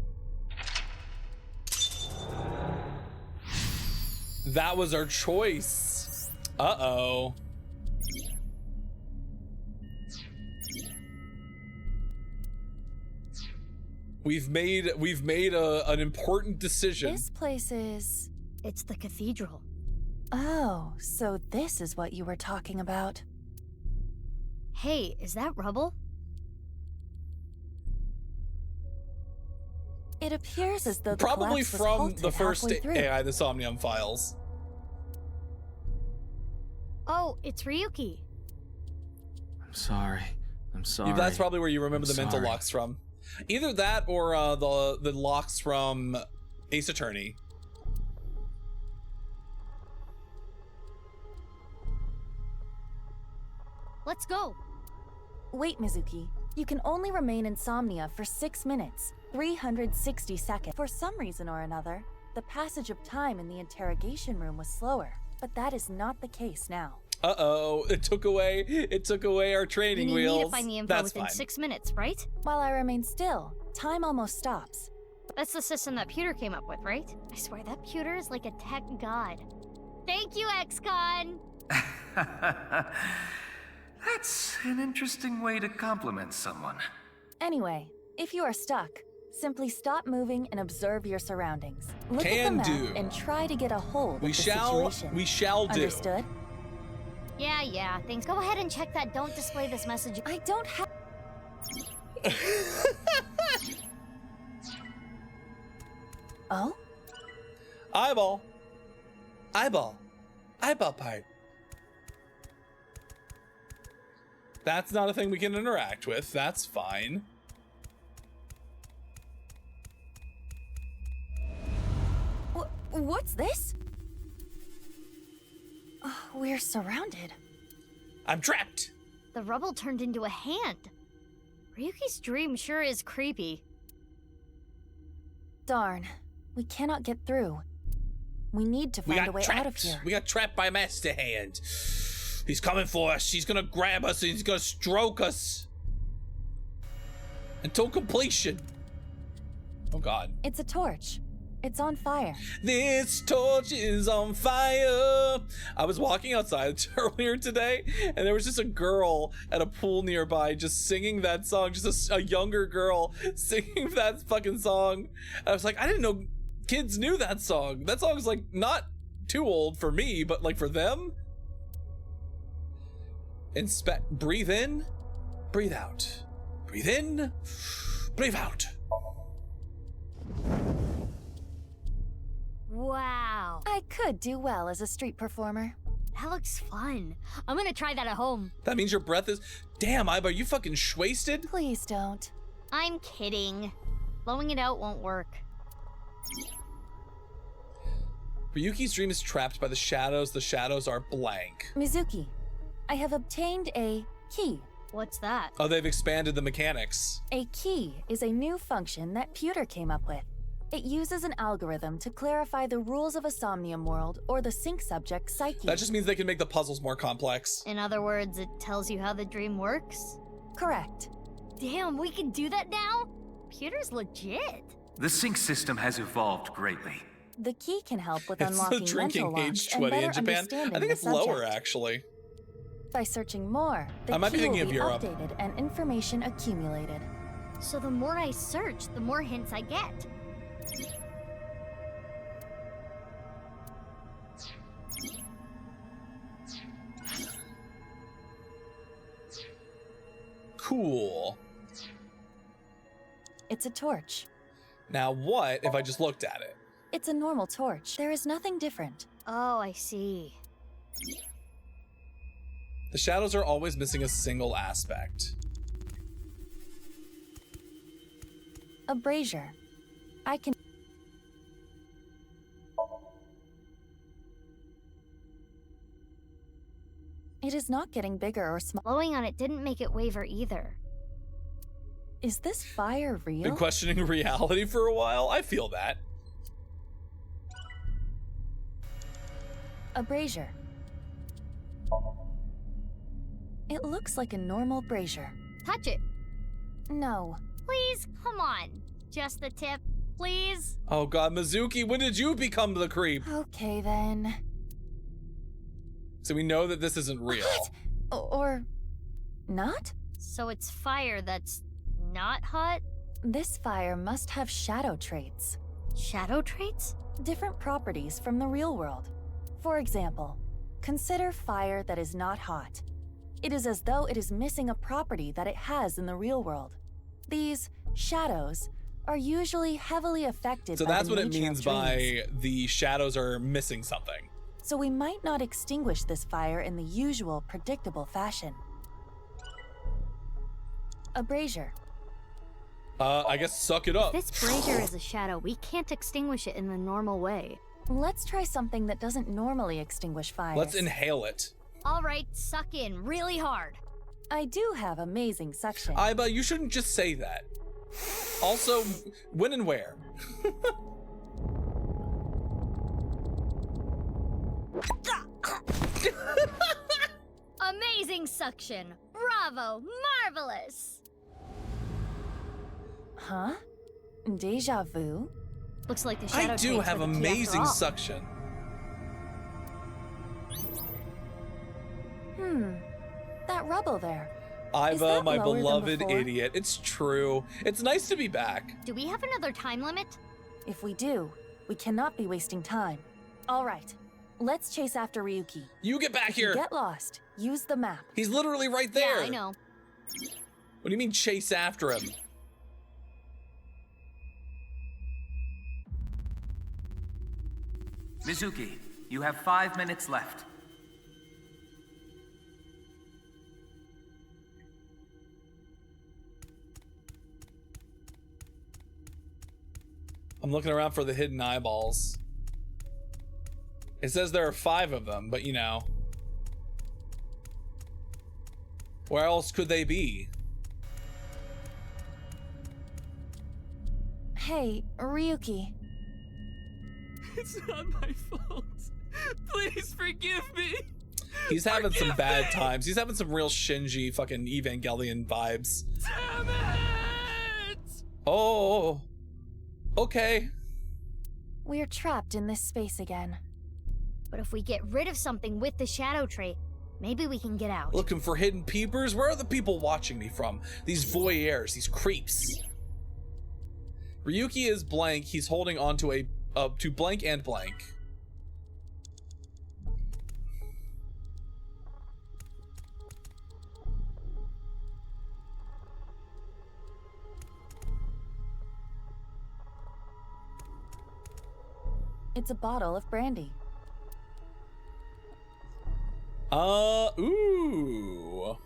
That was our choice. Uh-oh. We've made an important decision. This place is... It's the cathedral. Oh, so this is what you were talking about. Hey, is that rubble? It appears as though the Probably collapse was from halted the first halfway through. AI, the Somnium Files. Oh, it's Ryuki. I'm sorry. That's probably where you remember I'm the mental sorry. locks from. Either that or the locks from Ace Attorney. Let's go. Wait, Mizuki. You can only remain insomnia for 6 minutes, 360 seconds. For some reason or another, the passage of time in the interrogation room was slower, but that is not the case now. Uh-oh, it took away our training You need wheels. me to find the info That's within fine. 6 minutes, right? While I remain still, time almost stops. That's the system that Pewter came up with, right? I swear that Pewter is like a tech god. Thank you, XCon! That's an interesting way to compliment someone. Anyway, if you are stuck, simply stop moving and observe your surroundings. Look Can at the map do. and try to get a hold of the We situation. shall do. Understood? Yeah, thanks. Go ahead and check that don't display this message. I don't have... Oh? Eyeball. Eyeball. Eyeball part. That's not a thing we can interact with. That's fine. What's this? We're surrounded. I'm trapped. The rubble turned into a hand. Ryuki's dream sure is creepy. Darn. We cannot get through. We need to find a way out of here. We got trapped by Master Hand. He's coming for us. He's gonna grab us and he's gonna stroke us. Until completion. Oh God. It's a torch. It's on fire. This torch is on fire. I was walking outside earlier today and there was just a girl at a pool nearby just singing that song. Just a younger girl singing that fucking song. I was like, I didn't know kids knew that song. That song's like not too old for me, but like for them. Breathe in, breathe out. Breathe in, breathe out. Wow. I could do well as a street performer. That looks fun. I'm gonna try that at home. That means your breath is... Damn, Iba, are you fucking wasted? Please don't. I'm kidding. Blowing it out won't work. Ryuki's dream is trapped by the shadows. The shadows are blank. Mizuki, I have obtained a key. What's that? Oh, they've expanded the mechanics. A key is a new function that Pewter came up with. It uses an algorithm to clarify the rules of a Somnium world or the sync subject's psyche. That just means they can make the puzzles more complex. In other words, it tells you how the dream works? Correct. Damn, we can do that now? Pewter's legit. The sync system has evolved greatly. The key can help with It's unlocking the drinking mental age launch 20 and better in Japan. understanding I think the it's lower, subject. actually. By searching more, the I might be key will thinking be of Europe. updated and information accumulated. So the more I search, the more hints I get. Cool. It's a torch. Now what if I just looked at it? It's a normal torch. There is nothing different. Oh, I see. The shadows are always missing a single aspect. A brazier. I can... It is not getting bigger or smaller. Blowing on it didn't make it waver either. Is this fire real? Been questioning reality for a while? I feel that. A brazier. It looks like a normal brazier. Touch it. No. Please, come on. Just the tip, please. Oh God, Mizuki, when did you become the creep? Okay then. So we know that this isn't real. What? Or not? So it's fire that's not hot? This fire must have shadow traits. Shadow traits? Different properties from the real world. For example, consider fire that is not hot. It is as though it is missing a property that it has in the real world. These shadows are usually heavily affected by the nature of dreams. So that's what it means by the shadows are missing something. So we might not extinguish this fire in the usual, predictable fashion. A brazier. I guess suck it up. If this brazier is a shadow, we can't extinguish it in the normal way. Let's try something that doesn't normally extinguish fires. Let's inhale it. All right, suck in really hard. I do have amazing suction. Iba, you shouldn't just say that. Also, when and where? Amazing suction. Bravo, marvelous. Huh? Deja vu? Looks like the shadow I do traits have were the key amazing after all. suction. That rubble there. Iva, my lower than beloved before? idiot. It's true. It's nice to be back. Do we have another time limit? If we do, we cannot be wasting time. All right, let's chase after Ryuki. You get back here. Get lost. Use the map. He's literally right there. Yeah, I know. What do you mean chase after him? Mizuki, you have 5 minutes left. I'm looking around for the hidden eyeballs. It says there are 5 of them, but you know. Where else could they be? Hey, Ryuki. It's not my fault. Please forgive me. He's having some bad times. He's having some real Shinji fucking Evangelion vibes. Damn it! Oh, okay. We're trapped in this space again. But if we get rid of something with the shadow trait, maybe we can get out. Looking for hidden peepers? Where are the people watching me from? These voyeurs, these creeps. Ryuki is blank. He's holding on to to blank and blank. It's a bottle of brandy. Ooh.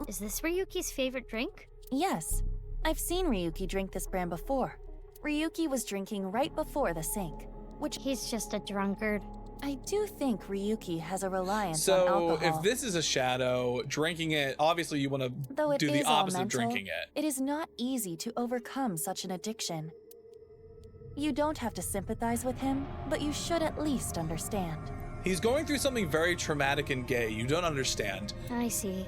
Is this Ryuki's favorite drink? Yes. I've seen Ryuki drink this brand before. Ryuki was drinking right before the sink, which... He's just a drunkard. I do think Ryuki has a reliance on alcohol. So, if this is a shadow, drinking it, obviously you want to do the opposite of drinking it. It is not easy to overcome such an addiction. You don't have to sympathize with him, but you should at least understand. He's going through something very traumatic and gay. You don't understand. I see.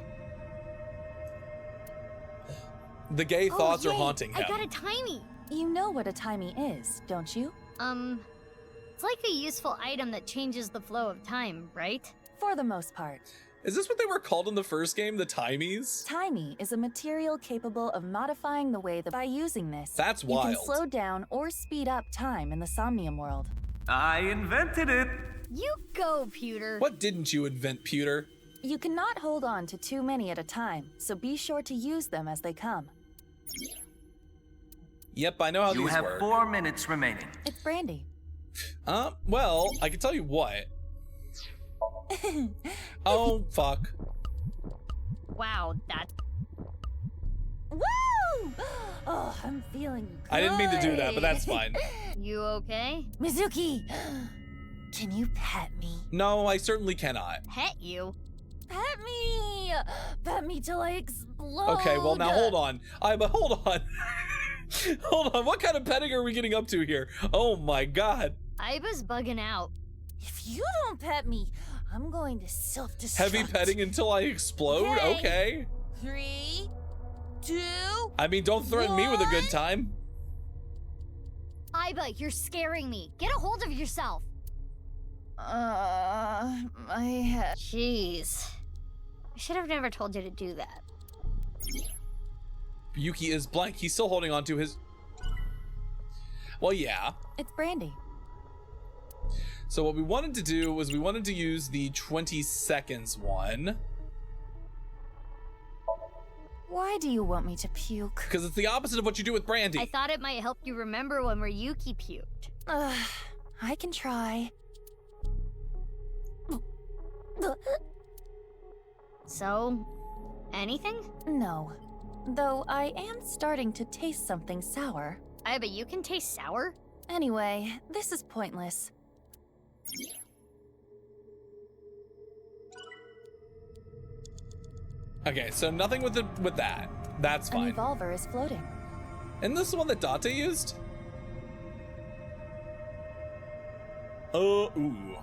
The gay thoughts are haunting him. I got a timey. You know what a timey is, don't you? It's like a useful item that changes the flow of time, right? For the most part. Is this what they were called in the first game, the timies? Timey is a material capable of modifying the way that by using this, that's you wild. can slow down or speed up time in the Somnium world. I invented it. You go, Pewter. What didn't you invent, Pewter? You cannot hold on to too many at a time, so be sure to use them as they come. Yep, I know how these work. You have 4 minutes remaining. It's brandy. Well, I can tell you what. Oh, fuck. Wow, that... Woo! Oh, I'm feeling good. I didn't mean to do that, but that's fine. You okay? Mizuki, can you pet me? No, I certainly cannot. Pet you? Pet me! Pet me till I explode! Okay, well now hold on. Hold on. Hold on, what kind of petting are we getting up to here? Oh my god. Iba's bugging out. If you don't pet me, I'm going to self-destruct. Heavy petting until I explode? Okay. 3, 2, I mean, don't threaten me with a good time. Iba, you're scaring me. Get a hold of yourself. My head. Jeez. I should have never told you to do that. Yuki is blank. He's still holding on to his... Well, yeah. It's brandy. So what we wanted to do was we wanted to use the 20 seconds one. Why do you want me to puke? Because it's the opposite of what you do with brandy. I thought it might help you remember when Ryuki puked. I can try. So, anything? No. Though I am starting to taste something sour. Iba, you can taste sour? Anyway, this is pointless. Okay, so nothing with that. That's fine. An revolver is floating. Isn't this the one that Date used? Ooh.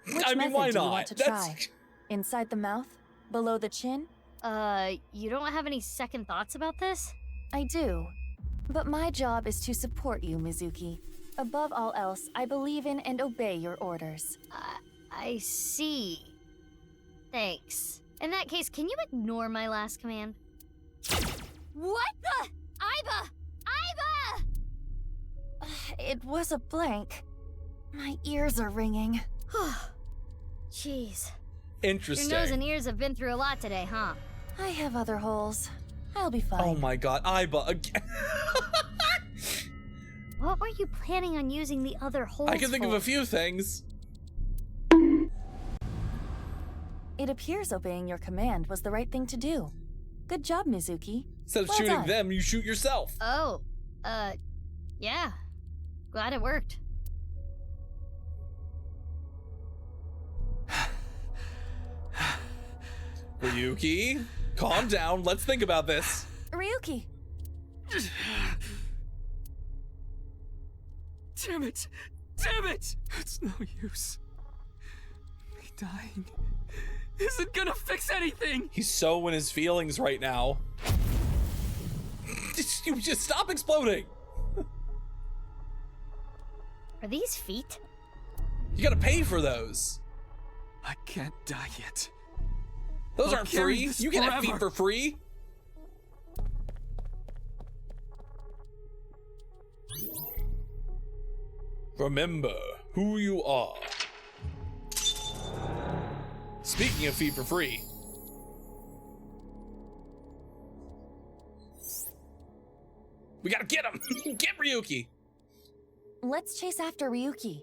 Which I mean, why method do not? you want to try? Inside the mouth? Below the chin? You don't have any second thoughts about this? I do. But my job is to support you, Mizuki. Above all else, I believe in and obey your orders. I see. Thanks. In that case, can you ignore my last command? What the? Iba! Iba! It was a blank. My ears are ringing. Jeez. Interesting. Your nose and ears have been through a lot today, huh? I have other holes. I'll be fine. Oh my god, Aiba again. What were you planning on using the other holes I can think of for? a few things. It appears obeying your command was the right thing to do. Good job, Mizuki. Instead of Well shooting done. them, you shoot yourself. Oh, yeah. Glad it worked. Ryuki, calm down. Let's think about this. Ryuki! Damn it! Damn it! It's no use. Me dying isn't gonna fix anything! He's so in his feelings right now. Just stop exploding. Are these feet? You gotta pay for those. I can't die yet. Those I'll aren't carry free. this You get a feet forever. for free. Remember who you are. Speaking of feet for free. We gotta get him. Get Ryuki. Let's chase after Ryuki.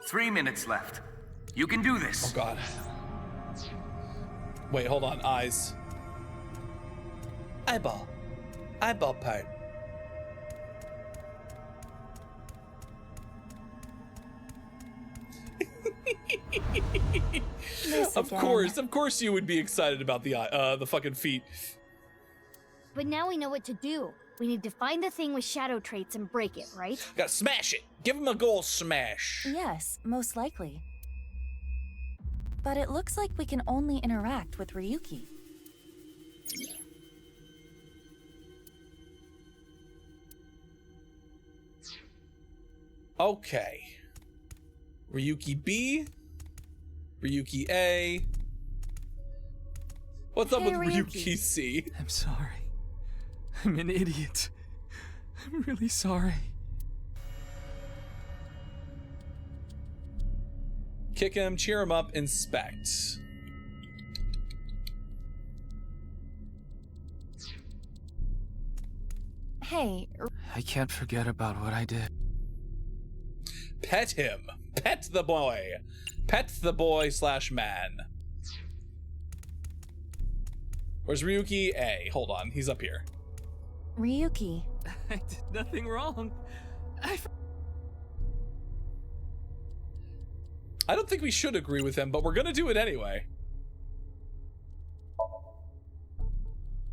3 minutes left. You can do this. Oh god. Wait, hold on. Eyes. Eyeball. Eyeball part. Of course you would be excited about the fucking feet. But now we know what to do. We need to find the thing with shadow traits and break it, right? Gotta smash it. Give him a goal smash. Yes, most likely. But it looks like we can only interact with Ryuki. Okay. Ryuki B. Ryuki A. What's up with Ryuki C? I'm sorry. I'm an idiot. I'm really sorry. Kick him, cheer him up, inspect. Hey, I can't forget about what I did. Pet him. Pet the boy. Pet the boy / man. Where's Ryuki A? Hold on, he's up here. Ryuki. I did nothing wrong. I don't think we should agree with him, but we're gonna do it anyway.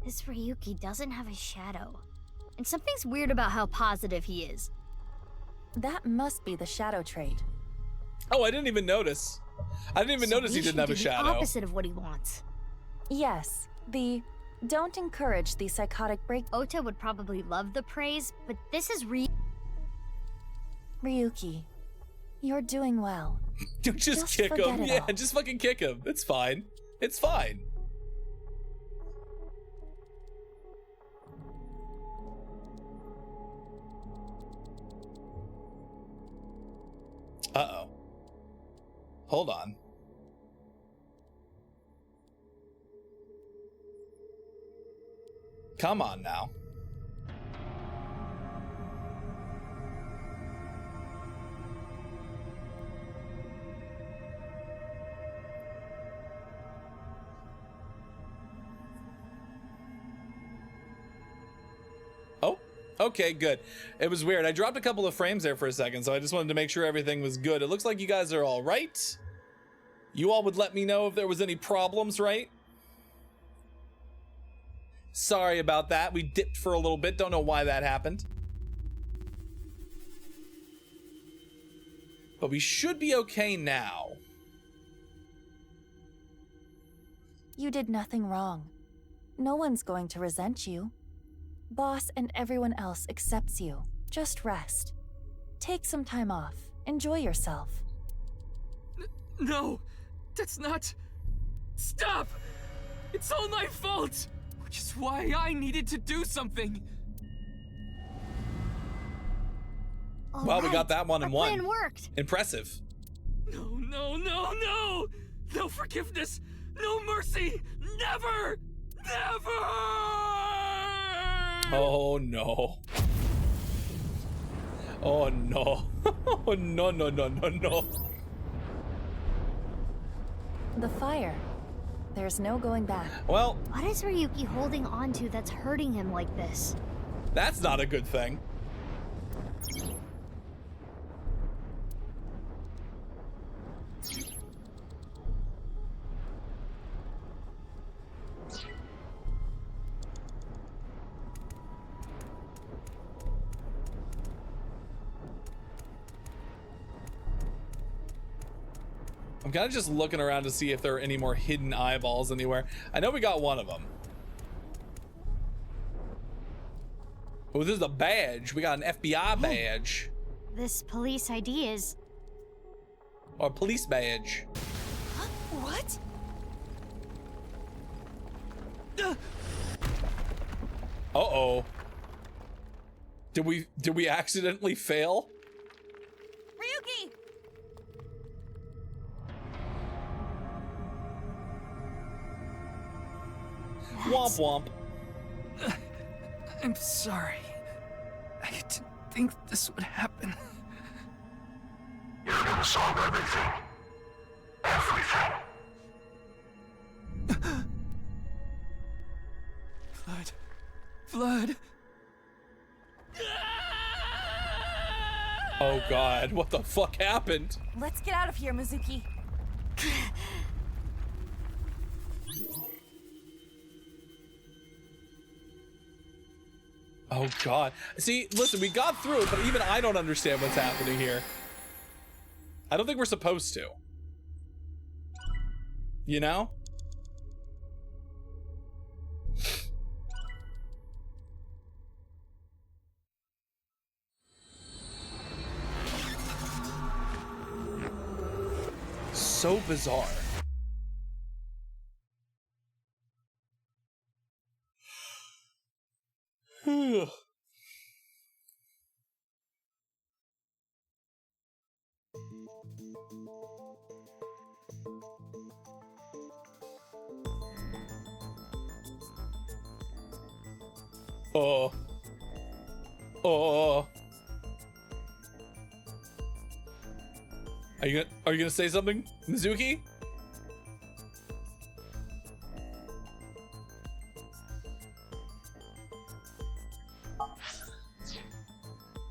This Ryuki doesn't have a shadow. And something's weird about how positive he is. That must be the shadow trait. Oh, I didn't even notice. I didn't even notice he didn't have a shadow. The opposite of what he wants. Yes, the don't encourage the psychotic break. Ota would probably love the praise, but this is Ryuki, you're doing well. Just kick forget him. it Yeah, all. just fucking kick him. It's fine. It's fine. Uh-oh. Hold on. Come on now. Oh, okay, good. It was weird. I dropped a couple of frames there for a second, so I just wanted to make sure everything was good. It looks like you guys are all right. You all would let me know if there was any problems, right? Sorry about that. We dipped for a little bit. Don't know why that happened. But we should be okay now. You did nothing wrong. No one's going to resent you. Boss and everyone else accepts you. Just rest. Take some time off. Enjoy yourself. No, that's not... Stop! It's all my fault! Which is why I needed to do something. Well, we got that one in Our one. plan worked. Impressive. No, no, no, no! No forgiveness! No mercy! Never! Never! Oh no. Oh no. Oh no, no, no, no, no. The fire. There's no going back. Well, What is Ryuki holding on to that's hurting him like this? that's not a good thing. I'm kind of just looking around to see if there are any more hidden eyeballs anywhere. I know we got one of them. Oh, this is a badge. We got an FBI badge. This police ID is... Or police badge. What? Uh-oh. Did we accidentally fail? Ryuki! Womp womp. I'm sorry. I didn't think this would happen. You're gonna solve everything. Everything. Blood. Oh god, what the fuck happened? Let's get out of here, Mizuki. Oh god. See, listen, we got through it, but even I don't understand what's happening here. I don't think we're supposed to. You know? So bizarre. Oh. Oh. Are you gonna say something, Mizuki?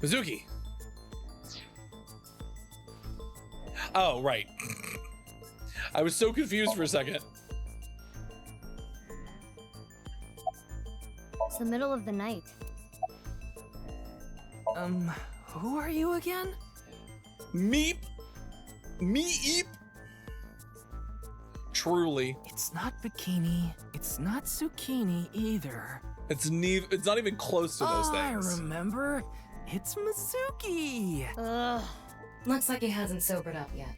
Mizuki. Oh, right. I was so confused for a second. It's the middle of the night. Who are you again? Meep. Meep. Truly. It's not bikini. It's not zucchini either. It's not even close to those things. I remember. It's Mizuki. Ugh. Looks like he hasn't sobered up yet.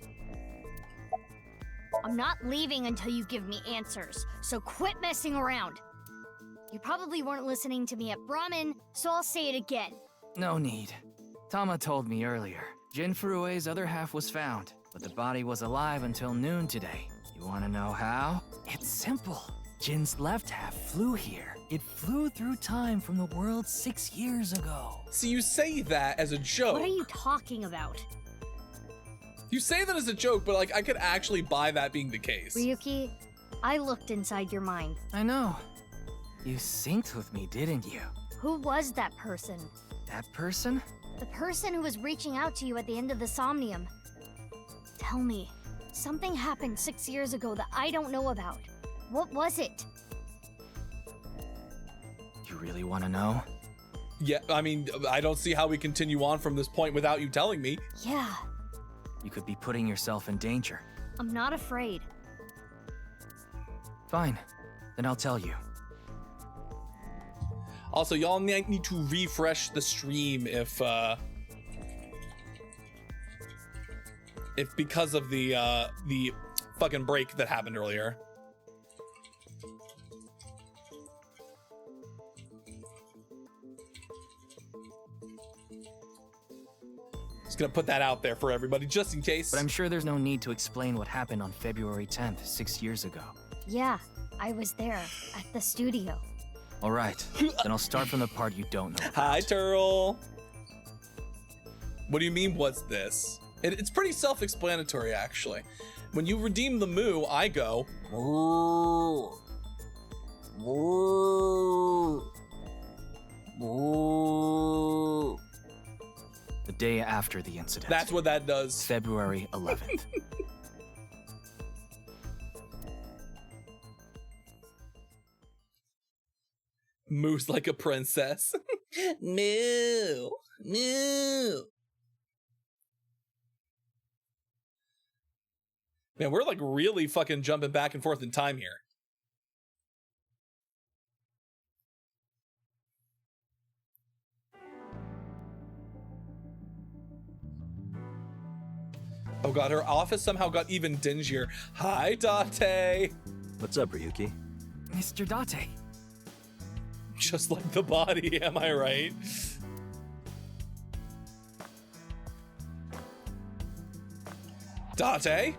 I'm not leaving until you give me answers, so quit messing around. You probably weren't listening to me at Brahmin, so I'll say it again. No need. Tama told me earlier. Jin Furue's other half was found, but the body was alive until noon today. You wanna know how? It's simple. Jin's left half flew here. It flew through time from the world 6 years ago. See, you say that as a joke. What are you talking about? You say that as a joke, but like I could actually buy that being the case. Ryuki, I looked inside your mind. I know. You synced with me, didn't you? Who was that person? That person? The person who was reaching out to you at the end of the Somnium. Tell me, something happened 6 years ago that I don't know about. What was it? You really want to know? Yeah, I mean, I don't see how we continue on from this point without you telling me. Yeah. You could be putting yourself in danger. I'm not afraid. Fine. Then I'll tell you. Also, y'all need to refresh the stream if because of the fucking break that happened earlier. Gonna put that out there for everybody, just in case. But I'm sure there's no need to explain what happened on February 10th, 6 years ago. Yeah, I was there, at the studio. All right, then I'll start from the part you don't know about. Hi, Turl. What do you mean, what's this? It's pretty self-explanatory, actually. When you redeem the moo, I go... The day after the incident. That's what that does. February 11th. Moves like a princess. Moo. Moo. Man, we're like really fucking jumping back and forth in time here. Oh god, her office somehow got even dingier. Hi, Date. What's up, Ryuki? Mr. Date. Just like the body, am I right? Date?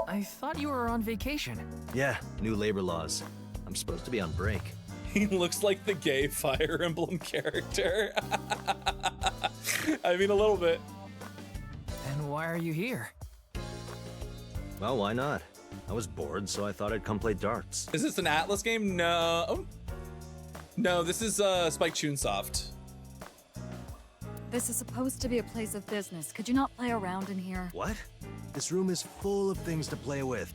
I thought you were on vacation. Yeah, new labor laws. I'm supposed to be on break. He looks like the gay Fire Emblem character. I mean, a little bit. And why are you here? Well, why not? I was bored, so I thought I'd come play darts. Is this an Atlas game? No. Oh. No, this is Spike Chunsoft. This is supposed to be a place of business. Could you not play around in here? What? This room is full of things to play with.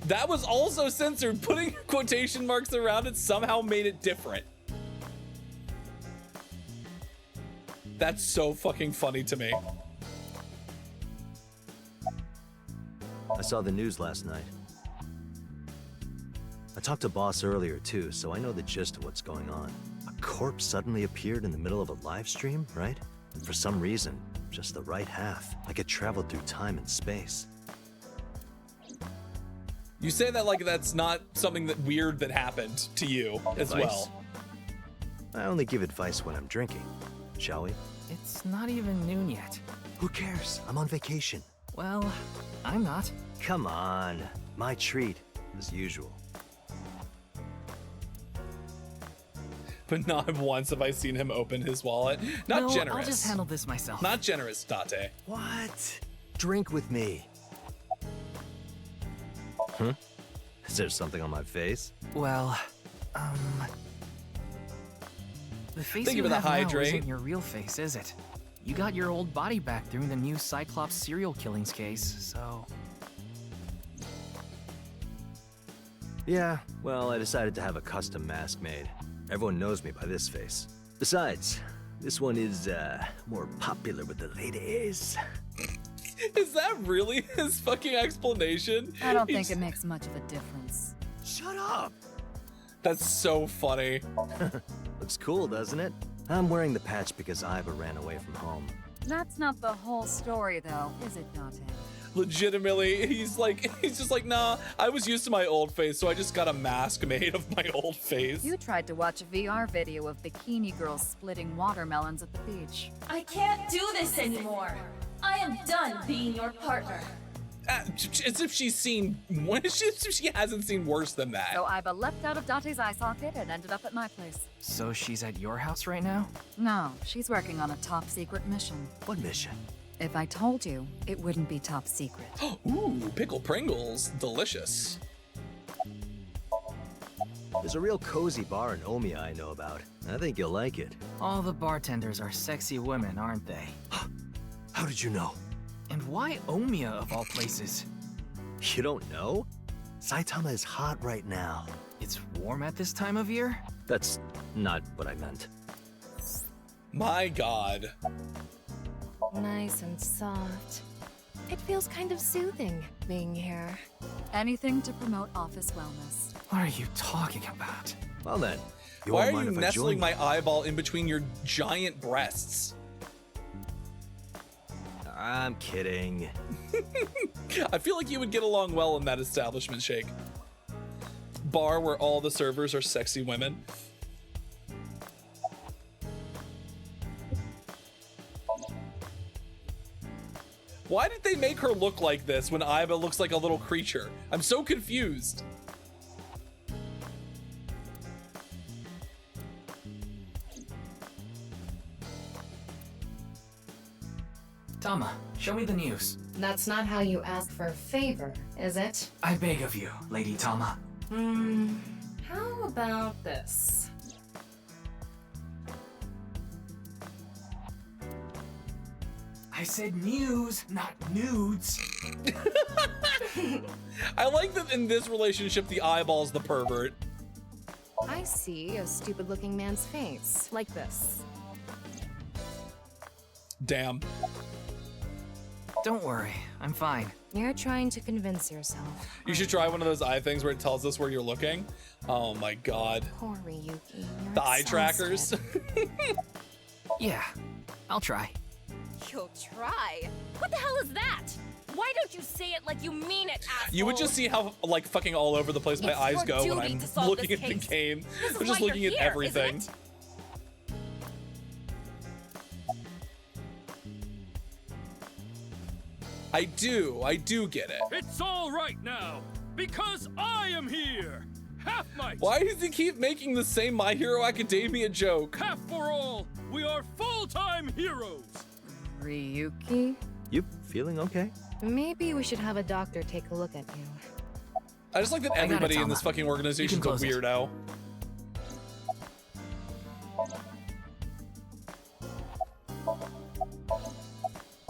That was also censored. Putting quotation marks around it somehow made it different. That's so fucking funny to me. I saw the news last night. I talked to Boss earlier too, so I know the gist of what's going on. A corpse suddenly appeared in the middle of a live stream, right? And for some reason, just the right half, like it traveled through time and space. You say that like that's not something that weird that happened to you as well. I only give advice when I'm drinking. Shall we? It's not even noon yet. Who cares? I'm on vacation. Well, I'm not. Come on. My treat, as usual. But not once have I seen him open his wallet. Not no, generous. I'll just handle this myself. Not generous, Date. What? Drink with me. Huh? Is there something on my face? Well, the face Thank you you for the have now hydrate. isn't your real face, is it? You got your old body back during the new Cyclops serial killings case, so... Yeah, well, I decided to have a custom mask made. Everyone knows me by this face. Besides, this one is, more popular with the ladies. Is that really his fucking explanation? I don't think it makes much of a difference. Shut up! That's so funny. Looks cool, doesn't it? I'm wearing the patch because Iva ran away from home. That's not the whole story, though, is it, Date? Legitimately, he's just like, nah, I was used to my old face, so I just got a mask made of my old face. You tried to watch a VR video of bikini girls splitting watermelons at the beach. I can't do this anymore. I am done being your partner. As if she's seen, she hasn't seen worse than that. So Iva leapt out of Date's eye socket and ended up at my place. So she's at your house right now? No, she's working on a top secret mission. What mission? If I told you, it wouldn't be top secret. Ooh, pickle Pringles, delicious. There's a real cozy bar in Omiya I know about. I think you'll like it. All the bartenders are sexy women, aren't they? How did you know? And why Omiya of all places? You don't know? Saitama is hot right now. It's warm at this time of year? That's not what I meant. My god. Nice and soft. It feels kind of soothing being here. Anything to promote office wellness. What are you talking about? Well then, why are you nestling my eyeball in between your giant breasts? I'm kidding. I feel like you would get along well in that establishment, Shake. Bar where all the servers are sexy women. Why did they make her look like this when Aiba looks like a little creature? I'm so confused. Tama, show me the news. That's not how you ask for a favor, is it? I beg of you, Lady Tama. How about this? I said news, not nudes. I like that in this relationship, the eyeball's the pervert. I see a stupid-looking man's face, like this. Damn. Don't worry, I'm fine. You're trying to convince yourself. You should try one of those eye things where it tells us where you're looking. Oh my god. Poor Ryuki. You're The eye trackers. Yeah, I'll try. You'll try? What the hell is that? Why don't you say it like you mean it, asshole? You would just see how like fucking all over the place my It's eyes your go when duty I'm to solve looking this at the case. game. This is I'm just why looking you're at here, everything. isn't it? I do get it. It's all right now, because I am here. Half might. Why does he keep making the same My Hero Academia joke? Half for all. We are full-time heroes. Ryuki? You feeling okay? Maybe we should have a doctor take a look at you. I just like that I got it, everybody in Tama. this fucking You organization can is a close it. weirdo.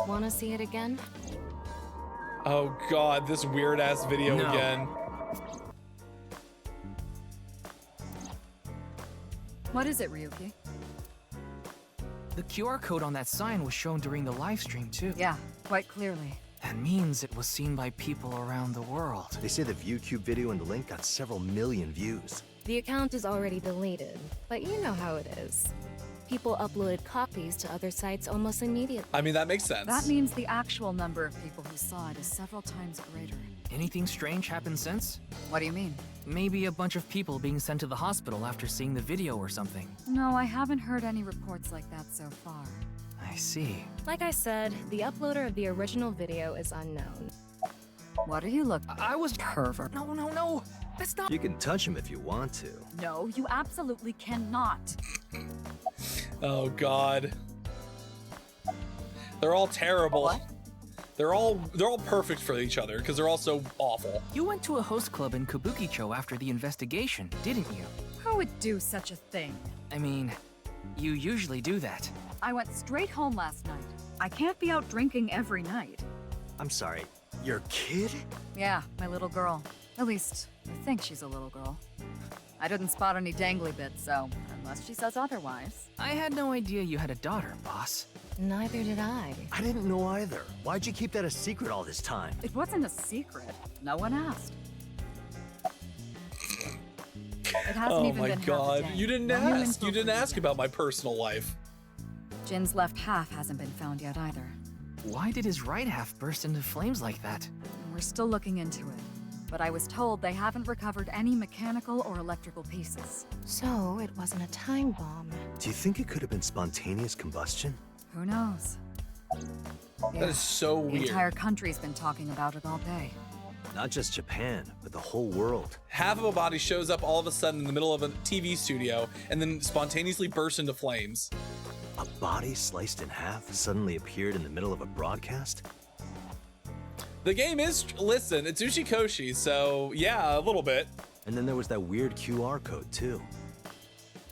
Wanna see it again? Oh god, this weird ass video No. again. What is it, Ryuki? The QR code on that sign was shown during the live stream too. Yeah, quite clearly. That means it was seen by people around the world. They say the ViewCube video and the link got several million views. The account is already deleted, but you know how it is. People uploaded copies to other sites almost immediately. I mean, that makes sense. That means the actual number of people who saw it is several times greater. Anything strange happened since? What do you mean? Maybe a bunch of people being sent to the hospital after seeing the video or something. No, I haven't heard any reports like that so far. I see. Like I said, the uploader of the original video is unknown. What are you looking? I was pervert. No. That's not. You can touch him if you want to. No, you absolutely cannot. Oh god. They're all terrible. What? They're all perfect for each other because they're all so awful. You went to a host club in Kabukicho after the investigation, didn't you? Who would do such a thing? I mean, you usually do that. I went straight home last night. I can't be out drinking every night. I'm sorry, your kid? Yeah, my little girl. At least, I think she's a little girl. I didn't spot any dangly bits, so unless she says otherwise. I had no idea you had a daughter, boss. Neither did I. I didn't know either. Why'd you keep that a secret all this time? It wasn't a secret. No one asked. It hasn't Oh even my been god. half a day. You didn't No new ask. info You didn't for ask yet. about my personal life. Jin's left half hasn't been found yet either. Why did his right half burst into flames like that? We're still looking into it. But I was told they haven't recovered any mechanical or electrical pieces. So, it wasn't a time bomb. Do you think it could have been spontaneous combustion? Who knows? That is so The weird. entire country's been talking about it all day. Not just Japan, but the whole world. Half of a body shows up all of a sudden in the middle of a TV studio and then spontaneously bursts into flames. A body sliced in half suddenly appeared in the middle of a broadcast? The game is, listen, it's Ushikoshi, so yeah, a little bit. And then there was that weird QR code too.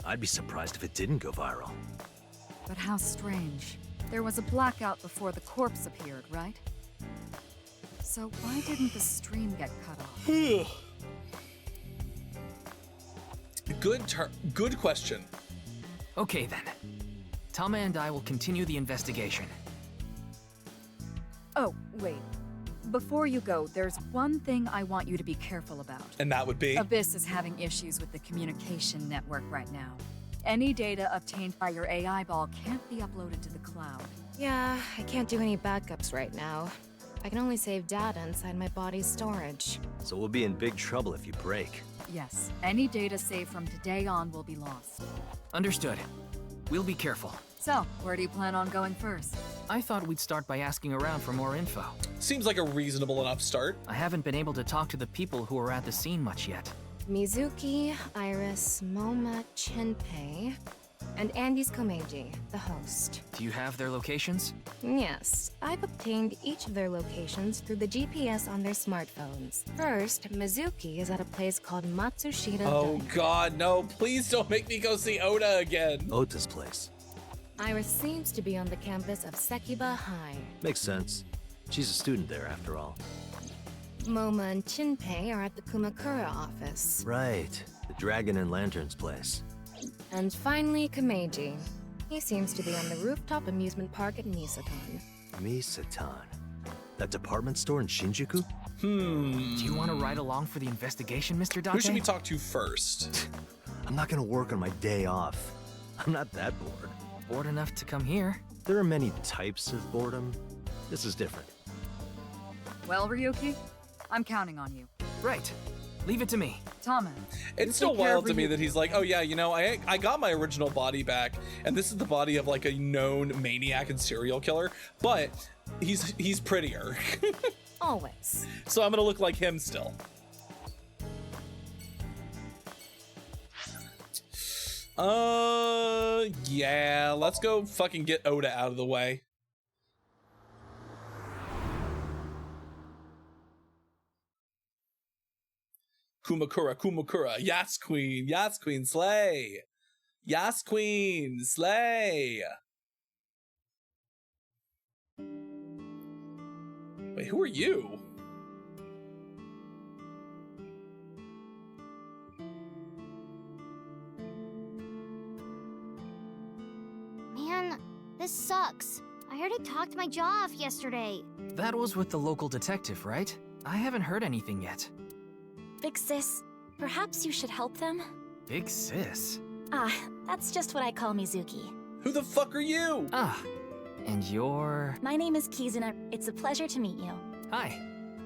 I'd be surprised if it didn't go viral. But how strange. There was a blackout before the corpse appeared, right? So why didn't the stream get cut off? Good question. Okay then. Tama and I will continue the investigation. Oh, wait. Before you go, there's one thing I want you to be careful about. And that would be? Abyss is having issues with the communication network right now. Any data obtained by your AI ball can't be uploaded to the cloud. Yeah, I can't do any backups right now. I can only save data inside my body's storage. So we'll be in big trouble if you break. Yes, any data saved from today on will be lost. Understood. We'll be careful. So, where do you plan on going first? I thought we'd start by asking around for more info. Seems like a reasonable enough start. I haven't been able to talk to the people who are at the scene much yet. Mizuki, Iris, Moma, Chinpei, and Andy's Komeiji, the host. Do you have their locations? Yes, I've obtained each of their locations through the GPS on their smartphones. First, Mizuki is at a place called Matsushita Oh Diner. god, no, please don't make me go see Oda again. Ota's place. Iris seems to be on the campus of Sekiba High. Makes sense. She's a student there, after all. Moma and Chinpei are at the Kumakura office. Right. The Dragon and Lanterns place. And finally, Komeiji. He seems to be on the rooftop amusement park at Misatan. Misatan. That department store in Shinjuku? Do you want to ride along for the investigation, Mr. Date? Who should we talk to first? I'm not gonna work on my day off. I'm not that bored. Bored enough to come here? There are many types of boredom. This is different. Well, Ryuki, I'm counting on you. Right. Leave it to me. Tama. It's still wild to me that he's like, oh yeah, you know, I got my original body back, and this is the body of like a known maniac and serial killer, but he's prettier. Always. So I'm gonna look like him still. Yeah, let's go fucking get Oda out of the way. Kumakura, Yas Queen, slay. Yas Queen, slay. Wait, who are you? Man, this sucks. I already talked my jaw off yesterday. That was with the local detective, right? I haven't heard anything yet. Big sis, perhaps you should help them? Big sis? Ah, that's just what I call Mizuki. Who the fuck are you? Ah, and you're... My name is Kizuna. It's a pleasure to meet you. Hi,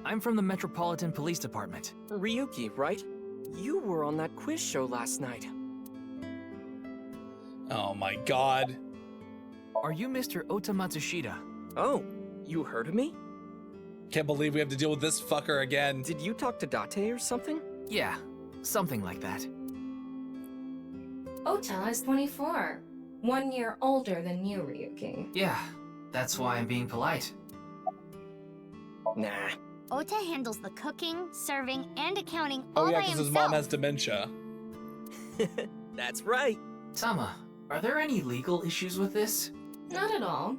I'm from the Metropolitan Police Department. Ryuki, right? You were on that quiz show last night. Oh my god. Are you Mr. Ota Matsushita? Oh, you heard of me? Can't believe we have to deal with this fucker again. Did you talk to Date or something? Yeah, something like that. Ota is 24. 1 year older than you, Ryuki. Yeah, that's why I'm being polite. Nah. Ota handles the cooking, serving, and accounting Oh all yeah, by because himself. his mom has dementia. That's right. Tama, are there any legal issues with this? Not at all.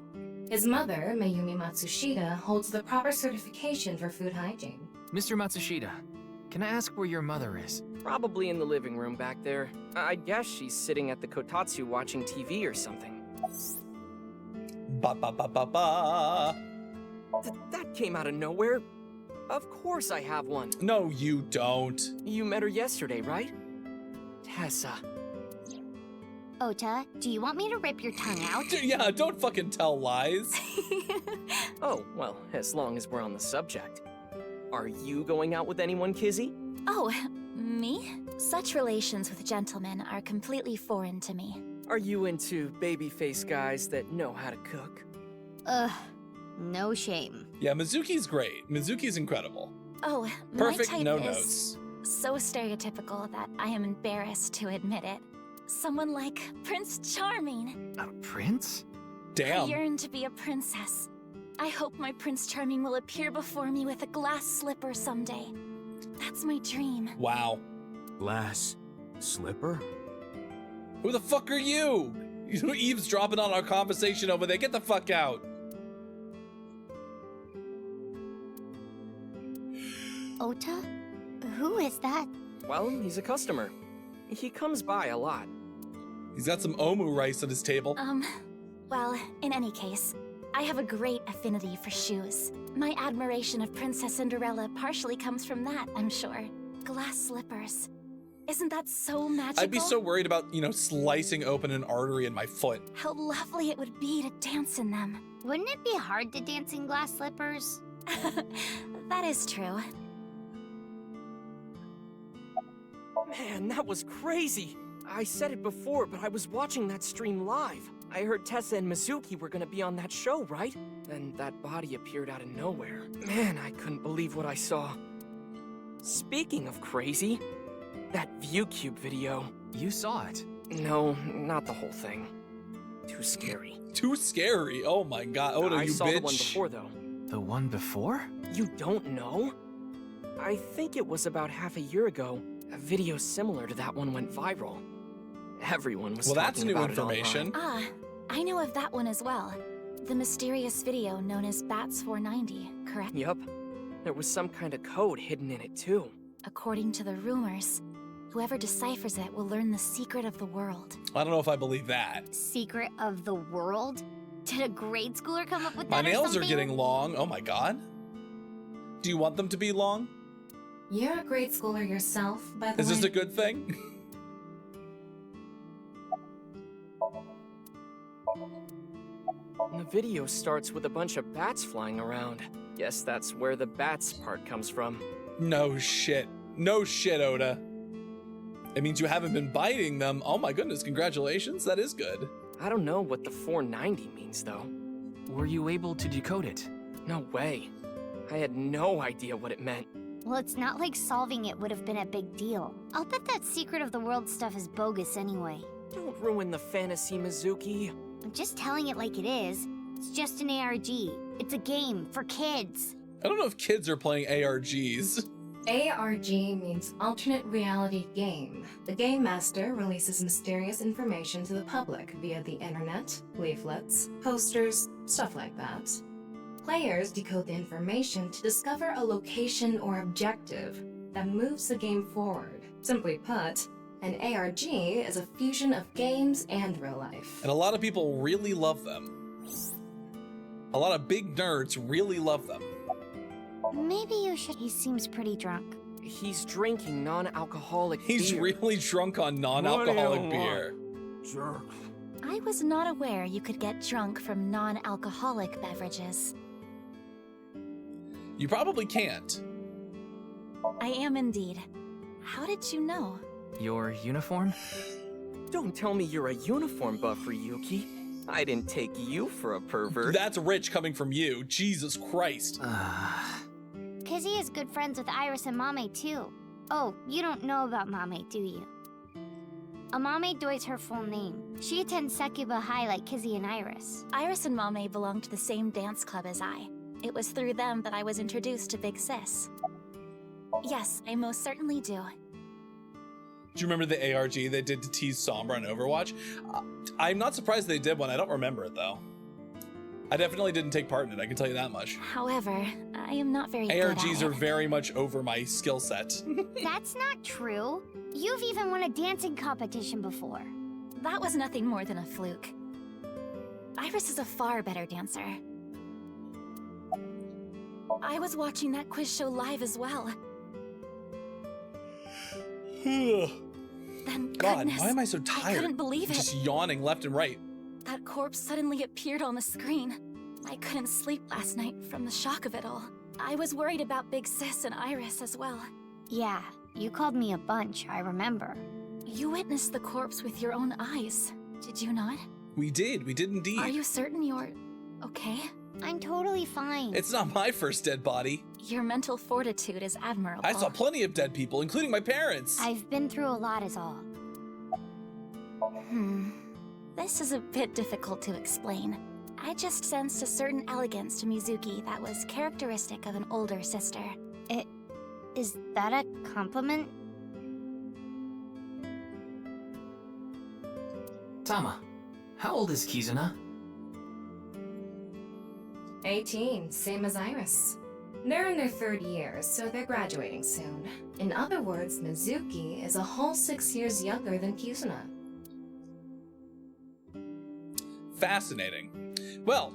His mother, Mayumi Matsushita, holds the proper certification for food hygiene. Mr. Matsushita, can I ask where your mother is? Probably in the living room back there. I guess she's sitting at the kotatsu watching TV or something. Ba ba ba ba ba. That came out of nowhere. Of course I have one. No, you don't. You met her yesterday, right? Tessa. Ota, do you want me to rip your tongue out? Yeah, don't fucking tell lies. Oh, well, as long as we're on the subject. Are you going out with anyone, Kizzy? Oh, me? Such relations with gentlemen are completely foreign to me. Are you into baby-faced guys that know how to cook? Ugh, no shame. Yeah, Mizuki's great. Mizuki's incredible. Oh, Perfect my type no is notes. so stereotypical that I am embarrassed to admit it. Someone like Prince Charming. A prince? I Damn. yearn to be a princess. I hope my Prince Charming will appear before me with a glass slipper someday. That's my dream. Wow. Glass slipper? Who the fuck are you? You eavesdropping on our conversation over there. Get the fuck out. Ota? Who is that? Well, he's a customer. He comes by a lot. He's got some omu rice at his table. Well, in any case, I have a great affinity for shoes. My admiration of Princess Cinderella partially comes from that, I'm sure. Glass slippers. Isn't that so magical? I'd be so worried about, you know, slicing open an artery in my foot. How lovely it would be to dance in them. Wouldn't it be hard to dance in glass slippers? That is true. Man, that was crazy. I said it before, but I was watching that stream live. I heard Tessa and Mizuki were gonna be on that show, right? Then that body appeared out of nowhere. Man, I couldn't believe what I saw. Speaking of crazy, that ViewCube video. You saw it? No, not the whole thing. Too scary. Too scary? Oh my god. Oda, I you saw bitch. the one before, though. The one before? You don't know? I think it was about half a year ago. A video similar to that one went viral. Everyone was Well, that's talking new about information. It online. I know of that one as well. The mysterious video known as Bats 490, correct? Yup. There was some kind of code hidden in it, too. According to the rumors, whoever deciphers it will learn the secret of the world. I don't know if I believe that. Secret of the world? Did a grade schooler come up with My that or nails are something? getting long. Oh my god. Do you want them to be long? You're a grade schooler yourself, by the way. Is this a good thing? The video starts with a bunch of bats flying around. Guess that's where the bats part comes from. No shit. No shit, Oda. It means you haven't been biting them. Oh my goodness, congratulations. That is good. I don't know what the 490 means, though. Were you able to decode it? No way. I had no idea what it meant. Well, it's not like solving it would have been a big deal. I'll bet that secret of the world stuff is bogus anyway. Don't ruin the fantasy, Mizuki. I'm just telling it like it is. It's just an ARG. It's a game for kids. I don't know if kids are playing ARGs. ARG means Alternate Reality Game. The Game Master releases mysterious information to the public via the internet, leaflets, posters, stuff like that. Players decode the information to discover a location or objective that moves the game forward. Simply put, an ARG is a fusion of games and real life. And a lot of people really love them. A lot of big nerds really love them. Maybe you should. He seems pretty drunk. He's drinking non-alcoholic beer. He's really drunk on non-alcoholic beer. Jerk. I was not aware you could get drunk from non-alcoholic beverages. You probably can't. I am indeed. How did you know? Your uniform? Don't tell me you're a uniform buff, Ryuki. I didn't take you for a pervert. That's rich coming from you. Jesus Christ. Kizzy is good friends with Iris and Mame too. Oh, you don't know about Mame, do you? Amame Doi's her full name. She attends Sekiba High like Kizzy and Iris. Iris and Mame belong to the same dance club as I. It was through them that I was introduced to Big Sis. Yes, I most certainly do. Do you remember the ARG they did to tease Sombra in Overwatch? I'm not surprised they did one. I don't remember it though. I definitely didn't take part in it, I can tell you that much. However, I am not very good at ARGs it. are very much over my skill set. That's not true. You've even won a dancing competition before. That was nothing more than a fluke. Iris is a far better dancer. I was watching that quiz show live as well. Then God, goodness, why am I so tired? I couldn't believe it. Just yawning left and right. That corpse suddenly appeared on the screen. I couldn't sleep last night from the shock of it all. I was worried about Big Sis and Iris as well. Yeah, you called me a bunch, I remember. You witnessed the corpse with your own eyes, did you not? We did indeed. Are you certain you're okay? I'm totally fine. It's not my first dead body. Your mental fortitude is admirable. I saw plenty of dead people, including my parents. I've been through a lot is all. This is a bit difficult to explain. I just sensed a certain elegance to Mizuki that was characteristic of an older sister. Is that a compliment? Tama, how old is Kizuna? 18, same as Iris. They're in their third year, so they're graduating soon. In other words, Mizuki is a whole 6 years younger than Kizuna. Fascinating. Well,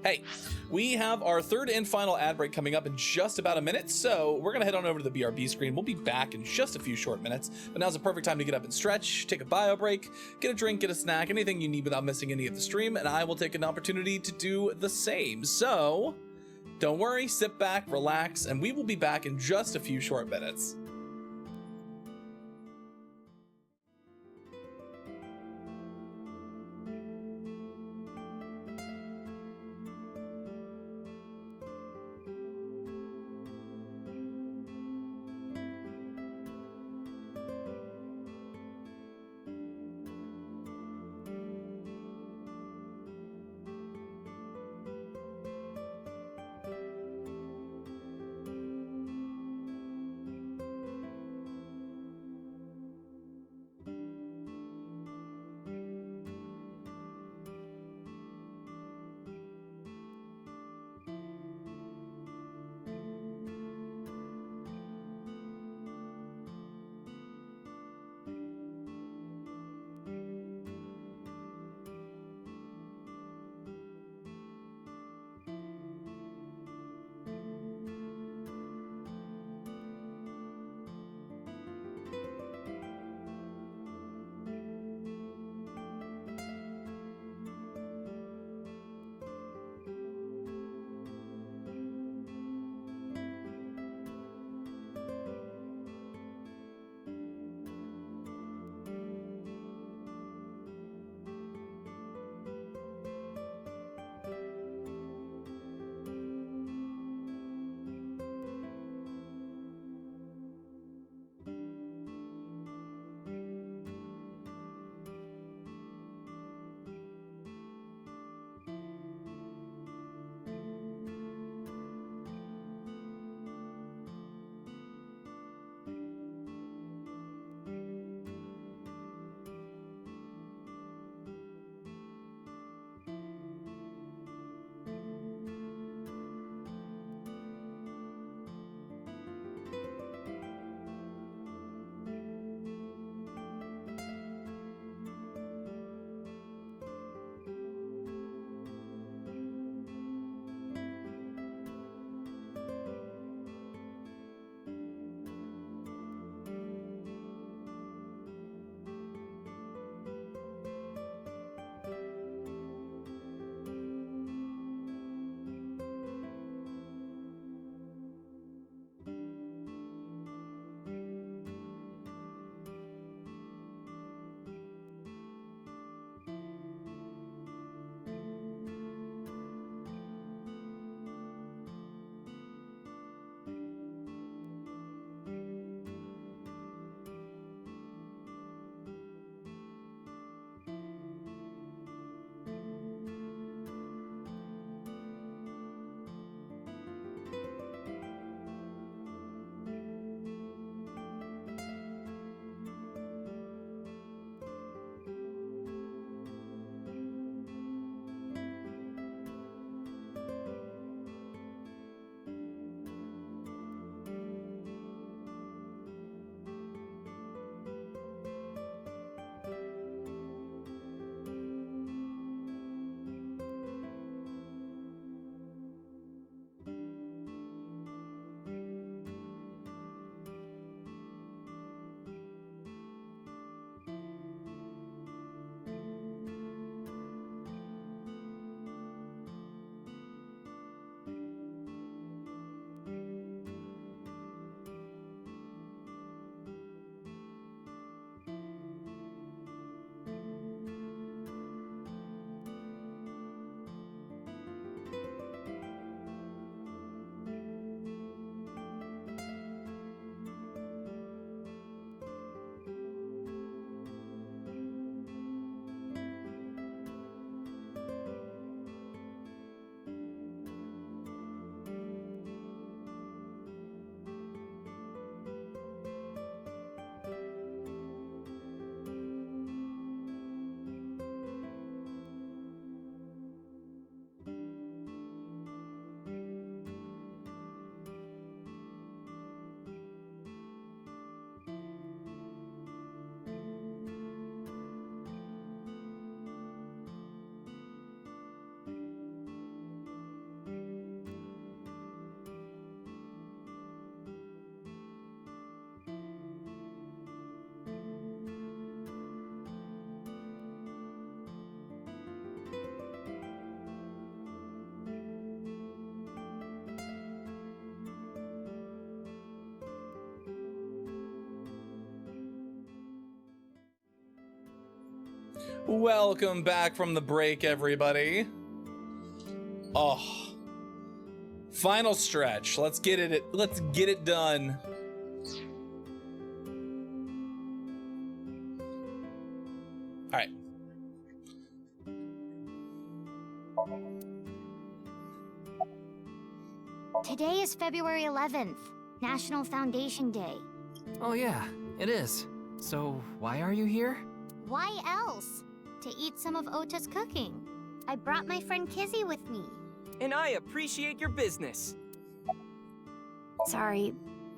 hey, we have our third and final ad break coming up in just about a minute, so we're gonna head on over to the BRB screen. We'll be back in just a few short minutes, but now's the perfect time to get up and stretch, take a bio break, get a drink, get a snack, anything you need without missing any of the stream, and I will take an opportunity to do the same. So, don't worry, sit back, relax, and we will be back in just a few short minutes. Welcome back from the break, everybody. Oh, final stretch. Let's get it done. All right. Today is February 11th, National Foundation Day. Oh yeah, it is. So why are you here? Why else? To eat some of Ota's cooking. I brought my friend Kizzy with me. And I appreciate your business. Sorry,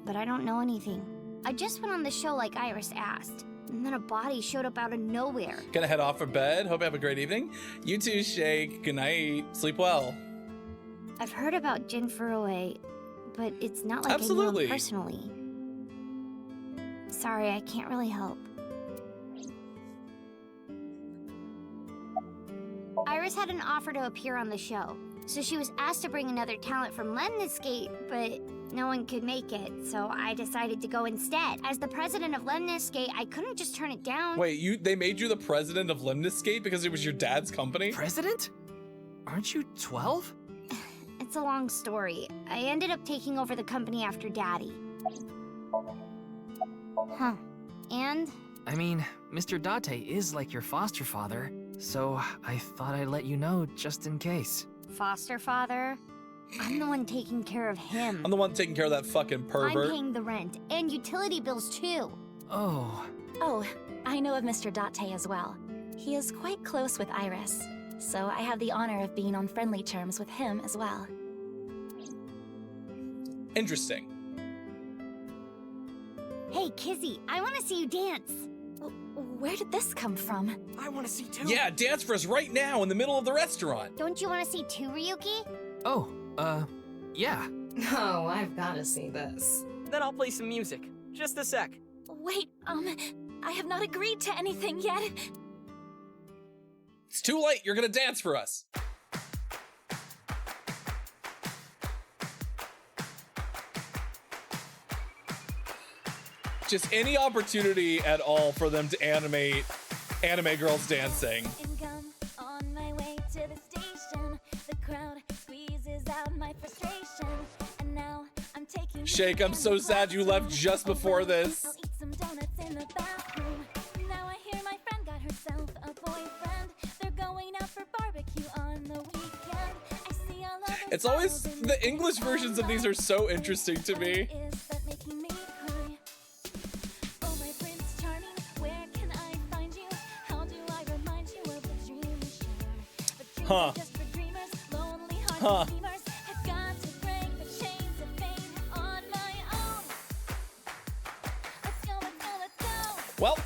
but I don't know anything. I just went on the show like Iris asked, and then a body showed up out of nowhere. Gonna head off for bed. Hope you have a great evening. You too, Shake. Good night. Sleep well. I've heard about Jin Furue, but it's not like Absolutely. I knew him personally. Sorry, I can't really help. Iris had an offer to appear on the show, so she was asked to bring another talent from Lemniscate, but no one could make it, so I decided to go instead. As the president of Lemniscate, I couldn't just turn it down. Wait, they made you the president of Lemniscate because it was your dad's company? President? Aren't you 12? It's a long story. I ended up taking over the company after Daddy. Huh. And? I mean, Mr. Date is like your foster father, so I thought I'd let you know just in case. Foster father? I'm the one taking care of him. I'm the one taking care of that fucking pervert. I'm paying the rent and utility bills too. Oh. Oh, I know of Mr. Date as well. He is quite close with Iris, so I have the honor of being on friendly terms with him as well. Interesting. Hey, Kizzy, I want to see you dance. Where did this come from? I want to see too. Yeah, dance for us right now in the middle of the restaurant. Don't you want to see too, Ryuki? Oh, yeah. Oh, I've got to see this. Then I'll play some music. Just a sec. Wait, I have not agreed to anything yet. It's too late. You're gonna dance for us. Just any opportunity at all for them to animate anime girls dancing. On my way to the station, the crowd squeezes out my frustration, and now I'm taking Shake, I'm so sad you left just before this. I'll eat some donuts in the bathroom. Now I hear my friend got herself a boyfriend. They're going out for barbecue on the weekend. I see all of It's always the English versions of these are so interesting to me. Huh. Huh. Well.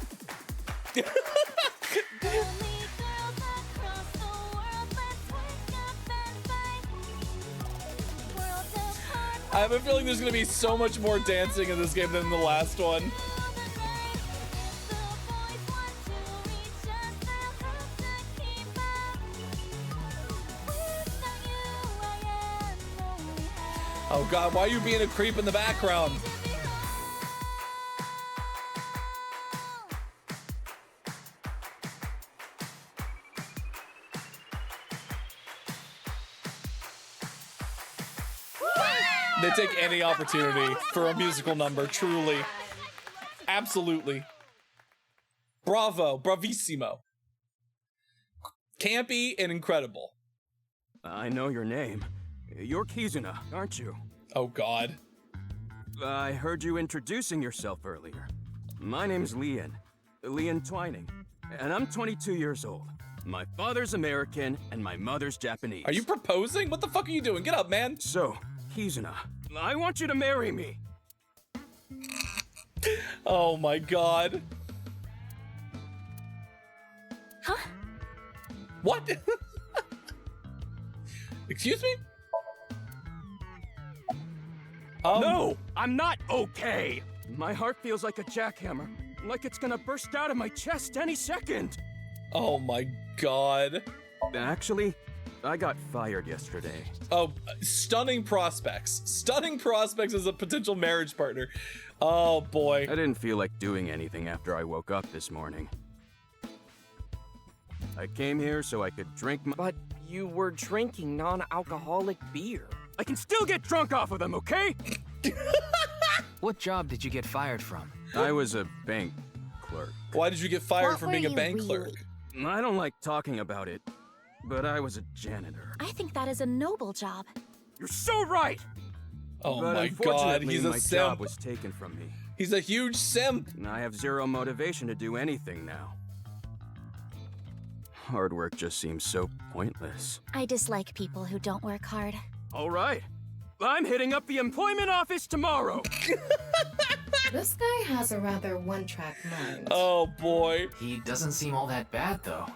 I have a feeling there's going to be so much more dancing in this game than the last one. Oh god, why are you being a creep in the background? They take any opportunity for a musical number, truly. Absolutely. Bravo, bravissimo. Campy and incredible. I know your name. You're Kizuna, aren't you? Oh god. I heard you introducing yourself earlier. My name's Lian Twining, and I'm 22 years old. My father's American, and my mother's Japanese. Are you proposing? What the fuck are you doing? Get up, man. So, Kizuna, I want you to marry me. Oh my god. Huh? What? Excuse me? No, I'm not okay. My heart feels like a jackhammer, like it's gonna burst out of my chest any second. Oh my god. Actually, I got fired yesterday. Oh, stunning prospects. Stunning prospects as a potential marriage partner. Oh boy. I didn't feel like doing anything after I woke up this morning. I came here so I could drink my— But you were drinking non-alcoholic beer. I can still get drunk off of them, okay? What job did you get fired from? I was a bank clerk. Why did you get fired from being a bank clerk? I don't like talking about it, but I was a janitor. I think that is a noble job. You're so right! Oh But my god, unfortunately, he's a my simp. job was taken from me. He's a huge simp. And I have zero motivation to do anything now. Hard work just seems so pointless. I dislike people who don't work hard. All right. I'm hitting up the employment office tomorrow. This guy has a rather one-track mind. Oh boy. He doesn't seem all that bad, though.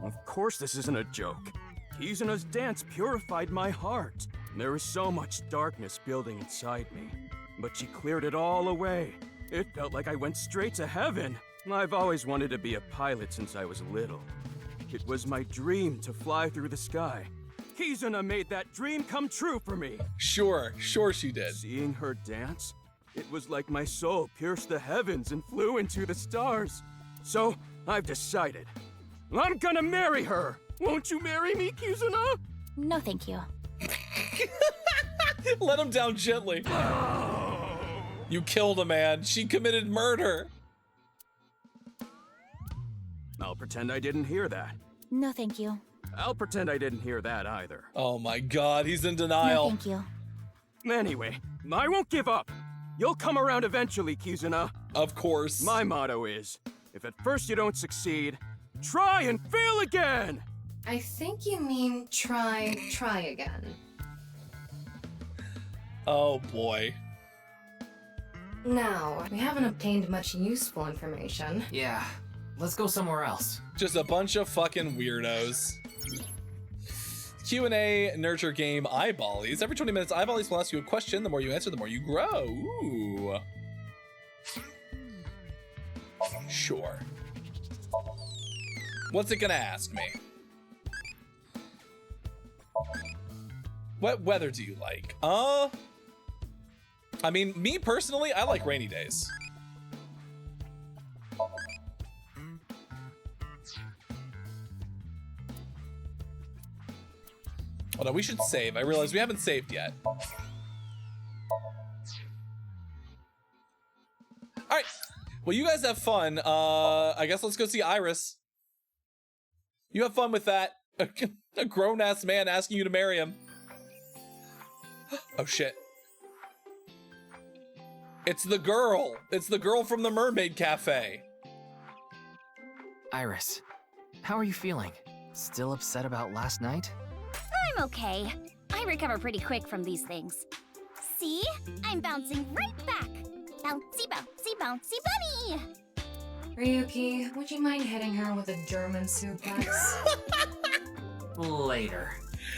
Of course this isn't a joke. Kizuna's dance purified my heart. There was so much darkness building inside me, but she cleared it all away. It felt like I went straight to heaven. I've always wanted to be a pilot since I was little. It was my dream to fly through the sky. Kizuna made that dream come true for me. Sure she did. Seeing her dance, it was like my soul pierced the heavens and flew into the stars. So, I've decided. I'm gonna marry her! Won't you marry me, Kizuna? No, thank you. Let him down gently. You killed a man. She committed murder. I'll pretend I didn't hear that. No, thank you. I'll pretend I didn't hear that either. Oh my god, he's in denial. No, thank you. Anyway, I won't give up. You'll come around eventually, Kizuna. Of course. My motto is, if at first you don't succeed, try and fail again! I think you mean try again. Oh boy. Now, we haven't obtained much useful information. Yeah, let's go somewhere else. Just a bunch of fucking weirdos. Q&A nurture game Eyeballies. Every 20 minutes, Eyeballies will ask you a question. The more you answer, the more you grow. Ooh. Sure. What's it gonna ask me? What weather do you like? I mean, me personally, I like rainy days. Hold on, we should save. I realize we haven't saved yet. All right. Well, you guys have fun. I guess let's go see Iris. You have fun with that. A grown-ass man asking you to marry him. Oh, shit. It's the girl. It's the girl from the Mermaid Cafe. Iris, how are you feeling? Still upset about last night? I'm okay. I recover pretty quick from these things. See? I'm bouncing right back. Bouncy, bouncy, bouncy bunny! Ryuki, would you mind hitting her with a German suplex? Later.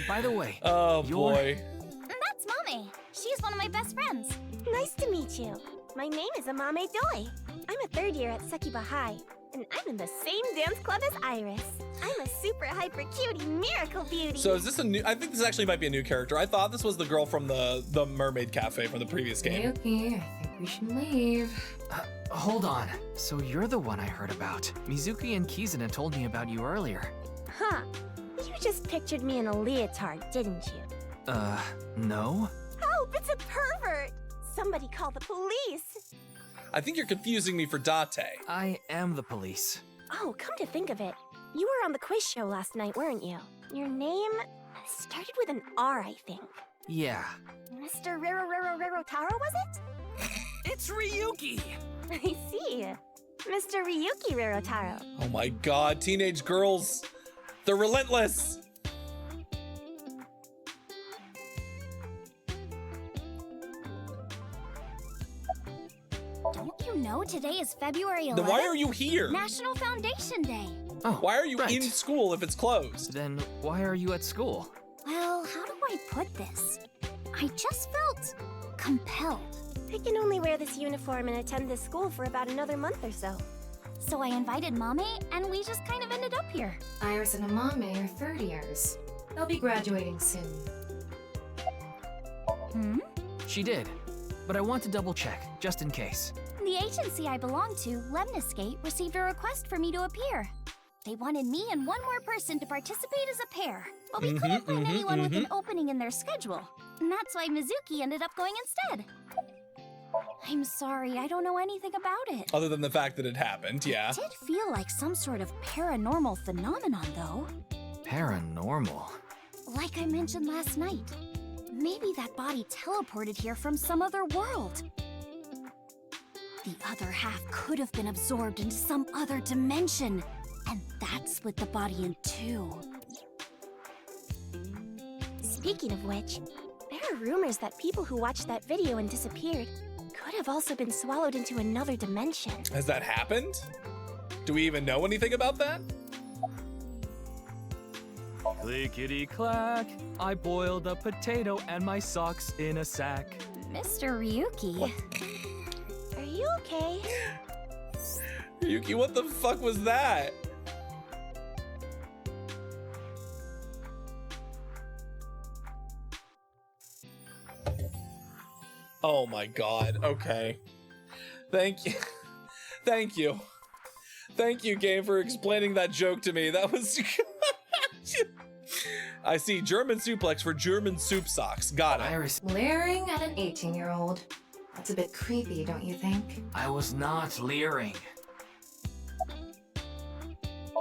By the way, oh boy. That's Mame. She's one of my best friends. Nice to meet you. My name is Amame Doi. I'm a third year at Sekiba High, and I'm in the same dance club as Iris. I'm a super hyper cutie miracle beauty. So is this a new? I think this actually might be a new character. I thought this was the girl from the Mermaid Cafe from the previous game. Ryuki, I think we should leave. Hold on. So you're the one I heard about. Mizuki and Kizuna told me about you earlier. Huh. You just pictured me in a leotard, didn't you? No? Help! It's a pervert! Somebody call the police! I think you're confusing me for Date. I am the police. Oh, come to think of it, you were on the quiz show last night, weren't you? Your name started with an R, I think. Yeah. Mr. Rero Taro, was it? It's Ryuki! I see. Mr. Ryuki Rerotaro. Oh my god, teenage girls. They're relentless. Don't you know today is February 11th? Then why are you here? National Foundation Day. Oh, why are you right. in school if it's closed? Then why are you at school? Well, how do I put this? I just felt compelled. I can only wear this uniform and attend this school for about another month or so. So I invited Mame, and we just kind of ended up here. Iris and Amame are third years. They'll be graduating soon. She did, but I want to double check, just in case. The agency I belong to, Lemniscate, received a request for me to appear. They wanted me and one more person to participate as a pair, but we couldn't find anyone with an opening in their schedule. And that's why Mizuki ended up going instead. I'm sorry, I don't know anything about it. Other than the fact that it happened, yeah. It did feel like some sort of paranormal phenomenon, though. Paranormal? Like I mentioned last night. Maybe that body teleported here from some other world. The other half could have been absorbed into some other dimension, and that split the body in two. Speaking of which, there are rumors that people who watched that video and disappeared could have also been swallowed into another dimension. Has that happened? Do we even know anything about that? Clickety clack, I boiled a potato and my socks in a sack. Mr. Ryuki. Are you okay? Ryuki, what the fuck was that? Oh my god, okay. Thank you. Thank you. Thank you, game, for explaining that joke to me. That was... I see, German suplex for German soup socks. Got it. Leering at an 18-year-old. That's a bit creepy, don't you think? I was not leering.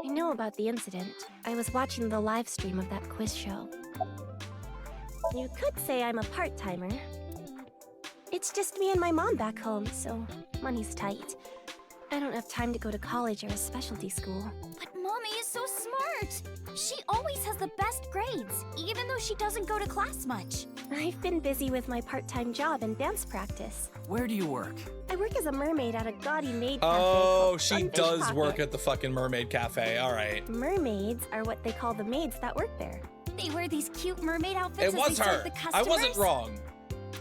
I know about the incident. I was watching the live stream of that quiz show. You could say I'm a part-timer. It's just me and my mom back home, so money's tight. I don't have time to go to college or a specialty school. But Mommy is so smart! She always has the best grades, even though she doesn't go to class much. I've been busy with my part-time job and dance practice. Where do you work? I work as a mermaid at a gaudy maid cafe. Oh, called she Sunfish does Pocket. work at the fucking mermaid cafe. All right. Mermaids are what they call the maids that work there. They wear these cute mermaid outfits It as was they her. serve the I customers. wasn't wrong.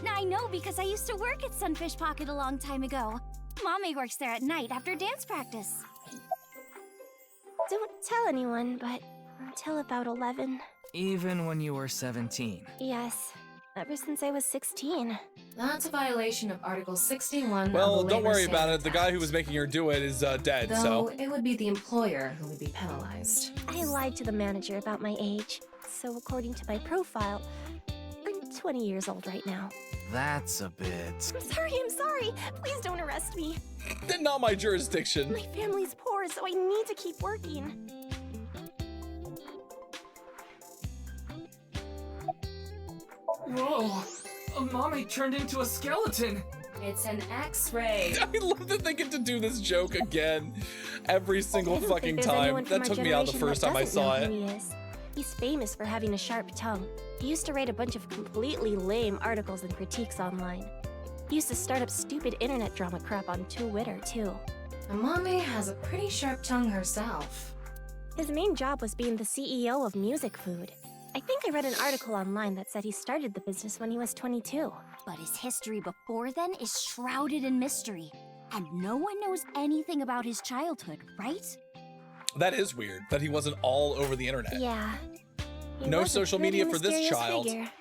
I know, because I used to work at Sunfish Pocket a long time ago. Mommy works there at night after dance practice. Don't tell anyone, but until about 11. Even when you were 17. Yes, ever since I was 16. That's a violation of Article 61 Well, of the don't Labor worry about Standards it. The guy who was making her do it is dead, Though so... it would be the employer who would be penalized. I lied to the manager about my age, so according to my profile, I'm 20 years old right now. That's a bit... I'm sorry. Please don't arrest me. Not my jurisdiction. My family's poor, so I need to keep working. Whoa! Mommy turned into a skeleton! It's an X-ray. I love that they get to do this joke again every single I don't fucking think there's time. anyone from That our took me out the generation first that time I doesn't saw know it. who he is. He's famous for having a sharp tongue. He used to write a bunch of completely lame articles and critiques online. He used to start up stupid internet drama crap on Twitter, too. Mommy has a pretty sharp tongue herself. His main job was being the CEO of Music Food. I think I read an article online that said he started the business when he was 22. But his history before then is shrouded in mystery. And no one knows anything about his childhood, right? That is weird, that he wasn't all over the internet. Yeah. He No was a social pretty media for this mysterious child. figure.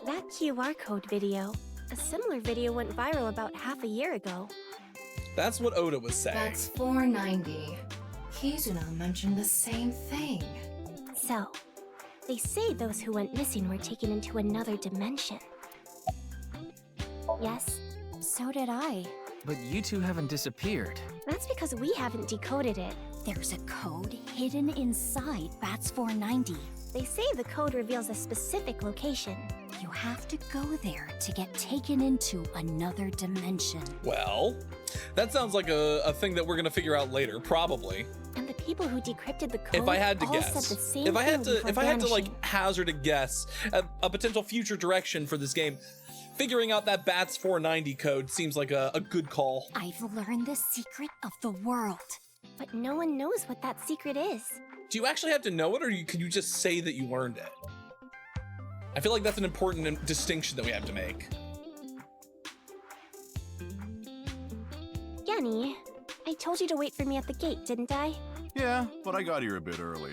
That QR code video. A similar video went viral about half a year ago. That's what Oda was saying. That's 490. Kizuna mentioned the same thing. So, they say those who went missing were taken into another dimension. Yes, so did I. But you two haven't disappeared. That's because we haven't decoded it. There's a code hidden inside Bats 490. They say the code reveals a specific location. You have to go there to get taken into another dimension. Well, that sounds like a thing that we're gonna figure out later, probably. And the people who decrypted the code If I had to all guess, said the same if I had thing to, before if I had to like vanishing. hazard a guess at a potential future direction for this game, figuring out that Bats 490 code seems like a good call. I've learned the secret of the world. But no one knows what that secret is. Do you actually have to know it, or can you just say that you learned it? I feel like that's an important distinction that we have to make. Genny, I told you to wait for me at the gate, didn't I? Yeah, but I got here a bit early.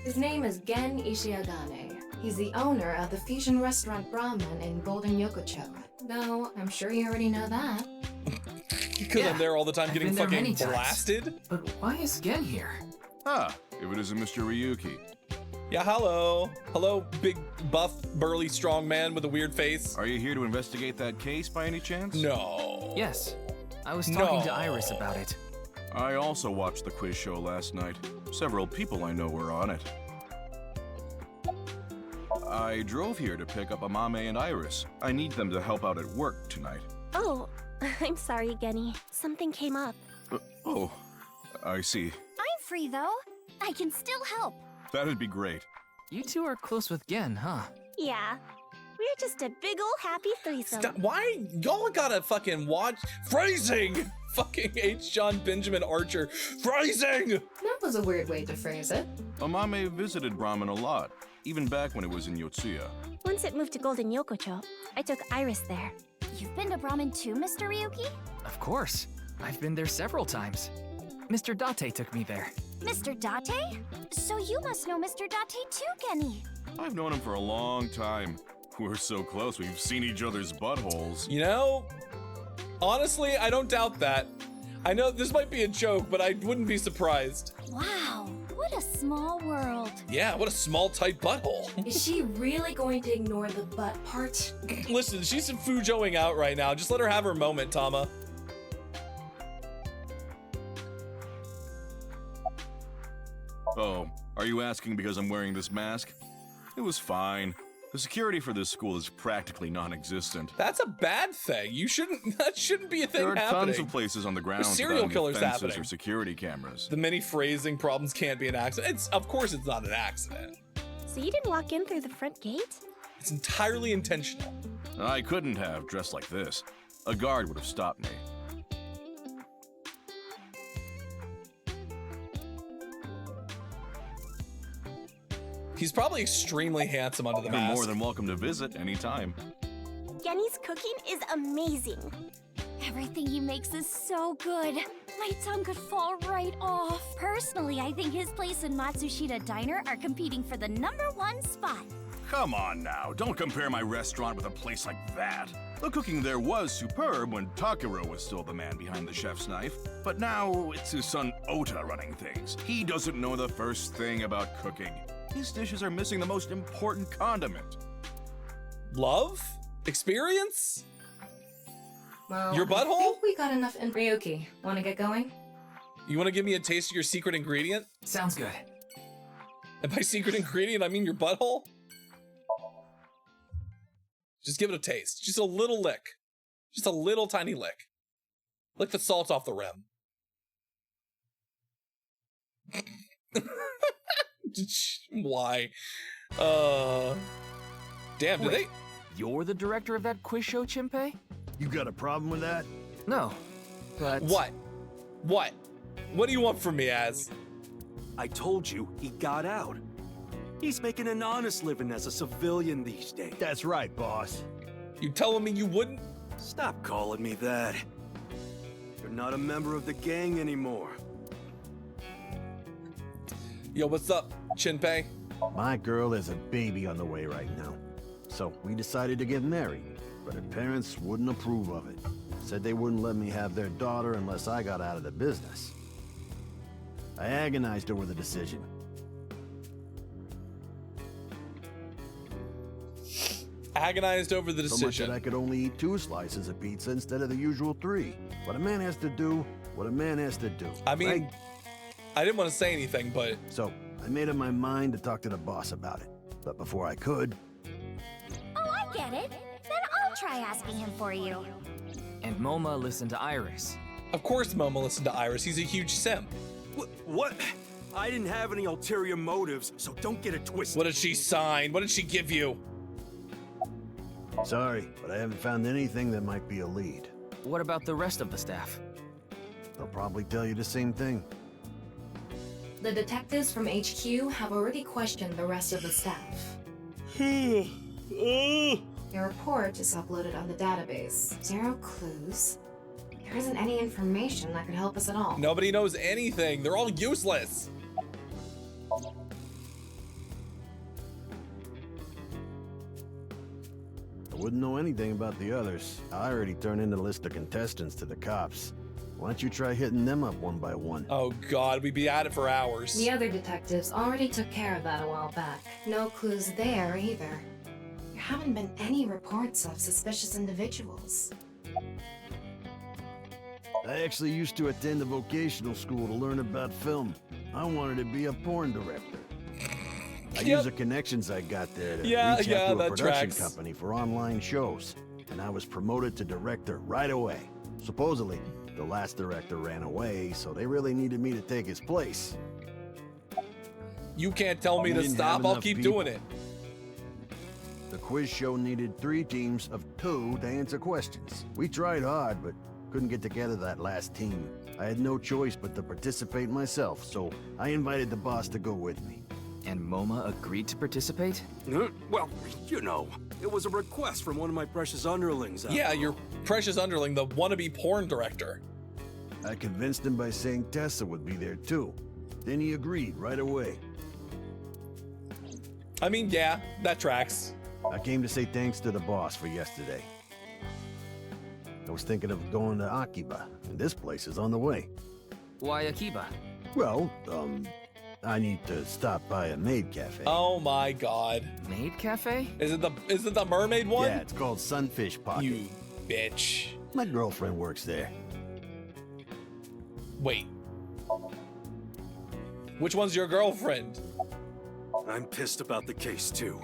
His name is Gen Ishiagane. He's the owner of the fusion restaurant Brahman in Golden Yokocho. Though, I'm sure you already know that. Because I'm there all the time I've getting been there fucking many times. blasted? But why is Gen here? Ah, if it isn't Mr. Ryuki. Yeah, hello. Hello, big, buff, burly, strong man with a weird face. Are you here to investigate that case by any chance? No. Yes. I was talking to Iris about it. I also watched the quiz show last night. Several people I know were on it. I drove here to pick up Amame and Iris. I need them to help out at work tonight. Oh, I'm sorry, Genny. Something came up. Oh, I see. I'm free, though. I can still help. That'd be great. You two are close with Gen, huh? Yeah. We're just a big ol' happy threesome. Stop. Why? Y'all gotta fucking watch. Phrasing! Fucking H. John Benjamin Archer. Phrasing! That was a weird way to phrase it. Amame visited Brahmin a lot, even back when it was in Yotsuya. Once it moved to Golden Yokocho, I took Iris there. You've been to Brahmin too, Mr. Ryuki? Of course. I've been there several times. Mr. Date took me there. Mr. Date? So you must know Mr. Date too, Genny. I've known him for a long time. We're so close, we've seen each other's buttholes. You know, honestly, I don't doubt that. I know this might be a joke, but I wouldn't be surprised. Wow, what a small world. Yeah, what a small, tight butthole. Is she really going to ignore the butt part? Listen, she's Fujoing out right now. Just let her have her moment, Tama. Oh, are you asking because I'm wearing this mask? It was fine. The security for this school is practically non-existent. That's a bad thing. You shouldn't. That shouldn't be a thing There are happening. tons of places on the ground There's serial without any killers fences happening. or security cameras. The many phrasing problems can't be an accident. Of course, it's not an accident. So you didn't walk in through the front gate? It's entirely intentional. I couldn't have dressed like this. A guard would have stopped me. He's probably extremely handsome under the You're mask. more than welcome to visit anytime. Genny's cooking is amazing. Everything he makes is so good. My tongue could fall right off. Personally, I think his place and Matsushita Diner are competing for the #1 spot. Come on now, don't compare my restaurant with a place like that. The cooking there was superb when Takiro was still the man behind the chef's knife, but now it's his son Ota running things. He doesn't know the first thing about cooking. His dishes are missing the most important condiment. Love? Experience? Well, Your I butthole? think we got enough in Ryuki. Want to get going? You want to give me a taste of your secret ingredient? Sounds good. And by secret ingredient, I mean your butthole? Just give it a taste. Just a little lick. Just a little tiny lick. Lick the salt off the rim. Why? Damn, did Wait, You're the director of that quiz show, Chimpei? You got a problem with that? No, but... What? What? What do you want from me, Az? I told you he got out. He's making an honest living as a civilian these days. That's right, boss. You telling me you wouldn't? Stop calling me that. You're not a member of the gang anymore. Yo, what's up, Chinpei? My girl has a baby on the way right now. So we decided to get married, but her parents wouldn't approve of it. Said they wouldn't let me have their daughter unless I got out of the business. I agonized over the decision. Agonized over the So much decision. that I could only eat 2 slices of pizza instead of the usual 3. But a man has to do what a man has to do. I mean, right? I didn't want to say anything, but... So, I made up my mind to talk to the boss about it. But before I could... Oh, I get it. Then I'll try asking him for you. And Moma listened to Iris. Of course Momo listened to Iris. He's a huge simp. What? I didn't have any ulterior motives, so don't get it twisted. What did she sign? What did she give you? Sorry, but I haven't found anything that might be a lead. What about the rest of the staff? They'll probably tell you the same thing. The detectives from HQ have already questioned the rest of the staff. Your report is uploaded on the database. 0 clues. There isn't any information that could help us at all. Nobody knows anything. They're all useless. I wouldn't know anything about the others. I already turned in the list of contestants to the cops. Why don't you try hitting them up one by one? Oh god, we'd be at it for hours. The other detectives already took care of that a while back. No clues there either. There haven't been any reports of suspicious individuals. I actually used to attend a vocational school to learn about film. I wanted to be a porn director. I used the connections I got there to reach out to a production company for online shows. And I was promoted to director right away. Supposedly, the last director ran away, so they really needed me to take his place. You can't tell me to stop, I'll keep doing it. The quiz show needed 3 teams of 2 to answer questions. We tried hard, but couldn't get together that last team. I had no choice but to participate myself, so I invited the boss to go with me. And MoMA agreed to participate? Well, you know, it was a request from one of my precious underlings. Yeah, your precious underling, the wannabe porn director. I convinced him by saying Tessa would be there too. Then he agreed right away. I mean, yeah, that tracks. I came to say thanks to the boss for yesterday. I was thinking of going to Akiba, and this place is on the way. Why Akiba? Well, I need to stop by a maid cafe. Oh my god. Maid cafe? Is it the mermaid one? Yeah, it's called Sunfish Pocket. You bitch. My girlfriend works there. Wait. Which one's your girlfriend? I'm pissed about the case too.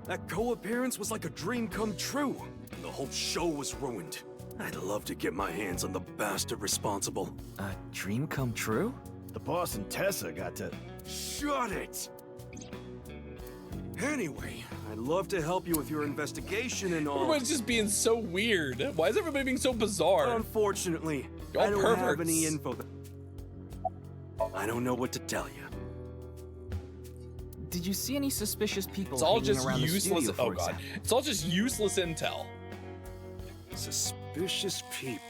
That co-appearance was like a dream come true. The whole show was ruined. I'd love to get my hands on the bastard responsible. A dream come true? The boss and Tessa got to... Shut it! Anyway, I'd love to help you with your investigation and all. Everyone's just being so weird. Why is everybody being so bizarre? Unfortunately, I don't have any info. I don't know what to tell you. Did you see any suspicious people It's all hanging just around useless. the studio, Oh for god. example? It's all just useless intel. Suspicious people.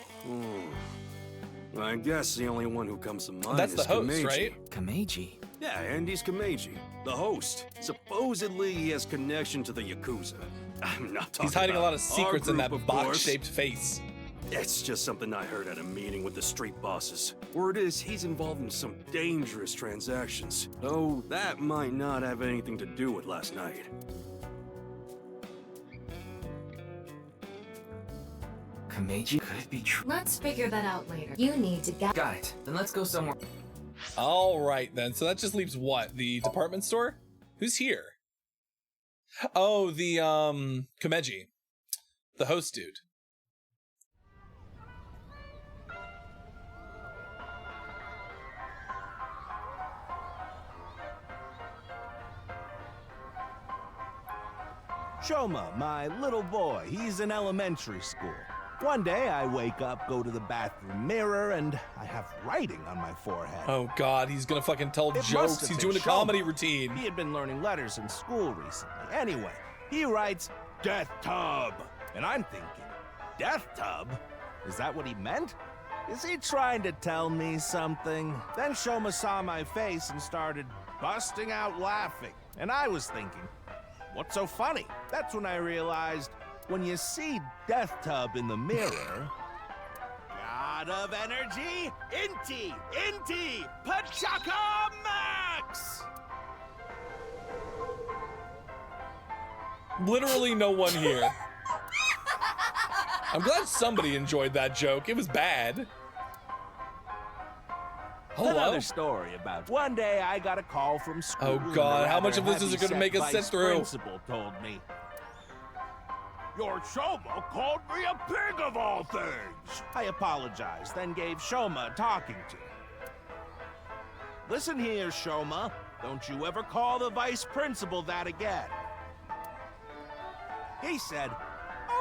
I guess the only one who comes to mind That's is the host, Kameji. right? Kameji? Yeah, Andy's Kameji, the host. Supposedly he has connection to the Yakuza. I'm not talking He's hiding a about lot of secrets our in that group, of course. box-shaped face. It's just something I heard at a meeting with the street bosses. Word is he's involved in some dangerous transactions. Though that might not have anything to do with last night. Kameji? Could it be true? Let's figure that out later. You need to get— Got it. Then let's go somewhere. All right, then. So that just leaves what? The department store? Who's here? Oh, the, Kameji. The host dude. Shoma, my little boy, he's in elementary school. One day I wake up, go to the bathroom mirror, and I have writing on my forehead. Oh god, he's gonna fucking tell It must jokes. have He's been doing a Shoma. comedy routine. He had been learning letters in school recently. Anyway, he writes, Death Tub. And I'm thinking, Death Tub? Is that what he meant? Is he trying to tell me something? Then Shoma saw my face and started busting out laughing. And I was thinking, what's so funny? That's when I realized, when you see Death Tub in the mirror... God of energy, Inti, Pachaka Max! Literally no one here. I'm glad somebody enjoyed that joke. It was bad. Hello? Another story about one day I got a call from school. Oh god, how much of this is it gonna make us sit through? Principal told me, your Shoma called me a pig of all things. I apologized, then gave Shoma a talking to. Listen here, Shoma. Don't you ever call the vice principal that again. He said,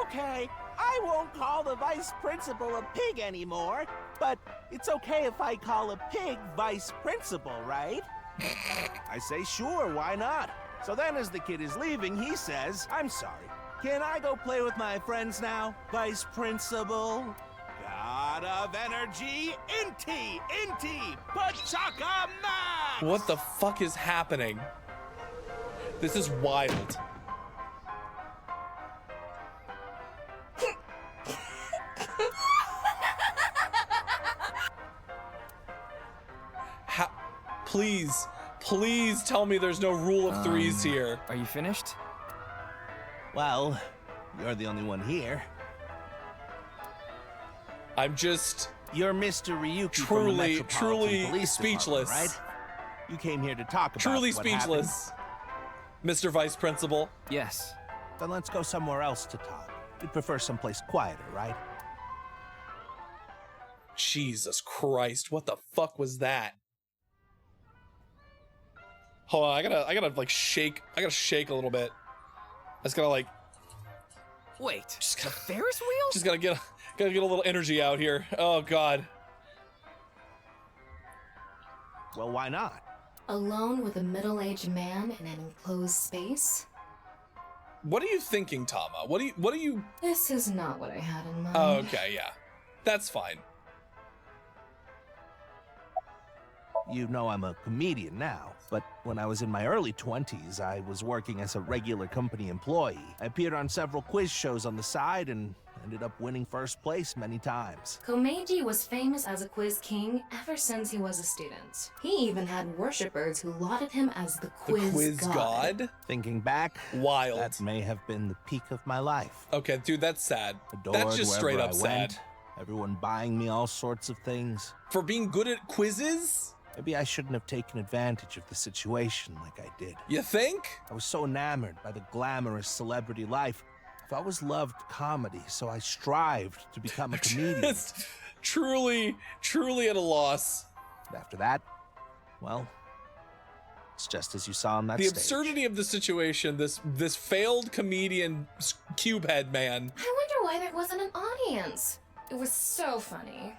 okay, I won't call the vice principal a pig anymore, but it's okay if I call a pig vice principal, right? I say, sure, why not? So then as the kid is leaving, he says, I'm sorry, can I go play with my friends now, vice principal? God of energy, Inti, Pachaka Max! What the fuck is happening? This is wild. Please, please tell me there's no rule of threes here. Are you finished? Well, you're the only one here. I'm just... You're Mr. Ryuki truly, from the Metropolitan truly Police speechless. Department, right? You came here to talk about Truly what speechless. Mr. Vice Principal. Yes. Then let's go somewhere else to talk. You'd prefer someplace quieter, right? Jesus Christ, what the fuck was that? Hold on, I gotta like shake. I gotta shake a little bit. I just gotta like. Wait, the Ferris wheel? Just gotta get a little energy out here. Oh God. Well, why not? Alone with a middle-aged man in an enclosed space? What are you thinking, Tama? What are you? This is not what I had in mind. Oh, okay, yeah, that's fine. You know I'm a comedian now, but when I was in my early 20s, I was working as a regular company employee. I appeared on several quiz shows on the side and ended up winning first place many times. Komeiji was famous as a quiz king ever since he was a student. He even had worshippers who lauded him as the quiz god. Thinking back, wild. That may have been the peak of my life. Okay, dude, that's sad. Adored that's just straight up I sad. Went, everyone buying me all sorts of things. For being good at quizzes? Maybe I shouldn't have taken advantage of the situation like I did. You think? I was so enamored by the glamorous celebrity life. I've always loved comedy, so I strived to become a comedian. Just truly at a loss. After that, well, it's just as you saw on that the stage. Absurdity of the situation, this failed comedian cube head man. I wonder why there wasn't an audience. It was so funny.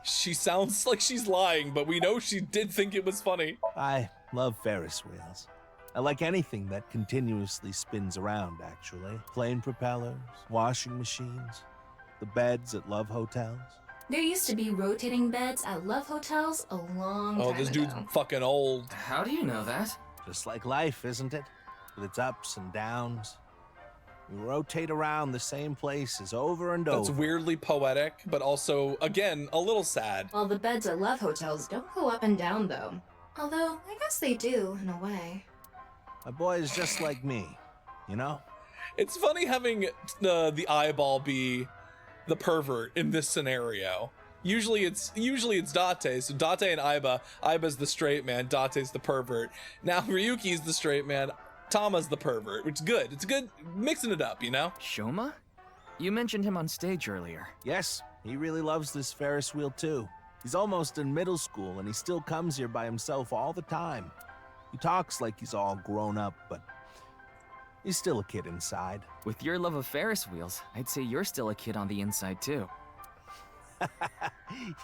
She sounds like she's lying, but we know she did think it was funny. I love Ferris wheels. I like anything that continuously spins around, actually. Plane propellers, washing machines, the beds at love hotels. There used to be rotating beds at love hotels a long time ago. Oh, this dude's fucking old. How do you know that? Just like life, isn't it? With its ups and downs. We rotate around the same places over and over. That's weirdly poetic, but also, again, a little sad. Well, the beds at love hotels don't go up and down, though. Although, I guess they do, in a way. My boy is just like me, you know? It's funny having the eyeball be the pervert in this scenario. Usually it's Date, so Date and Aiba's the straight man, Date's the pervert. Now Ryuki's the straight man, Tama's the pervert, which is good. It's good mixing it up, you know? Shoma? You mentioned him on stage earlier. Yes, he really loves this Ferris wheel too. He's almost in middle school and he still comes here by himself all the time. He talks like he's all grown up, but he's still a kid inside. With your love of Ferris wheels, I'd say you're still a kid on the inside too.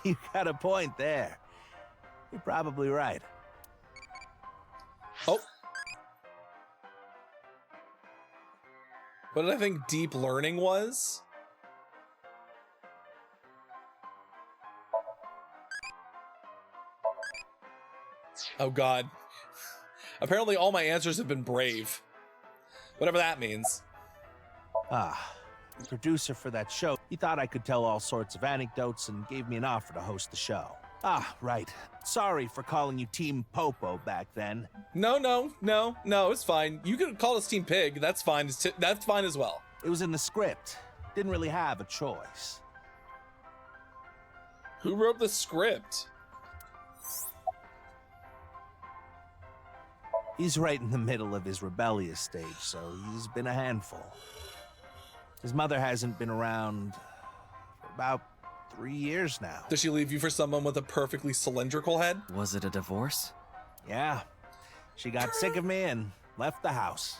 You got a point there. You're probably right. Oh. What did I think deep learning was? Oh God. Apparently all my answers have been brave. Whatever that means. Ah, the producer for that show, he thought I could tell all sorts of anecdotes and gave me an offer to host the show. Ah, right. Sorry for calling you Team Popo back then. No, it's fine. You can call us Team Pig. That's fine. That's fine as well. It was in the script. Didn't really have a choice. Who wrote the script? He's right in the middle of his rebellious stage, so he's been a handful. His mother hasn't been around for about 3 years now. Does she leave you for someone with a perfectly cylindrical head? Was it a divorce? Yeah. She got sick of me and left the house.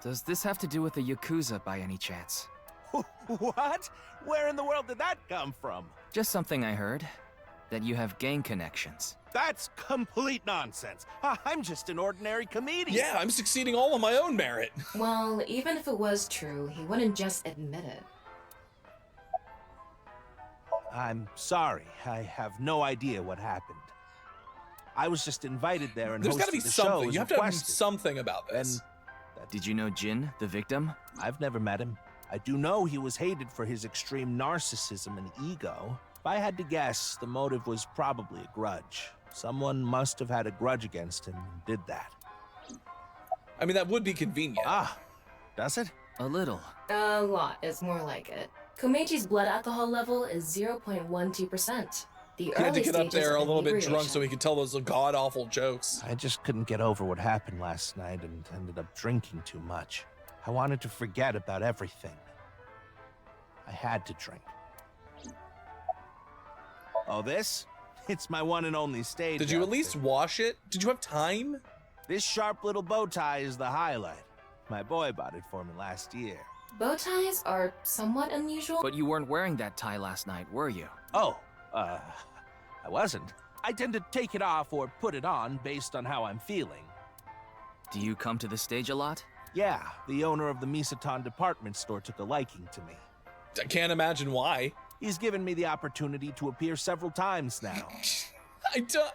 Does this have to do with the Yakuza by any chance? What? Where in the world did that come from? Just something I heard. That you have gang connections. That's complete nonsense. I'm just an ordinary comedian. Yeah, I'm succeeding all on my own merit. Well, even if it was true, he wouldn't just admit it. I'm sorry. I have no idea what happened. I was just invited there and There's hosted got to be the show something. as You have to have requested. something about this. Did you know Jin, the victim? I've never met him. I do know he was hated for his extreme narcissism and ego. If I had to guess, the motive was probably a grudge. Someone must have had a grudge against him and did that. I mean, that would be convenient. Ah, does it? A little. A lot is more like it. Komechi's blood alcohol level is 0.12%. The He had to early get up stages there a of little bit drunk inebriation. so he could tell those god-awful jokes. I just couldn't get over what happened last night and ended up drinking too much. I wanted to forget about everything. I had to drink. Oh, this? It's my one and only stage. Did you at outfit. least wash it? Did you have time? This sharp little bow tie is the highlight. My boy bought it for me last year. Bow ties are somewhat unusual. But you weren't wearing that tie last night, were you? Oh, I wasn't. I tend to take it off or put it on based on how I'm feeling. Do you come to the stage a lot? Yeah, the owner of the Misaton department store took a liking to me. I can't imagine why. He's given me the opportunity to appear several times now. I don't...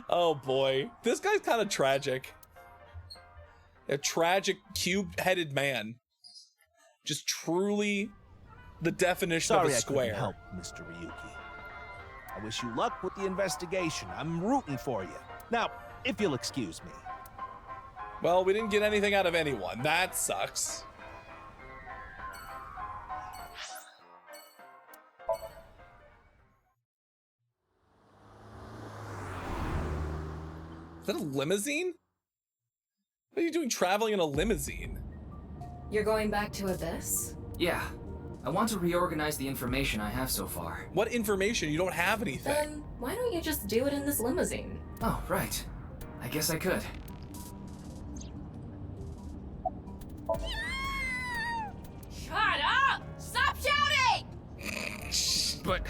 Oh boy. This guy's kind of tragic. A tragic, cube-headed man. Just truly the definition Sorry of a square. I couldn't help, Mr. Ryuki. I wish you luck with the investigation. I'm rooting for you. Now, if you'll excuse me. Well, we didn't get anything out of anyone. That sucks. Is that a limousine? What are you doing traveling in a limousine? You're going back to Abyss? Yeah. I want to reorganize the information I have so far. What information? You don't have anything. Then why don't you just do it in this limousine? Oh, right. I guess I could. Shut up! Stop shouting! But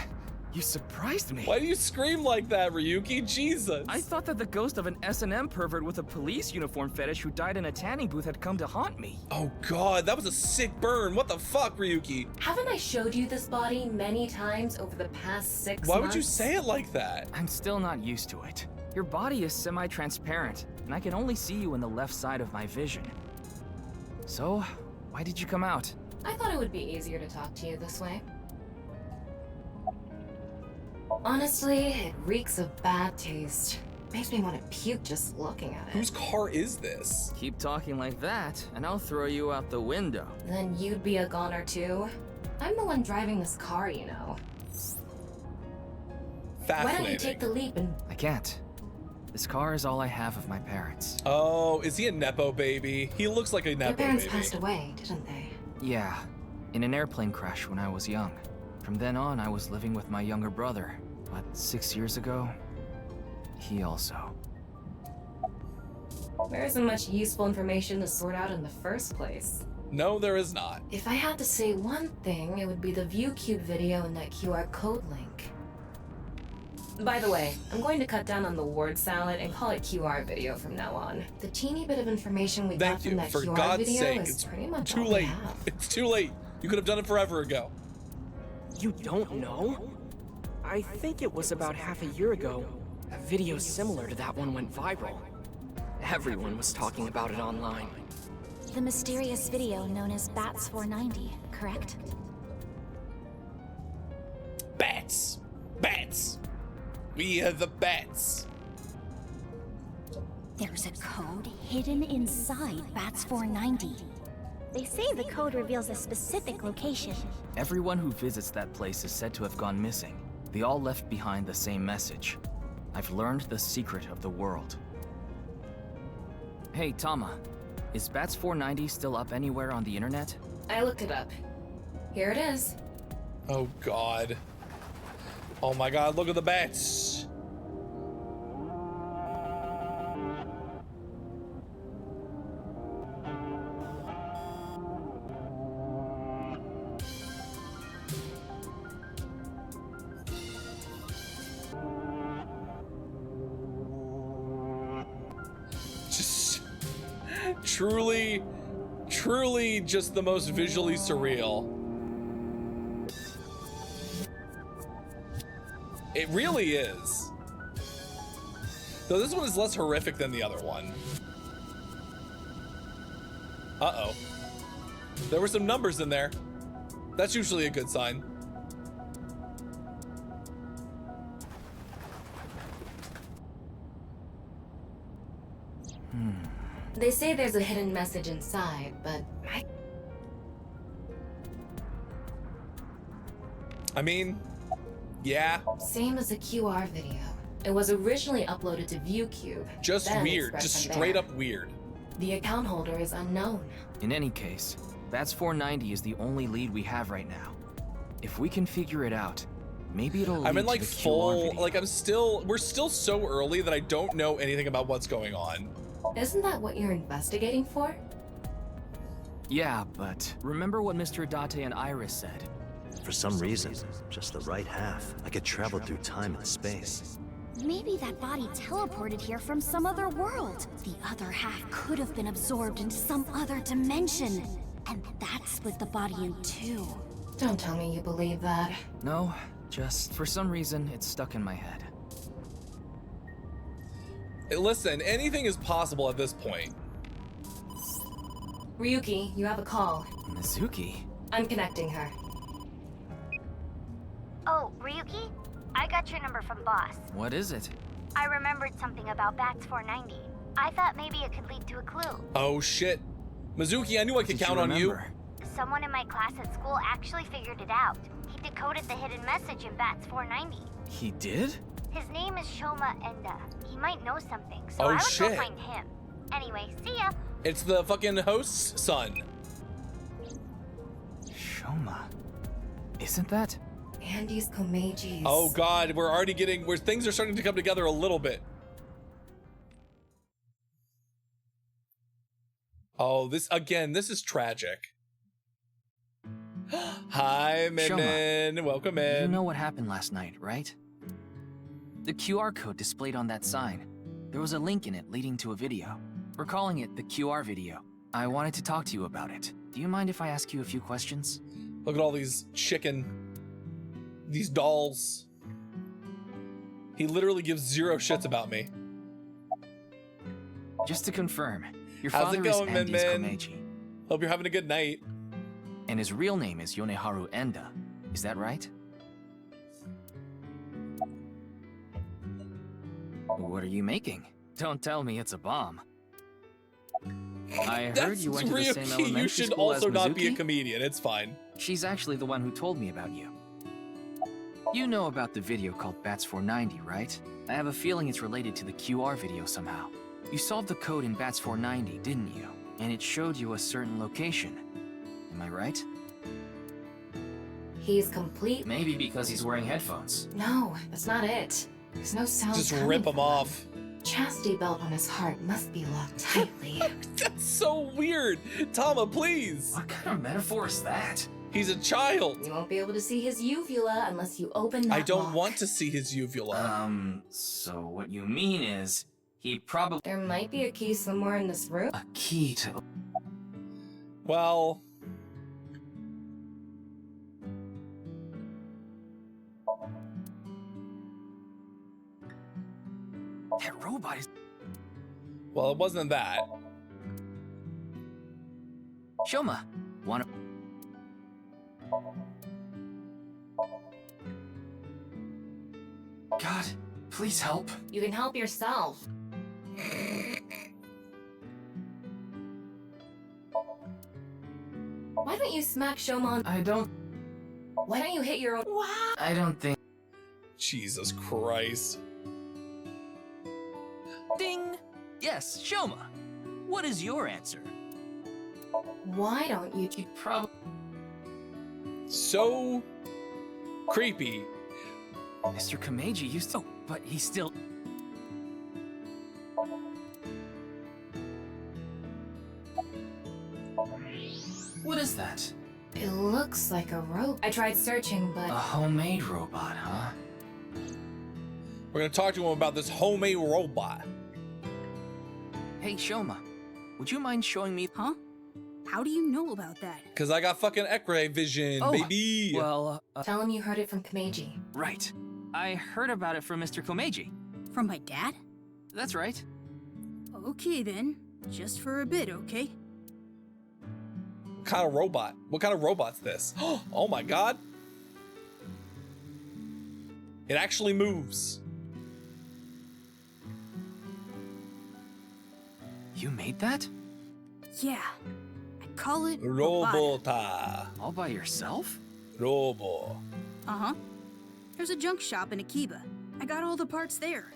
you surprised me. Why do you scream like that, Ryuki? Jesus. I thought that the ghost of an S&M pervert with a police uniform fetish who died in a tanning booth had come to haunt me. Oh god, that was a sick burn. What the fuck, Ryuki? Haven't I showed you this body many times over the past 6 months? Why would you say it like that? I'm still not used to it. Your body is semi-transparent, and I can only see you in the left side of my vision. So, why did you come out? I thought it would be easier to talk to you this way. Honestly, it reeks of bad taste. Makes me want to puke just looking at it. Whose car is this? Keep talking like that, and I'll throw you out the window. Then you'd be a goner too. I'm the one driving this car, you know. Why don't you take the leap and... I can't. This car is all I have of my parents. Oh, is he a Nepo baby? He looks like a Nepo Your parents baby. passed away, didn't they? Yeah, in an airplane crash when I was young. From then on, I was living with my younger brother. But 6 years ago, he also. There isn't much useful information to sort out in the first place. No, there is not. If I had to say one thing, it would be the ViewCube video and that QR code link. By the way, I'm going to cut down on the word salad and call it QR video from now on. The teeny bit of information we got from that For QR God's video sake, is it's pretty much too all we late. have. It's too late. You could have done it forever ago. You don't know? I think it was about half a year ago. A video similar to that one went viral. Everyone was talking about it online. The mysterious video known as Bats 490, correct? Bats. Bats. We are the bats. There's a code hidden inside Bats 490. They say the code reveals a specific location. Everyone who visits that place is said to have gone missing. They all left behind the same message. I've learned the secret of the world. Hey, Tama. Is Bats 490 still up anywhere on the internet? I looked it up. Here it is. Oh god. Oh my god, look at the bats. Just truly just the most visually surreal. It really is. Though this one is less horrific than the other one. Uh-oh. There were some numbers in there. That's usually a good sign. They say there's a hidden message inside, but I mean, yeah. Same as the QR video. It was originally uploaded to ViewCube. Just then weird. expressed Just from straight there. up weird. The account holder is unknown. In any case, Bats 490 is the only lead we have right now. If we can figure it out, maybe it'll I'm lead in like to the QR full, video. like we're still so early that I don't know anything about what's going on. Isn't that what you're investigating for? Yeah, but remember what Mr. Date and Iris said? For some reason, just the right half. I could travel through time and space. Maybe that body teleported here from some other world. The other half could have been absorbed into some other dimension. And that split the body in two. Don't tell me you believe that. No, just for some reason, it's stuck in my head. Hey, listen, anything is possible at this point. Ryuki, you have a call. Mizuki? I'm connecting her. Oh, Ryuki? I got your number from Boss. What is it? I remembered something about Bats 490. I thought maybe it could lead to a clue. Oh shit. Mizuki, I knew I could count on you. Someone in my class at school actually figured it out. He decoded the hidden message in Bats 490. He did? His name is Shoma Enda. He might know something, so Oh, I would shit. go find him. Anyway, see ya. It's the fucking host's son. Shoma. Isn't that? Andy's Komeji's. Oh god, we're already getting where things are starting to come together a little bit. Oh, this is tragic. Hi, Min Min. Welcome in. You know what happened last night, right? The QR code displayed on that sign. There was a link in it leading to a video. We're calling it the QR video. I wanted to talk to you about it. Do you mind if I ask you a few questions? Look at all these dolls. He literally gives zero shits about me. Just to confirm, your How's father it going, is Min Andy's Min? Komeiji, Hope you're having a good night. and his real name is Yoneharu Enda. Is that right? What are you making? Don't tell me it's a bomb. I heard That's you went to the same Ryuki. elementary You should school as also not be a Mizuki? comedian. It's fine. She's actually the one who told me about you. You know about the video called Bats 490, right? I have a feeling it's related to the QR video somehow. You solved the code in Bats 490, didn't you? And it showed you a certain location. Am I right? He's complete. Maybe because he's wearing headphones. No, that's not it. There's no sound. Just coming rip from him off. Chastity belt on his heart must be locked tightly. That's so weird. Tama, please. What kind of metaphor is that? He's a child. You won't be able to see his uvula unless you open that I don't lock. want to see his uvula. So what you mean is, he probably— There might be a key somewhere in this room. A key to— Well... That robot is— Well, it wasn't that. Shoma, wanna— God, please help. You can help yourself. Why don't you smack Shomon? I don't— Why don't you hit your own— Wow! I don't think— Jesus Christ. Ding! Yes, Shoma. What is your answer? Why don't you— Probably— So... creepy. Mr. Komeiji used to— but he's still— What is that? It looks like a rope. I tried searching, but— A homemade robot, huh? We're gonna talk to him about this homemade robot. Hey, Shoma, would you mind showing me— Huh? How do you know about that? Cause I got fucking X-ray vision, Oh, baby. Well, Tell him you heard it from Komeiji. right. I heard about it from Mr. Komeiji. From my dad? That's right. Okay then. Just for a bit, okay? What kind of robot? What kind of robot's this? Oh my god. It actually moves. You made that? Yeah. I call it Robota. All by yourself? Robo. Uh-huh. There's a junk shop in Akiba. I got all the parts there.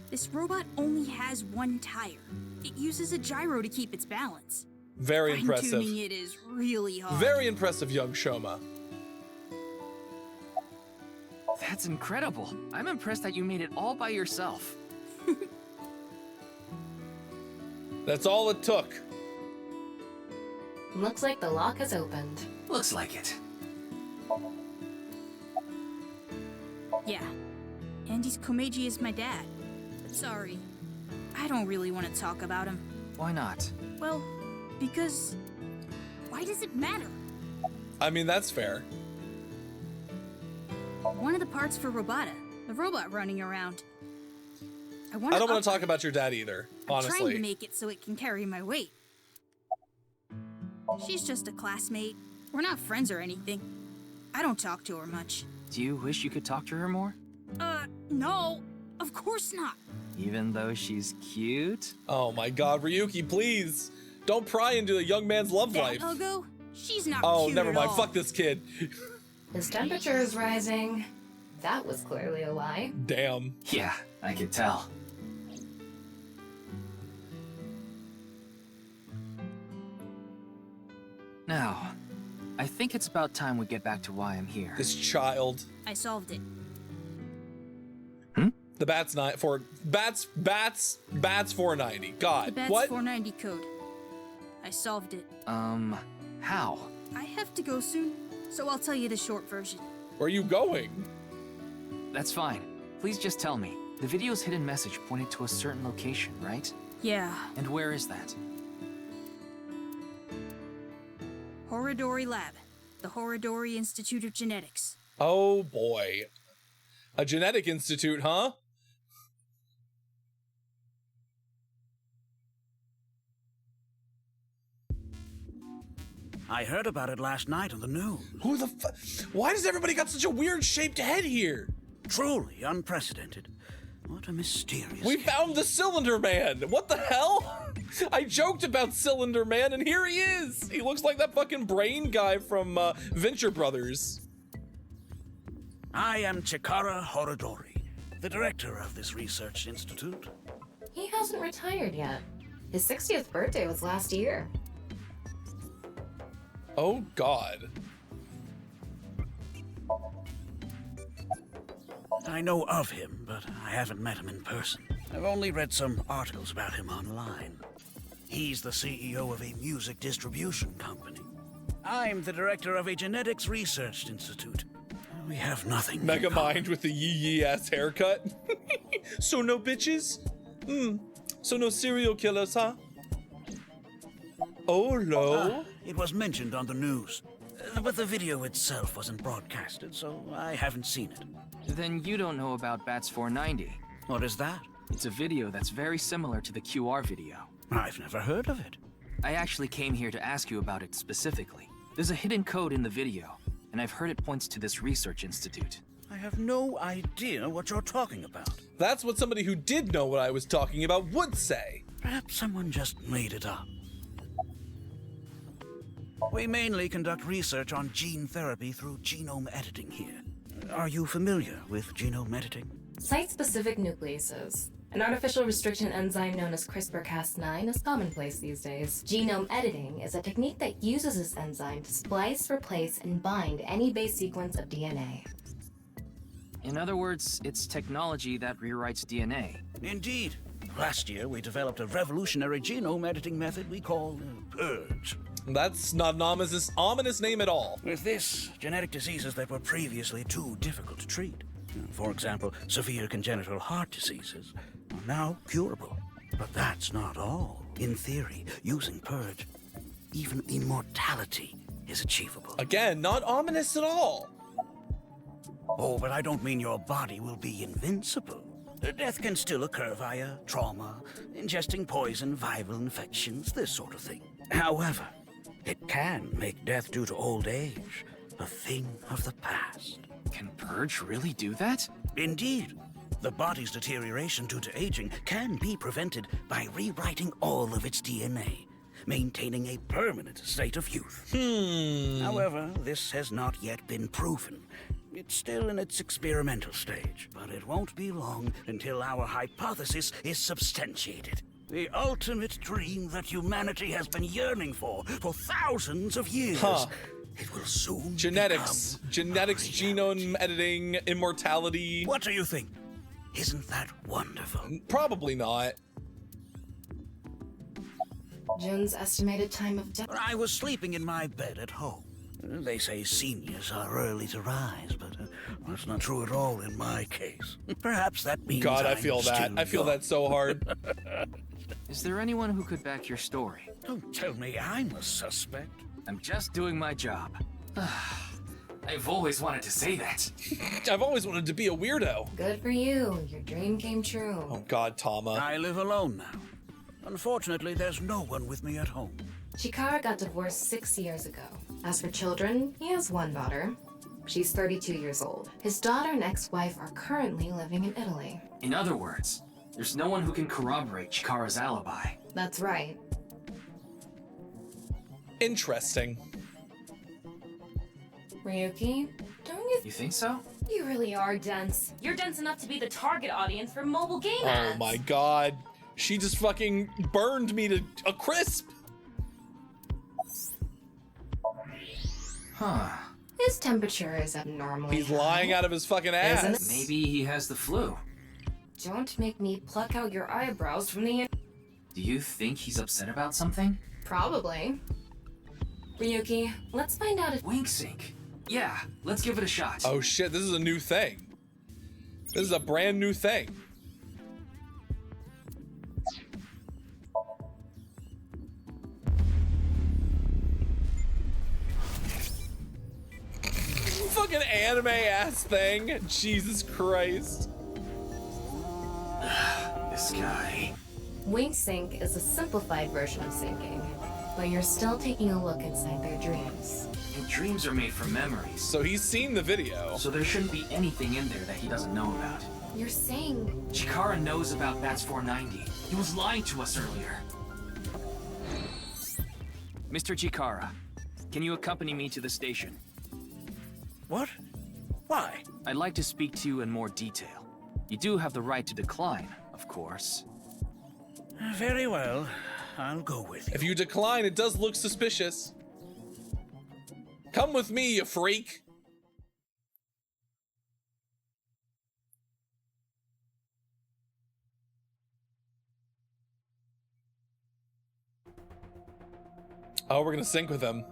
This robot only has one tire. It uses a gyro to keep its balance. Very impressive. Fine-tuning it is really hard. Very impressive, young Shoma. That's incredible. I'm impressed that you made it all by yourself. That's all it took. Looks like the lock has opened. Looks like it. Yeah. Andy's Komeiji is my dad. But sorry, I don't really want to talk about him. Why not? Well, because... why does it matter? I mean, that's fair. One of the parts for Robota, the robot running around. I don't want to talk about your dad either, honestly. I'm trying to make it so it can carry my weight. She's just a classmate. We're not friends or anything. I don't talk to her much. Do you wish you could talk to her more? No. Of course not. Even though she's cute? Oh my god, Ryuki, please! Don't pry into a young man's love life. Ugo, she's not Oh, cute never at mind. all. Fuck this kid. His temperature is rising. That was clearly a lie. Damn. Yeah, I could tell. Now, I think it's about time we get back to why I'm here. This child. I solved it. The Bats 490. God, The Bats what? 490 code. I solved it. How? I have to go soon, so I'll tell you the short version. Where are you going? That's fine. Please just tell me. The video's hidden message pointed to a certain location, right? Yeah. And where is that? Horodori Lab. The Horodori Institute of Genetics. Oh boy. A genetic institute, huh? I heard about it last night on the news. Who the Why does everybody got such a weird shaped head here? Truly unprecedented. What a mysterious We case. found the Cylinder Man! What the hell? I joked about Cylinder Man and here he is! He looks like that fucking brain guy from Venture Brothers. I am Chikara Horodori, the director of this research institute. He hasn't retired yet. His 60th birthday was last year. Oh god. I know of him, but I haven't met him in person. I've only read some articles about him online. He's the CEO of a music distribution company. I'm the director of a genetics research institute. We have nothing. Megamind with the yee ass haircut. So no bitches? So no serial killers, huh? Oh no. It was mentioned on the news, but the video itself wasn't broadcasted, so I haven't seen it. Then you don't know about Bats 490. What is that? It's a video that's very similar to the QR video. I've never heard of it. I actually came here to ask you about it specifically. There's a hidden code in the video, and I've heard it points to this research institute. I have no idea what you're talking about. That's what somebody who did know what I was talking about would say. Perhaps someone just made it up. We mainly conduct research on gene therapy through genome editing here. Are you familiar with genome editing? Site-specific nucleases. An artificial restriction enzyme known as CRISPR-Cas9 is commonplace these days. Genome editing is a technique that uses this enzyme to splice, replace, and bind any base sequence of DNA. In other words, it's technology that rewrites DNA. Indeed. Last year, we developed a revolutionary genome editing method we call PURGE. That's not an ominous name at all. With this, genetic diseases that were previously too difficult to treat, for example, severe congenital heart diseases, are now curable. But that's not all. In theory, using PURGE, even immortality is achievable. Again, not ominous at all. Oh, but I don't mean your body will be invincible. Death can still occur via trauma, ingesting poison, viral infections, this sort of thing. However, it can make death due to old age a thing of the past. Can Purge really do that? Indeed. The body's deterioration due to aging can be prevented by rewriting all of its DNA, maintaining a permanent state of youth. However, this has not yet been proven. It's still in its experimental stage, but it won't be long until our hypothesis is substantiated. The ultimate dream that humanity has been yearning for thousands of years. It will soon genetics, genome editing, immortality. What do you think? Isn't that wonderful? Probably not. Jun's estimated time of death. I was sleeping in my bed at home. They say seniors are early to rise, but that's not true at all in my case. Perhaps that means God, I I'm feel that. still I feel young. that so hard. Is there anyone who could back your story? Don't tell me I'm a suspect. I'm just doing my job. I've always wanted to say that. I've always wanted to be a weirdo. Good for you. Your dream came true. Oh God, Tama. I live alone now. Unfortunately, there's no one with me at home. Chikara got divorced 6 years ago. As for children, he has one daughter. She's 32 years old. His daughter and ex-wife are currently living in Italy. In other words, there's no one who can corroborate Chikara's alibi. That's right. Interesting. Ryuki, don't you... You think so? You really are dense. You're dense enough to be the target audience for mobile game ads. Oh my God. She just fucking burned me to a crisp. Huh. His temperature is abnormally He's high. lying out of his fucking ass. Isn't it? Maybe he has the flu. Don't make me pluck out your eyebrows from the... Do you think he's upset about something? Probably. Ryuki, let's find out if... Wink sync. Yeah, let's give it a shot. Oh shit, this is a new thing. This is a brand new thing. Fucking anime ass thing. Jesus Christ. This guy. Wink sync is a simplified version of syncing, but you're still taking a look inside their dreams. And dreams are made from memories. So he's seen the video. So there shouldn't be anything in there that he doesn't know about. You're saying... Chikara knows about Bats 490. He was lying to us earlier. Mr. Chikara, can you accompany me to the station? What? Why? I'd like to speak to you in more detail. You do have the right to decline, of course. Very well. I'll go with you. If you decline, it does look suspicious. Come with me, you freak. Oh, we're gonna sync with him.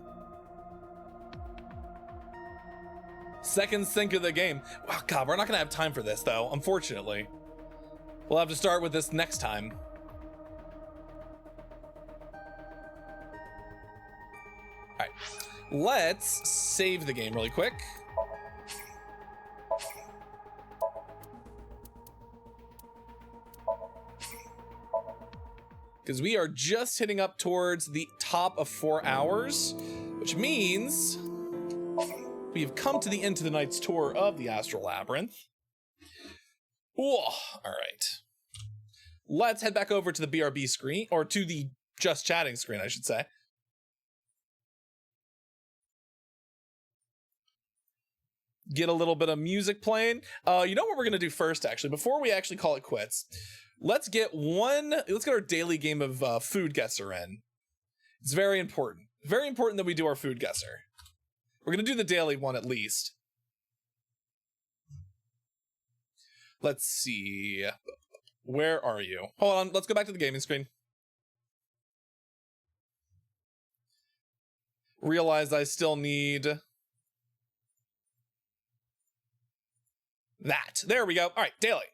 Second sync of the game. Oh God, we're not gonna have time for this though, unfortunately. We'll have to start with this next time. All right, let's save the game really quick. Because we are just hitting up towards the top of 4 hours, which means we have come to the end of the night's tour of the Astral Labyrinth. Ooh, all right. Let's head back over to the BRB screen, or to the just chatting screen, I should say. Get a little bit of music playing. You know what we're gonna do first, actually, before we actually call it quits. Let's get our daily game of food guesser in. It's very important. Very important that we do our food guesser. We're gonna do the daily one at least. Let's see. Where are you? Hold on, let's go back to the gaming screen. Realize I still need that. There we go. All right, daily.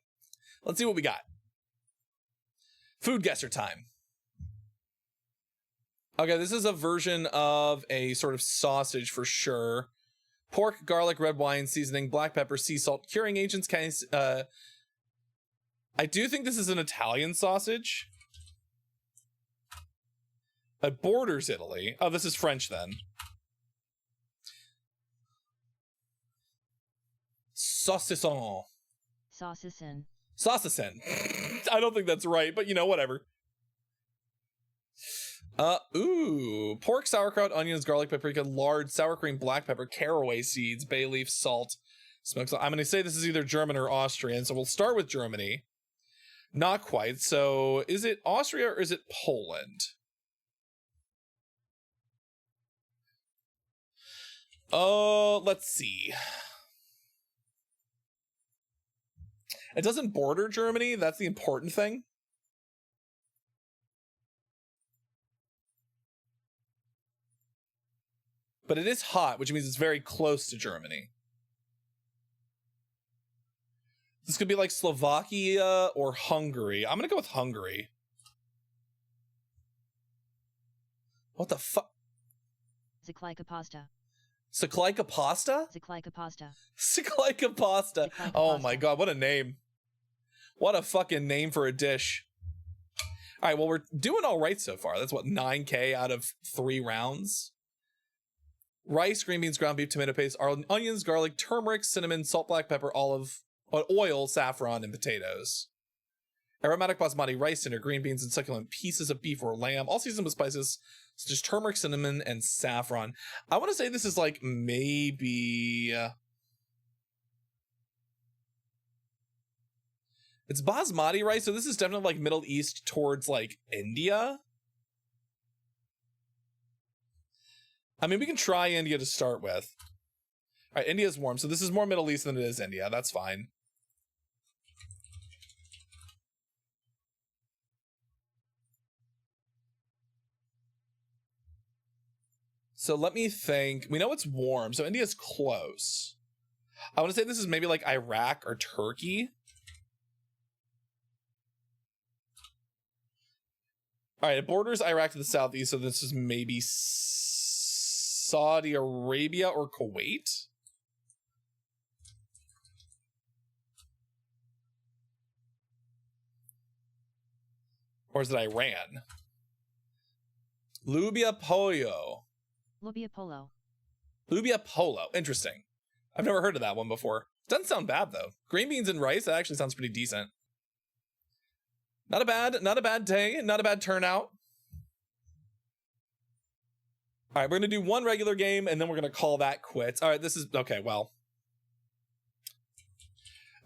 Let's see what we got. Food guesser time. Okay, this is a version of a sort of sausage for sure. Pork, garlic, red wine, seasoning, black pepper, sea salt, curing agents. I do think this is an Italian sausage. It borders Italy. Oh, this is French then. Saucisson. Saucisson. Saucisen. I don't think that's right, but you know, whatever. Ooh. Pork, sauerkraut, onions, garlic, paprika, lard, sour cream, black pepper, caraway seeds, bay leaf, salt, smoked. I'm going to say this is either German or Austrian, so we'll start with Germany. Not quite. So is it Austria or is it Poland? Oh, let's see. It doesn't border Germany. That's the important thing. But it is hot, which means it's very close to Germany. This could be like Slovakia or Hungary. I'm going to go with Hungary. What the fuck? Zaklika pasta. Zaklika pasta? Zaklika pasta. Zaklika pasta. Oh my god, what a name. What a fucking name for a dish. All right, well, we're doing all right so far. That's what, 9K out of 3 rounds? Rice, green beans, ground beef, tomato paste, onions, garlic, turmeric, cinnamon, salt, black pepper, olive, oil, saffron, and potatoes. Aromatic basmati rice, tender green beans, and succulent pieces of beef or lamb, all seasoned with spices such as turmeric, cinnamon, and saffron. I want to say this is like maybe... it's basmati rice, so this is definitely like Middle East towards like India. I mean, we can try India to start with. All right, India's warm, so this is more Middle East than it is India. That's fine. So let me think. We know it's warm, so India's close. I want to say this is maybe like Iraq or Turkey. All right, it borders Iraq to the southeast, so this is maybe Saudi Arabia or Kuwait. Or is it Iran? Lubia pollo. Lubia polo. Lubia polo. Interesting. I've never heard of that one before. Doesn't sound bad though. Green beans and rice, that actually sounds pretty decent. Not a bad day, not a bad turnout. All right, we're going to do one regular game and then we're going to call that quits. All right, this is okay, well.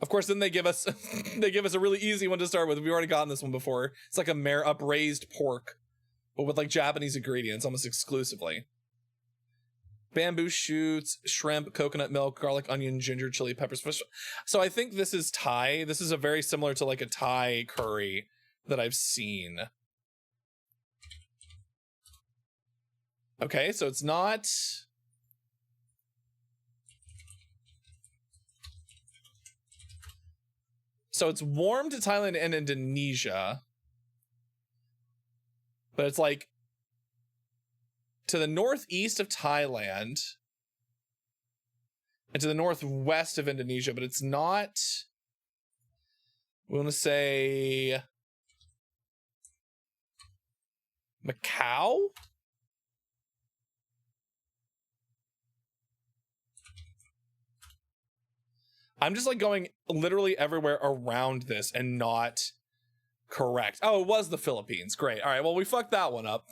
Of course, then they give us a really easy one to start with. We've already gotten this one before. It's like a upraised pork, but with like Japanese ingredients almost exclusively. Bamboo shoots, shrimp, coconut milk, garlic, onion, ginger, chili, peppers. So I think this is Thai. This is a very similar to like a Thai curry that I've seen. Okay, so it's not... So it's warm to Thailand and Indonesia. But it's like to the northeast of Thailand and to the northwest of Indonesia, but it's not... We want to say Macau? I'm just like going literally everywhere around this and not correct. Oh, it was the Philippines. Great. All right, well, we fucked that one up.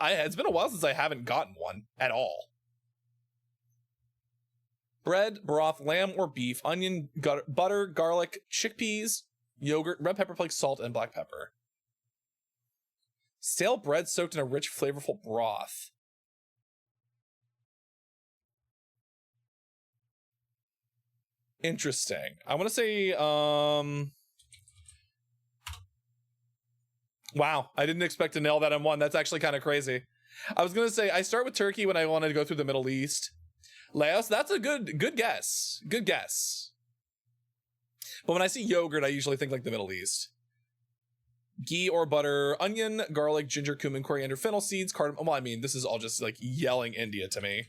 It's been a while since I haven't gotten one at all. Bread, broth, lamb or beef, onion, butter, garlic, chickpeas, yogurt, red pepper flakes, salt, and black pepper. Stale bread soaked in a rich, flavorful broth. Interesting. I want to say, wow, I didn't expect to nail that in one. That's actually kind of crazy. I was going to say, I start with Turkey when I wanted to go through the Middle East. Laos, that's a good guess. Good guess. But when I see yogurt, I usually think like the Middle East. Ghee or butter, onion, garlic, ginger, cumin, coriander, fennel seeds, cardamom. Well, I mean, this is all just like yelling India to me.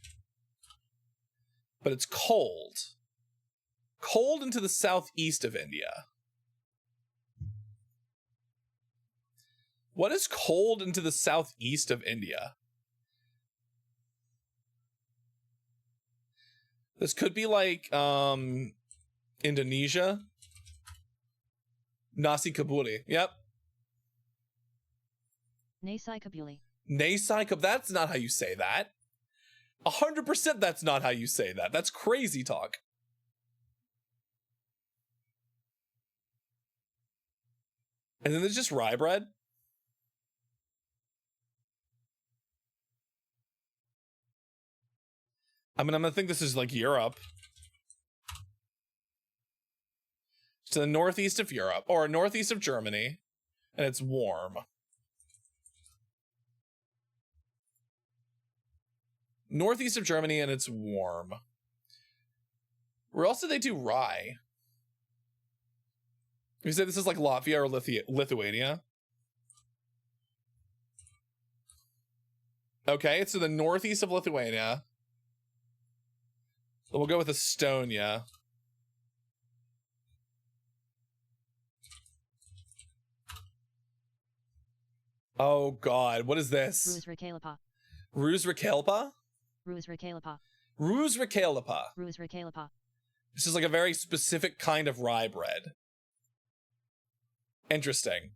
But it's cold. Cold into the southeast of India. What is cold into the southeast of India? This could be like Indonesia. Nasi Kabuli. Yep. Nasai Kabuli. Nasai Kabuli. That's not how you say that. 100% that's not how you say that. That's crazy talk. And then there's just rye bread. I mean, I'm gonna think this is like Europe. To the northeast of Europe, or northeast of Germany, and it's warm. Northeast of Germany, and it's warm. Where else do they do rye? You say this is like Latvia or Lithuania? Okay, it's to the northeast of Lithuania. So we'll go with Estonia. Oh God, what is this? Ruzrekalapa. Ruzrekalpa? Ruzrekalapa. Ruzrekalapa. Ruzrekalapa. This is like a very specific kind of rye bread. Interesting.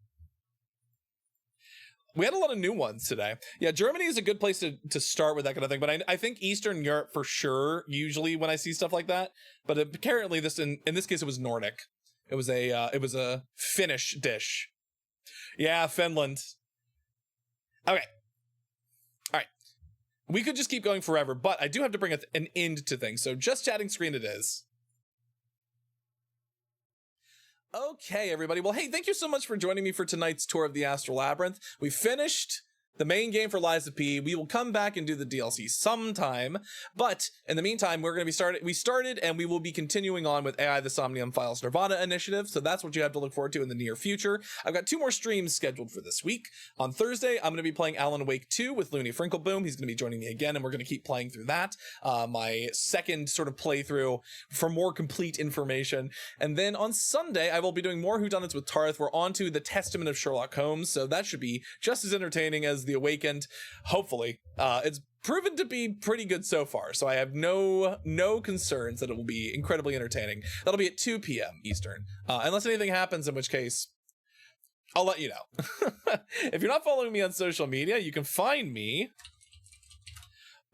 We had a lot of new ones today. Yeah, Germany is a good place to start with that kind of thing, but I think Eastern Europe for sure, usually when I see stuff like that. But apparently this in this case it was Nordic. It was a Finnish dish. Yeah, Finland. Okay. All right. We could just keep going forever, but I do have to bring an end to things. So just chatting screen it is. Okay, everybody. Well, hey, thank you so much for joining me for tonight's tour of the Astral Labyrinth. We finished the main game for Lies of P. We will come back and do the DLC sometime, but in the meantime, we're going to be we started and we will be continuing on with AI the Somnium Files Nirvana Initiative, so that's what you have to look forward to in the near future. I've got 2 more streams scheduled for this week. On Thursday, I'm going to be playing Alan Wake 2 with Looney Frinkleboom. He's going to be joining me again, and we're going to keep playing through that. My second sort of playthrough for more complete information. And then on Sunday, I will be doing more Whodunits with Tarth. We're on to the Testament of Sherlock Holmes, so that should be just as entertaining as The Awakened. Hopefully. It's proven to be pretty good so far, so I have no concerns that it will be incredibly entertaining. That'll be at 2 p.m. Eastern, unless anything happens, in which case I'll let you know. If you're not following me on social media, you can find me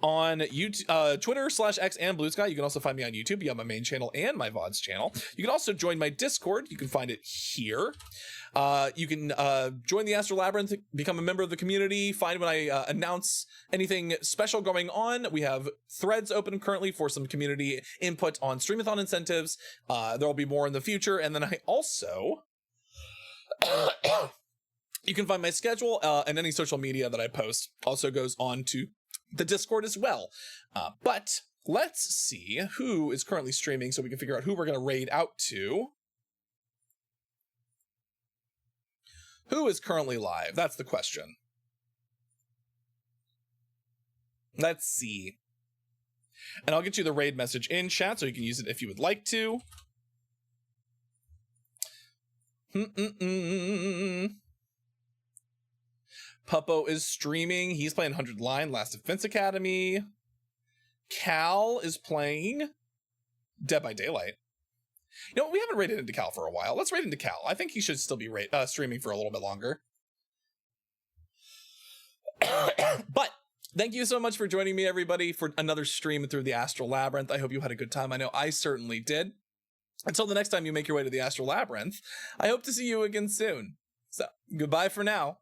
on YouTube, Twitter /X and Blue Sky. You can also find me on YouTube. You have my main channel and my VODs channel. You can also join my Discord. You can find it here. You can join the Astral Labyrinth, become a member of the community, find when I announce anything special going on. We have threads open currently for some community input on Streamathon incentives. There will be more in the future. And then I also... you can find my schedule and any social media that I post also goes on to the Discord as well. But let's see who is currently streaming so we can figure out who we're going to raid out to. Who is currently live? That's the question. Let's see. And I'll get you the raid message in chat so you can use it if you would like to. Puppo is streaming. He's playing 100 Line, Last Defense Academy. Cal is playing Dead by Daylight. You know, we haven't raided into Cal for a while. Let's raid into Cal. I think he should still be streaming for a little bit longer. But thank you so much for joining me, everybody, for another stream through the Astral Labyrinth. I hope you had a good time. I know I certainly did. Until the next time you make your way to the Astral Labyrinth, I hope to see you again soon. So, goodbye for now.